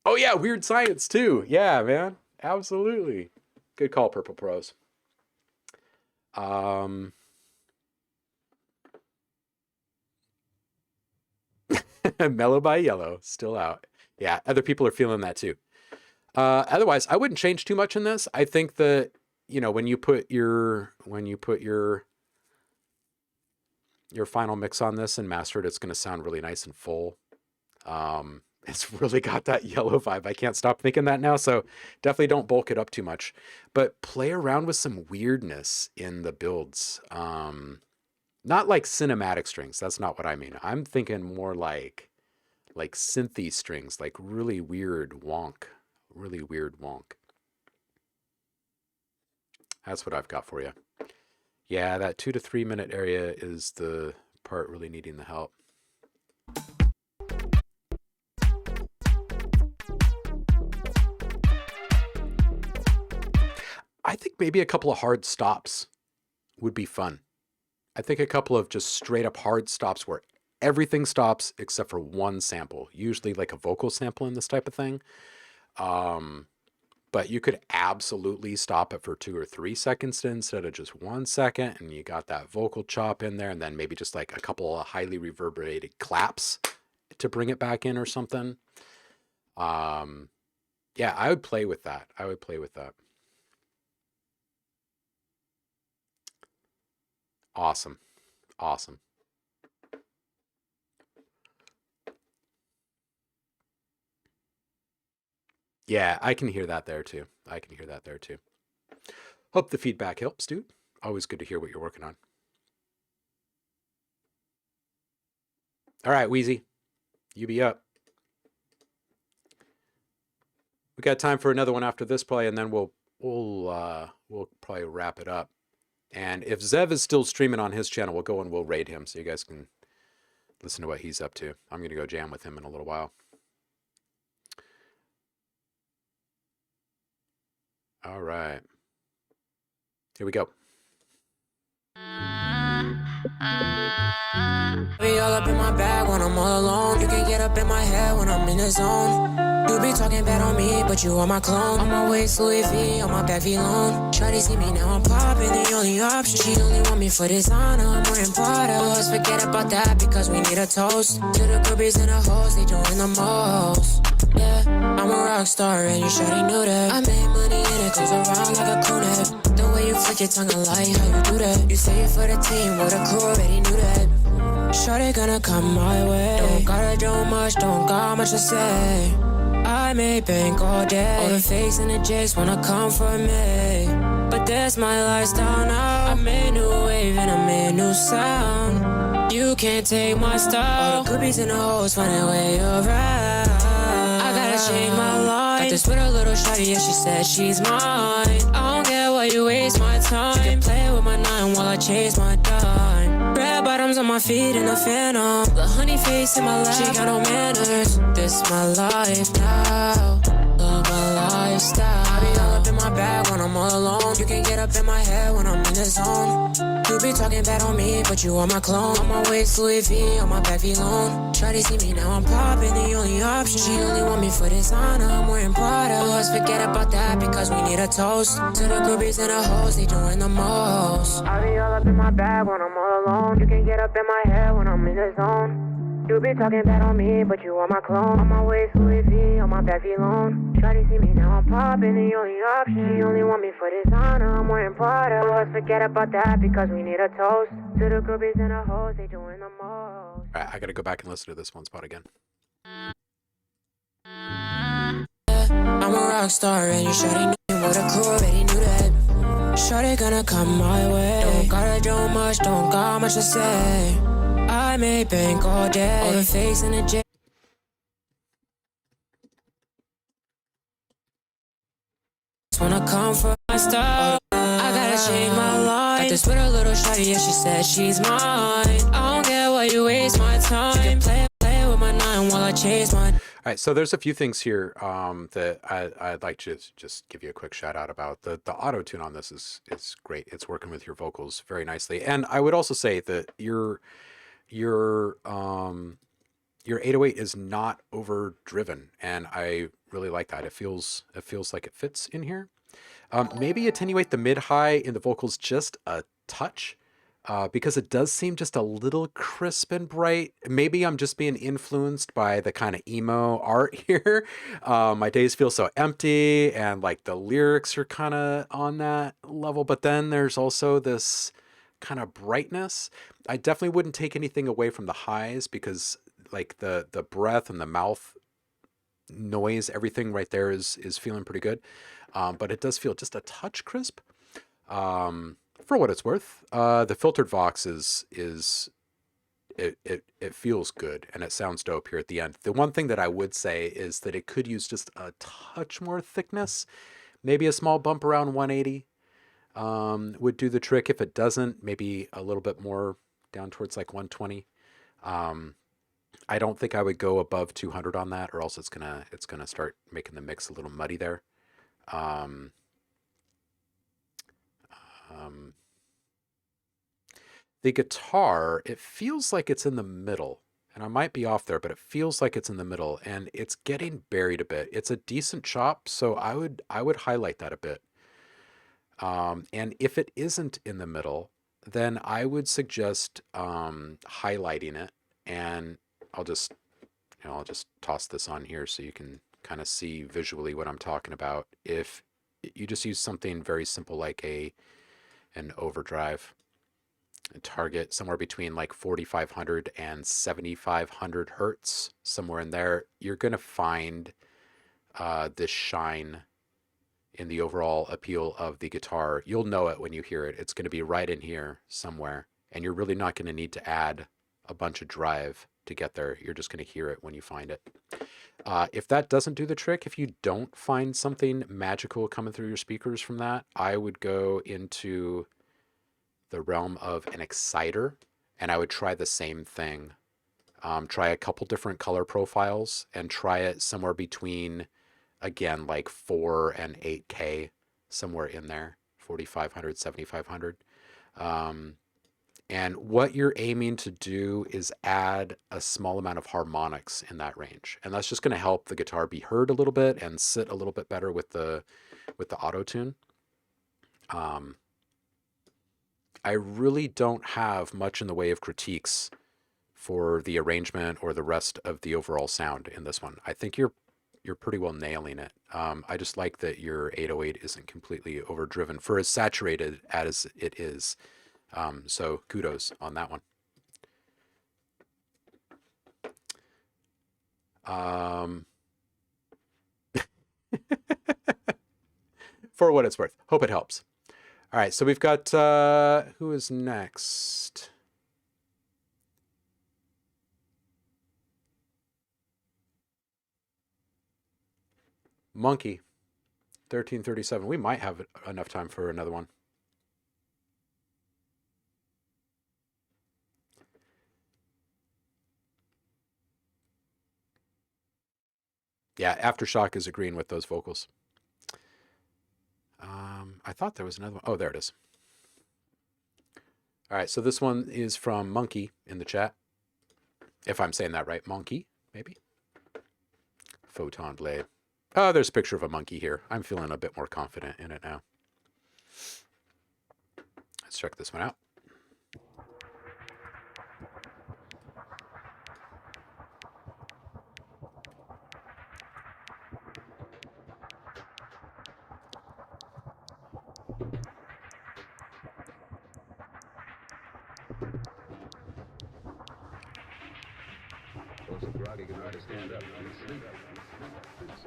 Oh yeah, Weird Science too. Yeah, man. Absolutely. Good call, Purple Pros. Mellow by Yellow, still out. Yeah, other people are feeling that too. Otherwise, I wouldn't change too much in this. I think that, when you put your final mix on this and master it, it's going to sound really nice and full. It's really got that yellow vibe. I can't stop thinking that now. So definitely don't bulk it up too much, but play around with some weirdness in the builds. Not like cinematic strings. That's not what I mean. I'm thinking more like synthy strings, like really weird wonk. That's what I've got for you. Yeah, that 2 to 3 minute area is the part really needing the help. I think maybe a couple of hard stops would be fun. I think a couple of just straight up hard stops where everything stops except for one sample, usually like a vocal sample in this type of thing. But you could absolutely stop it for 2 or 3 seconds instead of just 1 second, and you got that vocal chop in there, and then maybe just like a couple of highly reverberated claps to bring it back in or something. Yeah, I would play with that. Awesome. Yeah, I can hear that there too. Hope the feedback helps, dude. Always good to hear what you're working on. All right, Wheezy, you be up. We got time for another one after this probably, and then we'll probably wrap it up. And if Zev is still streaming on his channel, we'll go and we'll raid him so you guys can listen to what he's up to. I'm gonna go jam with him in a little while. All right. Here we go. Be all up in my bag when I'm all alone. You can get up in my head when I'm in the zone. You be talking bad on me, but you are my clone. On my waist, Louis V, on my back, V-Lone. Shawty see me now, I'm popping, the only option. She only want me for designer, I'm wearing bottles. Forget about that because we need a toast. To the groupies and the hoes, they doing the most. Yeah, I'm a rock star and you shawty knew that. I made money and it goes around like a crew neck. The way you flick your tongue, I like how you do that. You say it for the team, well the crew already knew that. Shorty gonna come my way. Don't gotta do much, don't got much to say. I may bank all day. All the fakes and the jakes wanna come for me, but that's my lifestyle now. I made a new wave and I made a new sound. You can't take my style. All the groupies and the hoes find their way around. I gotta change my life. Got this with a little shawty, yeah, she said she's mine. I don't care why you waste my time. You can play with my nine while I chase my dime. Red bottoms on my feet in the phantom. The honey face in my lap, she got no manners. This my life now. Love my lifestyle. I be all up in my bag when I'm all alone. You can get up in my head when I'm in the zone. You be talking bad on me, but you are my clone. On my waist, Louis V, on my back, V-Lone. Shawty see me now, I'm popping, the only option. She only want me for designer, I'm wearing bottles. Forget about that because we need a toast. To the groupies and the hoes, they doing the most. I be all up in my bag when I'm all alone. You can get up in my head when I'm in the zone. You be talking bad on me, but you are my clone. On my waist, Louis V, on my back, V-Lone. Shawty see me now, I'm popping, the only option. She only want me for designer, I'm wearing bottles. Forget about that because we need a toast. To the groupies and the hoes, they doing the most. All right, I gotta go back and listen to this one spot again. I'm a rock star and you shawty knew what a crew already knew that. Shawty gonna come my way. Don't gotta do much, don't got much to say. I may bank all day. All the fakes and the jakes wanna come for my style. I gotta change my life. Got this with a little shawty, yeah, she said she's mine. I don't care why you waste my time. You can play with my nine while I chase my. All right, so there's a few things here that I'd like to just give you a quick shout out about. The auto tune on this is great. It's working with your vocals very nicely, and I would also say that your 808 is not overdriven, and I really like that. It feels like it fits in here. Maybe attenuate the mid high in the vocals just a touch. Because it does seem just a little crisp and bright. Maybe I'm just being influenced by the kind of emo art here. My days feel so empty, and like the lyrics are kind of on that level, but then there's also this kind of brightness. I definitely wouldn't take anything away from the highs because like the breath and the mouth noise, everything right there is feeling pretty good. But it does feel just a touch crisp. For what it's worth, the filtered Vox it feels good and it sounds dope here at the end. The one thing that I would say is that it could use just a touch more thickness. Maybe a small bump around 180 would do the trick. If it doesn't, maybe a little bit more down towards like 120. I don't think I would go above 200 on that, or else it's gonna start making the mix a little muddy there. The guitar, it feels like it's in the middle, and I might be off there, but it feels like it's in the middle, and it's getting buried a bit. It's a decent chop, so I would highlight that a bit. And if it isn't in the middle, then I would suggest highlighting it, and I'll just toss this on here so you can kind of see visually what I'm talking about. If you just use something very simple like an overdrive, target somewhere between like 4,500 and 7,500 hertz, somewhere in there, you're going to find this shine in the overall appeal of the guitar. You'll know it when you hear it. It's going to be right in here somewhere, and you're really not going to need to add a bunch of drive to get there. You're just going to hear it when you find it. If that doesn't do the trick, if you don't find something magical coming through your speakers from that, I would go into the realm of an exciter, and I would try the same thing. Try a couple different color profiles and try it somewhere between, again, like 4 and 8K, somewhere in there, 4,500, 7,500. And what you're aiming to do is add a small amount of harmonics in that range. And that's just going to help the guitar be heard a little bit and sit a little bit better with the auto tune. I really don't have much in the way of critiques for the arrangement or the rest of the overall sound in this one. I think you're pretty well nailing it. I just like that your 808 isn't completely overdriven for as saturated as it is. So kudos on that one. For what it's worth. Hope it helps. All right, so we've got, who is next? Monkey, 1337. We might have enough time for another one. Yeah, Aftershock is agreeing with those vocals. I thought there was another one. Oh, there it is. All right, so this one is from Monkey in the chat. If I'm saying that right, Monkey, maybe? Photon Blade. Oh, there's a picture of a monkey here. I'm feeling a bit more confident in it now. Let's check this one out. So groggy, can hardly stand up. He's asleep. It's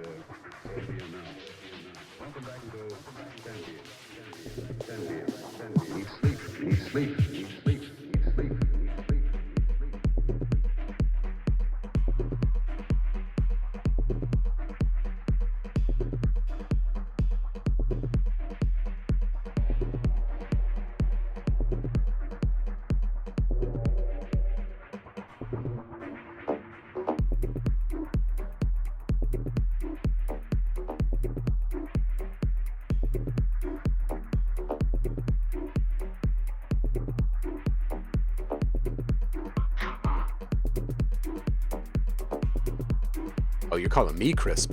4 p.m. now. Welcome back and go 10 p.m. 10 p.m. 10 p.m. He's asleep. He's asleep. He's asleep. He's asleep. Oh, you're calling me crisp.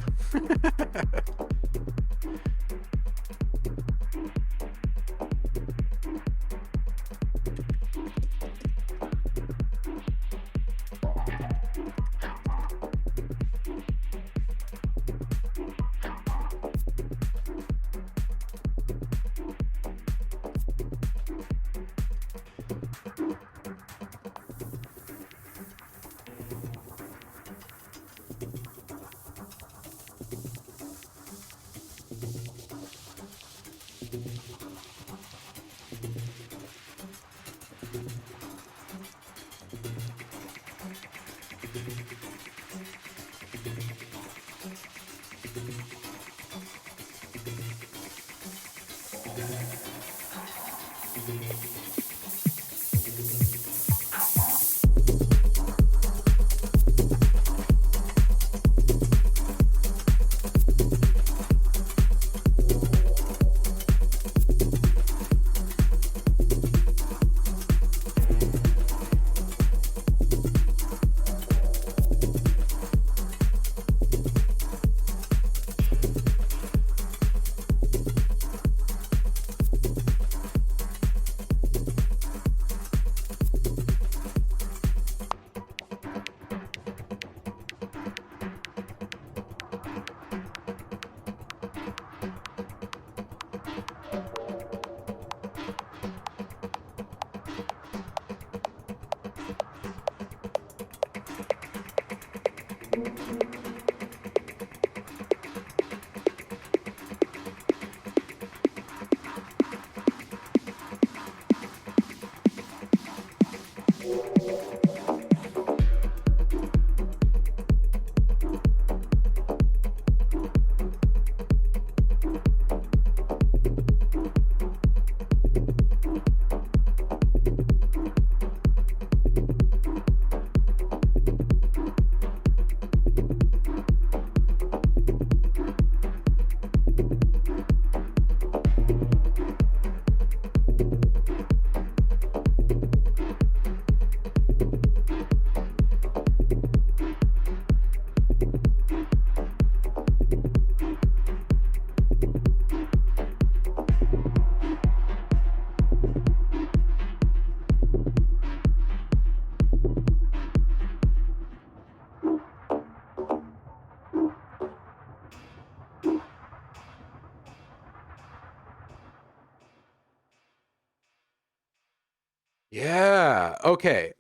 Yeah. Okay.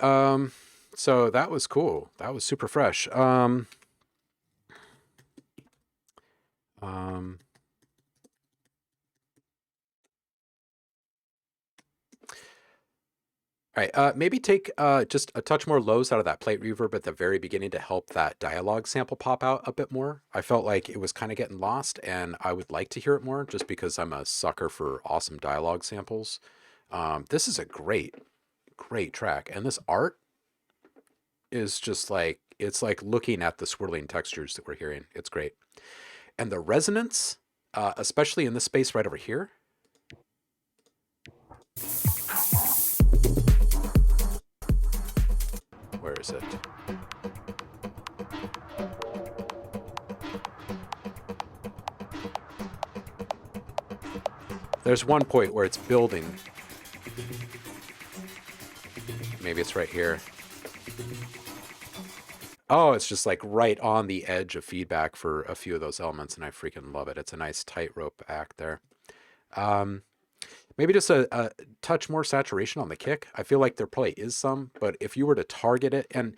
So that was cool. That was super fresh. Um, all right, maybe take just a touch more lows out of that plate reverb at the very beginning to help that dialogue sample pop out a bit more. I felt like it was kind of getting lost, and I would like to hear it more just because I'm a sucker for awesome dialogue samples. This is a great, great track, and this art is just like, it's like looking at the swirling textures that we're hearing. It's great. And the resonance, especially in this space right over here, where is it? There's one point where it's building. Maybe it's right here. Oh, it's just like right on the edge of feedback for a few of those elements, and I freaking love it. It's a nice tightrope act there. Maybe just a touch more saturation on the kick. I feel like there probably is some, but if you were to target it, and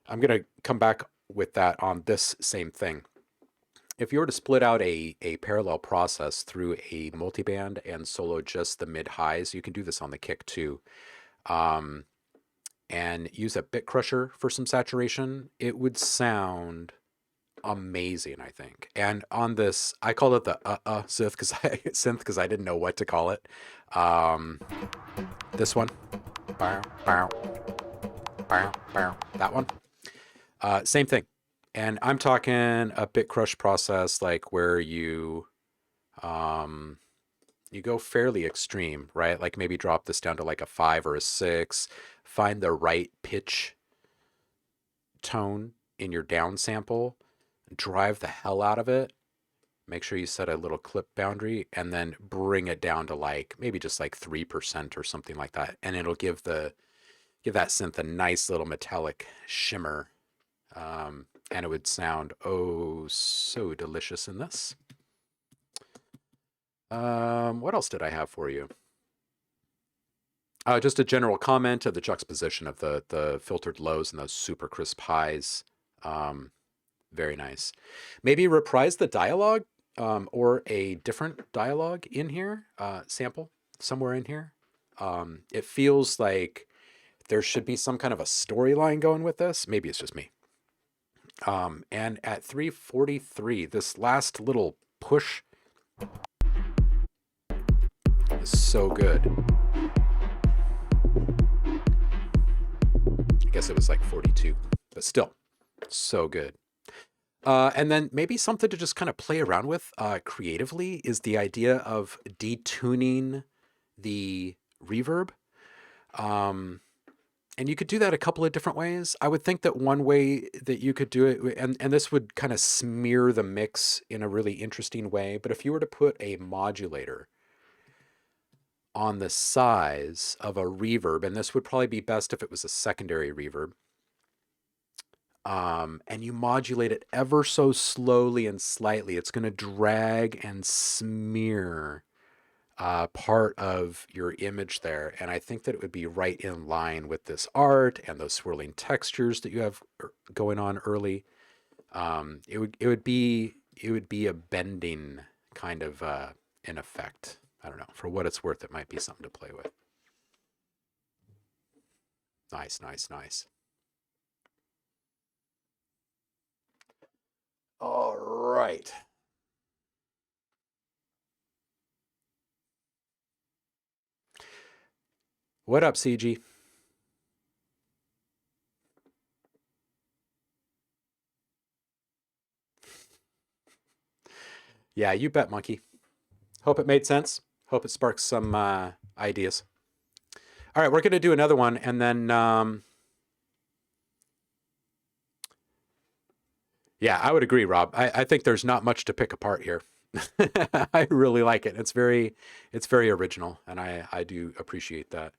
I'm going to come back with that on this same thing. If you were to split out a parallel process through a multiband and solo just the mid-highs, you can do this on the kick too. And use a bit crusher for some saturation, it would sound amazing, I think. And on this, I called it the synth because I didn't know what to call it. This one, that one, same thing. And I'm talking a bit crush process, like where you go fairly extreme, right? Like maybe drop this down to like a 5 or a 6, find the right pitch tone in your down sample, drive the hell out of it, make sure you set a little clip boundary, and then bring it down to like maybe just like 3% or something like that. And it'll give that synth a nice little metallic shimmer. And it would sound oh so delicious in this. What else did I have for you? Just a general comment of the juxtaposition of the filtered lows and those super crisp highs. Very nice. Maybe reprise the dialogue or a different dialogue in here, sample somewhere in here. It feels like there should be some kind of a storyline going with this. Maybe it's just me. And at 343, this last little push is so good. I guess it was like 42, but still so good. And then maybe something to just kind of play around with creatively is the idea of detuning the reverb. And you could do that a couple of different ways. I would think that one way that you could do it, and this would kind of smear the mix in a really interesting way, but if you were to put a modulator on the size of a reverb, and this would probably be best if it was a secondary reverb, and you modulate it ever so slowly and slightly, it's going to drag and smear part of your image there. And I think that it would be right in line with this art and those swirling textures that you have going on early. It would be a bending kind of an effect. I don't know. For what it's worth, it might be something to play with. Nice, nice, nice. All right. What up, CG? Yeah, you bet, monkey. Hope it made sense. Hope it sparks some ideas. All right, we're going to do another one, and then yeah, I would agree, Rob. I think there's not much to pick apart here. I really like it. It's very original, and I do appreciate that.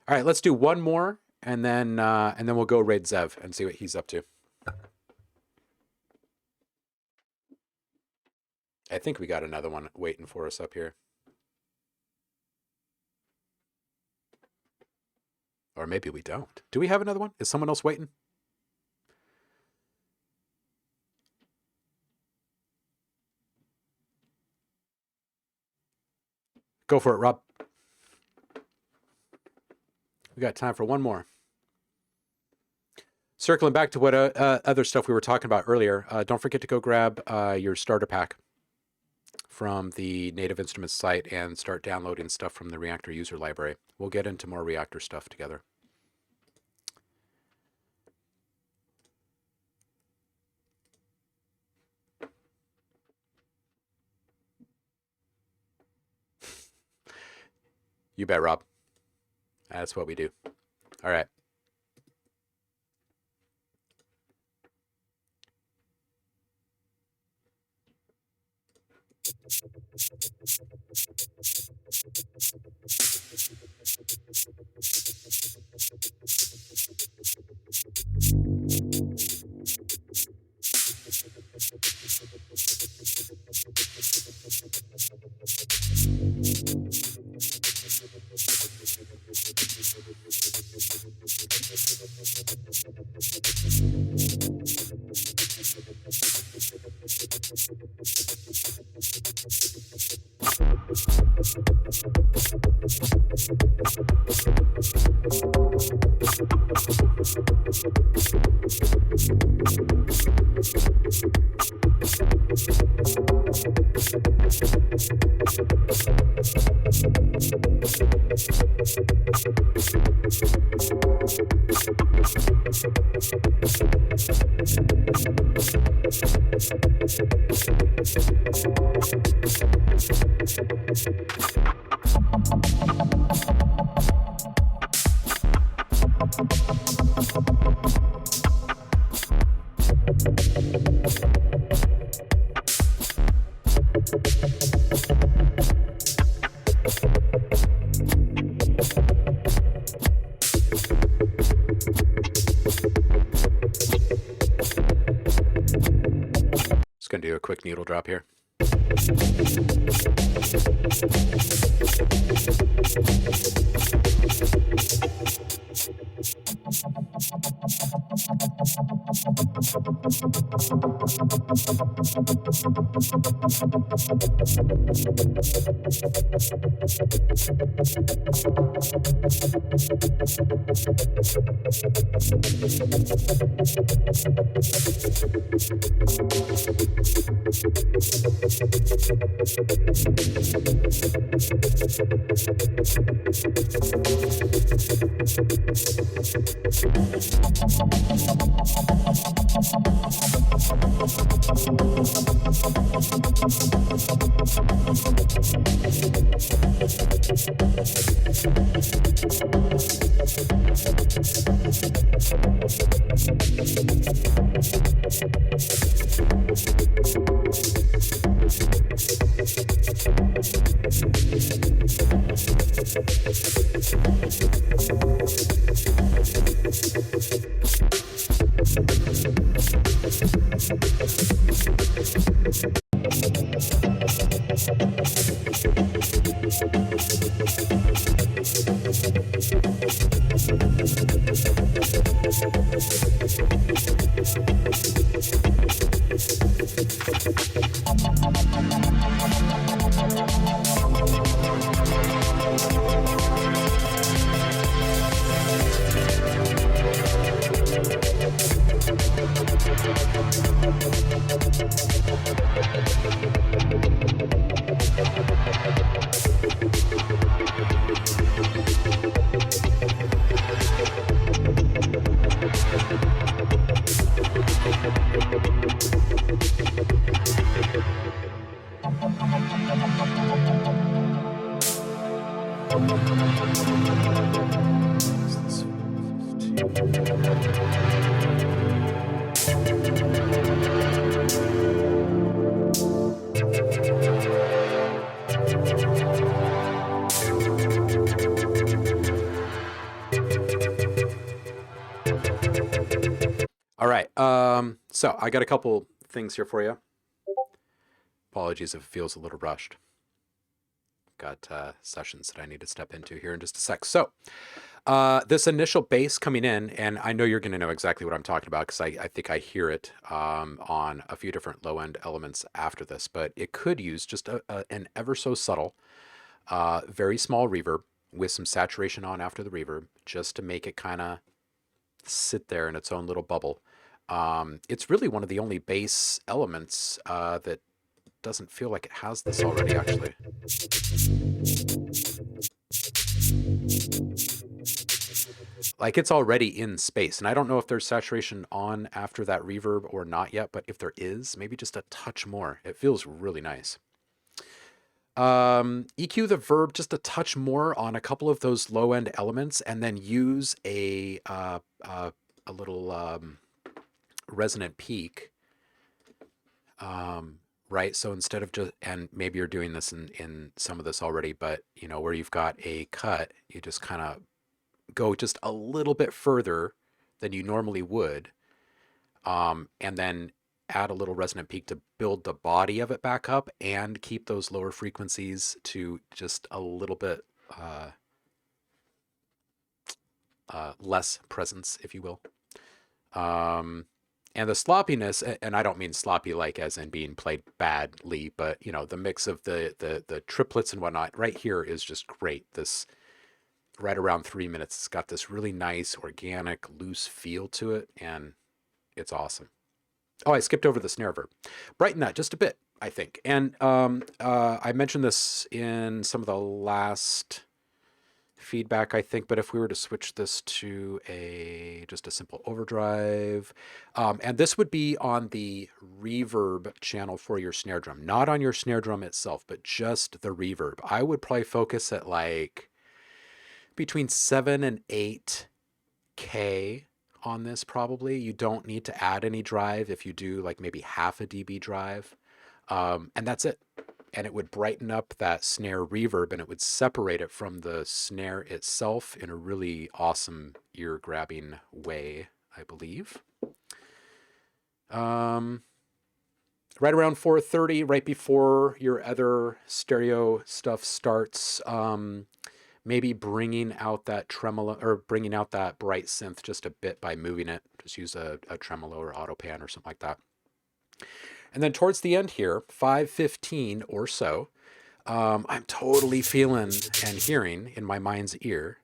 All right, let's do one more, and then we'll go raid Zev and see what he's up to. I think we got another one waiting for us up here. Or maybe we don't. Do we have another one? Is someone else waiting? Go for it, Rob. We got time for one more. Circling back to what other stuff we were talking about earlier, don't forget to go grab your starter pack from the Native Instruments site and start downloading stuff from the Reaktor user library. We'll get into more Reaktor stuff together. You bet, Rob. That's what we do. All right. Just going to do a quick needle drop here. All right. So I got a couple things here for you. Apologies if it feels a little rushed. Got sessions that I need to step into here in just a sec. So This initial bass coming in, and I know you're going to know exactly what I'm talking about because I think I hear it on a few different low-end elements after this, but it could use just an ever so subtle, very small reverb with some saturation on after the reverb, just to make it kind of sit there in its own little bubble. It's really one of the only bass elements that doesn't feel like it has this already, actually. Like it's already in space, and I don't know if there's saturation on after that reverb or not yet, but if there is, maybe just a touch more. It feels really nice. EQ the verb just a touch more on a couple of those low end elements, and then use a little resonant peak. Right, so instead of just, and maybe you're doing this in some of this already, but you know, where you've got a cut, you just kind of go just a little bit further than you normally would, and then add a little resonant peak to build the body of it back up and keep those lower frequencies to just a little bit less presence, if you will. And the sloppiness, and I don't mean sloppy like as in being played badly, but you know, the mix of the triplets and whatnot right here is just great. This right around 3 minutes, it's got this really nice, organic, loose feel to it, and it's awesome. Oh, I skipped over the snare verb. Brighten that just a bit, I think. And I mentioned this in some of the last feedback, I think, but if we were to switch this to just a simple overdrive, and this would be on the reverb channel for your snare drum, not on your snare drum itself, but just the reverb. I would probably focus at like between 7 and 8K on this probably. You don't need to add any drive. If you do like maybe half a dB drive, and that's it. And it would brighten up that snare reverb, and it would separate it from the snare itself in a really awesome ear-grabbing way, I believe. Right around 4:30, right before your other stereo stuff starts, maybe bringing out that tremolo, or bringing out that bright synth just a bit by moving it. Just use a tremolo or auto pan or something like that. And then towards the end here, 5:15 or so, I'm totally feeling and hearing in my mind's ear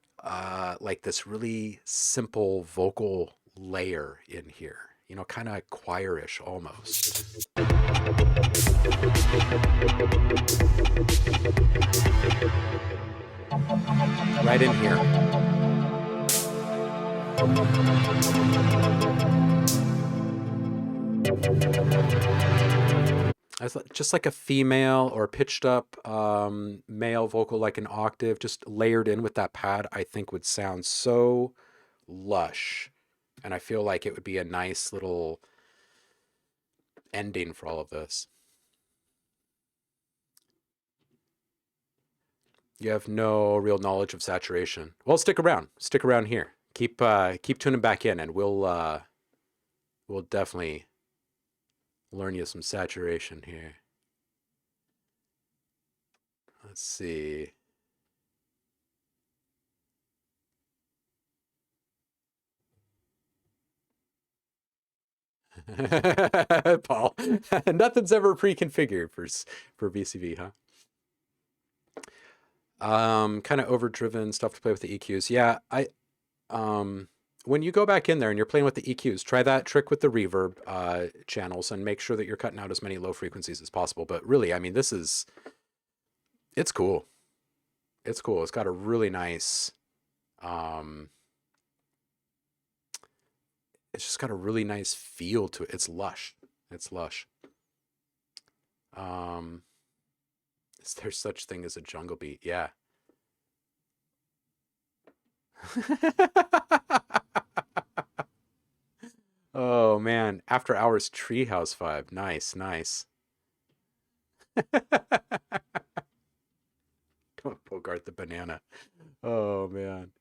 like this really simple vocal layer in here, you know, kind of choirish almost. Right in here. Just like a female or pitched up male vocal, like an octave, just layered in with that pad, I think would sound so lush. And I feel like it would be a nice little ending for all of this. You have no real knowledge of saturation. Well, stick around. Stick around here. Keep tuning back in, and we'll definitely learn you some saturation here. Let's see. Paul, nothing's ever pre-configured for VCV, huh? Kind of overdriven stuff to play with the EQs. Yeah, when you go back in there and you're playing with the EQs, try that trick with the reverb channels and make sure that you're cutting out as many low frequencies as possible. But really, I mean, it's cool. It's cool. It's got a really nice, it's just got a really nice feel to it. It's lush. It's lush. Is there such thing as a jungle beat? Yeah. Oh man, After Hours Treehouse vibe. Nice, nice. Don't Bogart the banana. Oh man.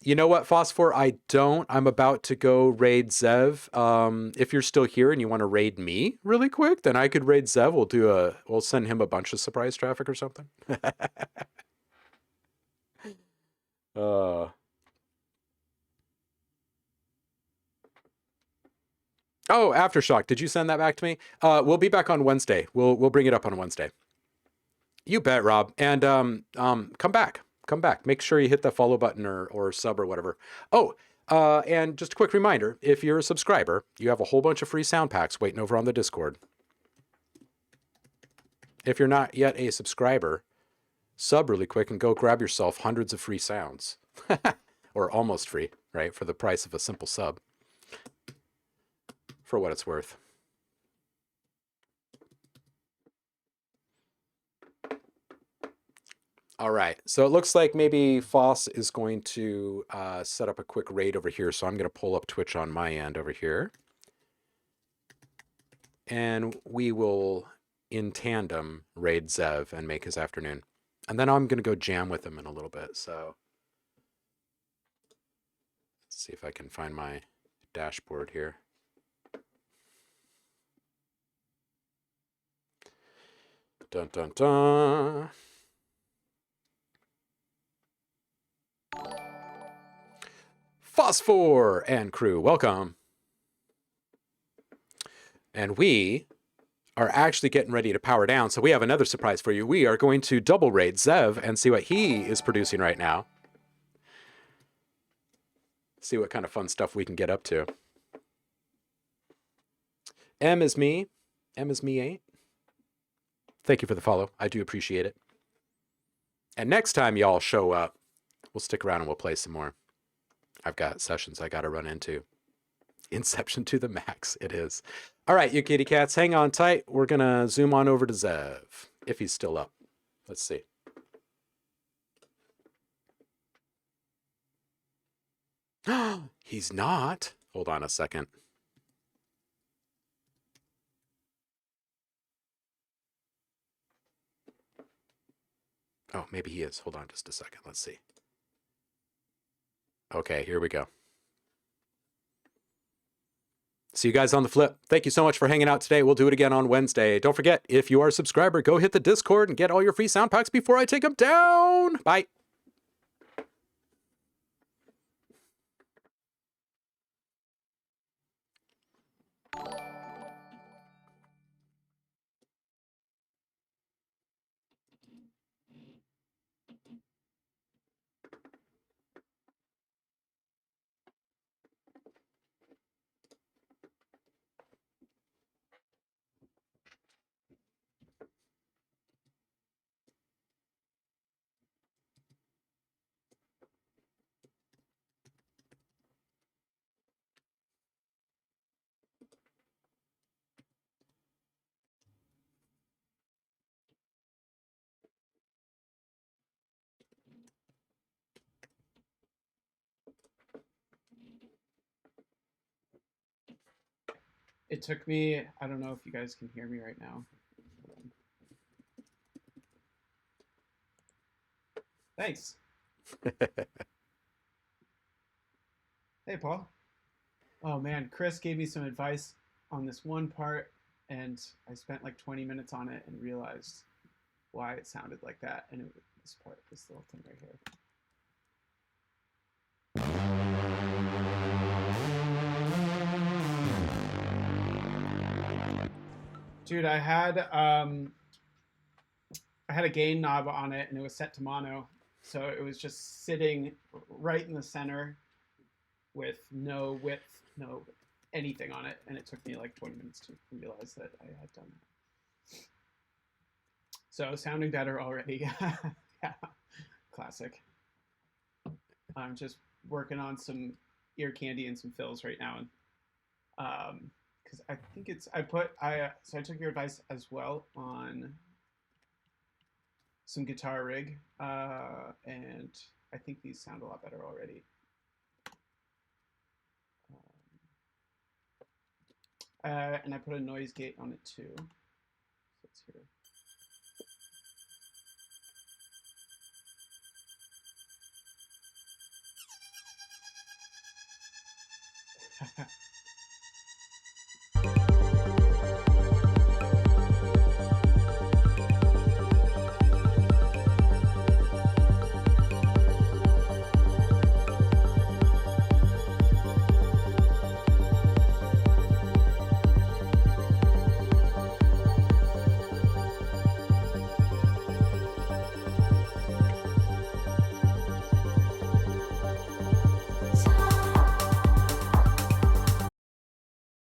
You know what, Phosphor? I'm about to go raid Zev. If you're still here and you want to raid me really quick, then I could raid Zev. We'll send him a bunch of surprise traffic or something. Uh, oh, Aftershock. Did you send that back to me? We'll be back on Wednesday. We'll bring it up on Wednesday. You bet, Rob. And come back. Come back. Make sure you hit the follow button or sub or whatever. Oh, and just a quick reminder, if you're a subscriber, you have a whole bunch of free sound packs waiting over on the Discord. If you're not yet a subscriber, sub really quick and go grab yourself hundreds of free sounds. Or almost free, right? For the price of a simple sub. For what it's worth. All right, so it looks like maybe Foss is going to set up a quick raid over here. So I'm going to pull up Twitch on my end over here. And we will, in tandem, raid Zev and make his afternoon. And then I'm going to go jam with him in a little bit. So let's see if I can find my dashboard here. Dun, dun, dun. Phosphor and crew, welcome. And we are actually getting ready to power down, so we have another surprise for you. We are going to double raid Zev and see what he is producing right now. See what kind of fun stuff we can get up to. M is me. M is me 8. Thank you for the follow. I do appreciate it. And next time y'all show up, we'll stick around and we'll play some more. I've got sessions I got to run into. Inception to the max, it is. All right, you kitty cats, hang on tight. We're going to zoom on over to Zev, if he's still up. Let's see. He's not. Hold on a second. Oh, maybe he is. Hold on just a second. Let's see. Okay, here we go. See you guys on the flip. Thank you so much for hanging out today. We'll do it again on Wednesday. Don't forget, if you are a subscriber, go hit the Discord and get all your free sound packs before I take them down. Bye. It took me, I don't know if you guys can hear me right now. Thanks. Hey, Paul. Oh man, Chris gave me some advice on this one part, and I spent like 20 minutes on it and realized why it sounded like that. And it was this part, this little thing right here. Dude, I had a gain knob on it, and it was set to mono, so it was just sitting right in the center with no width, no anything on it, and it took me like 20 minutes to realize that I had done that. So sounding better already. Yeah, classic. I'm just working on some ear candy and some fills right now, and because I think it's so I took your advice as well on some guitar rig, and I think these sound a lot better already. And I put a noise gate on it too. So let's hear.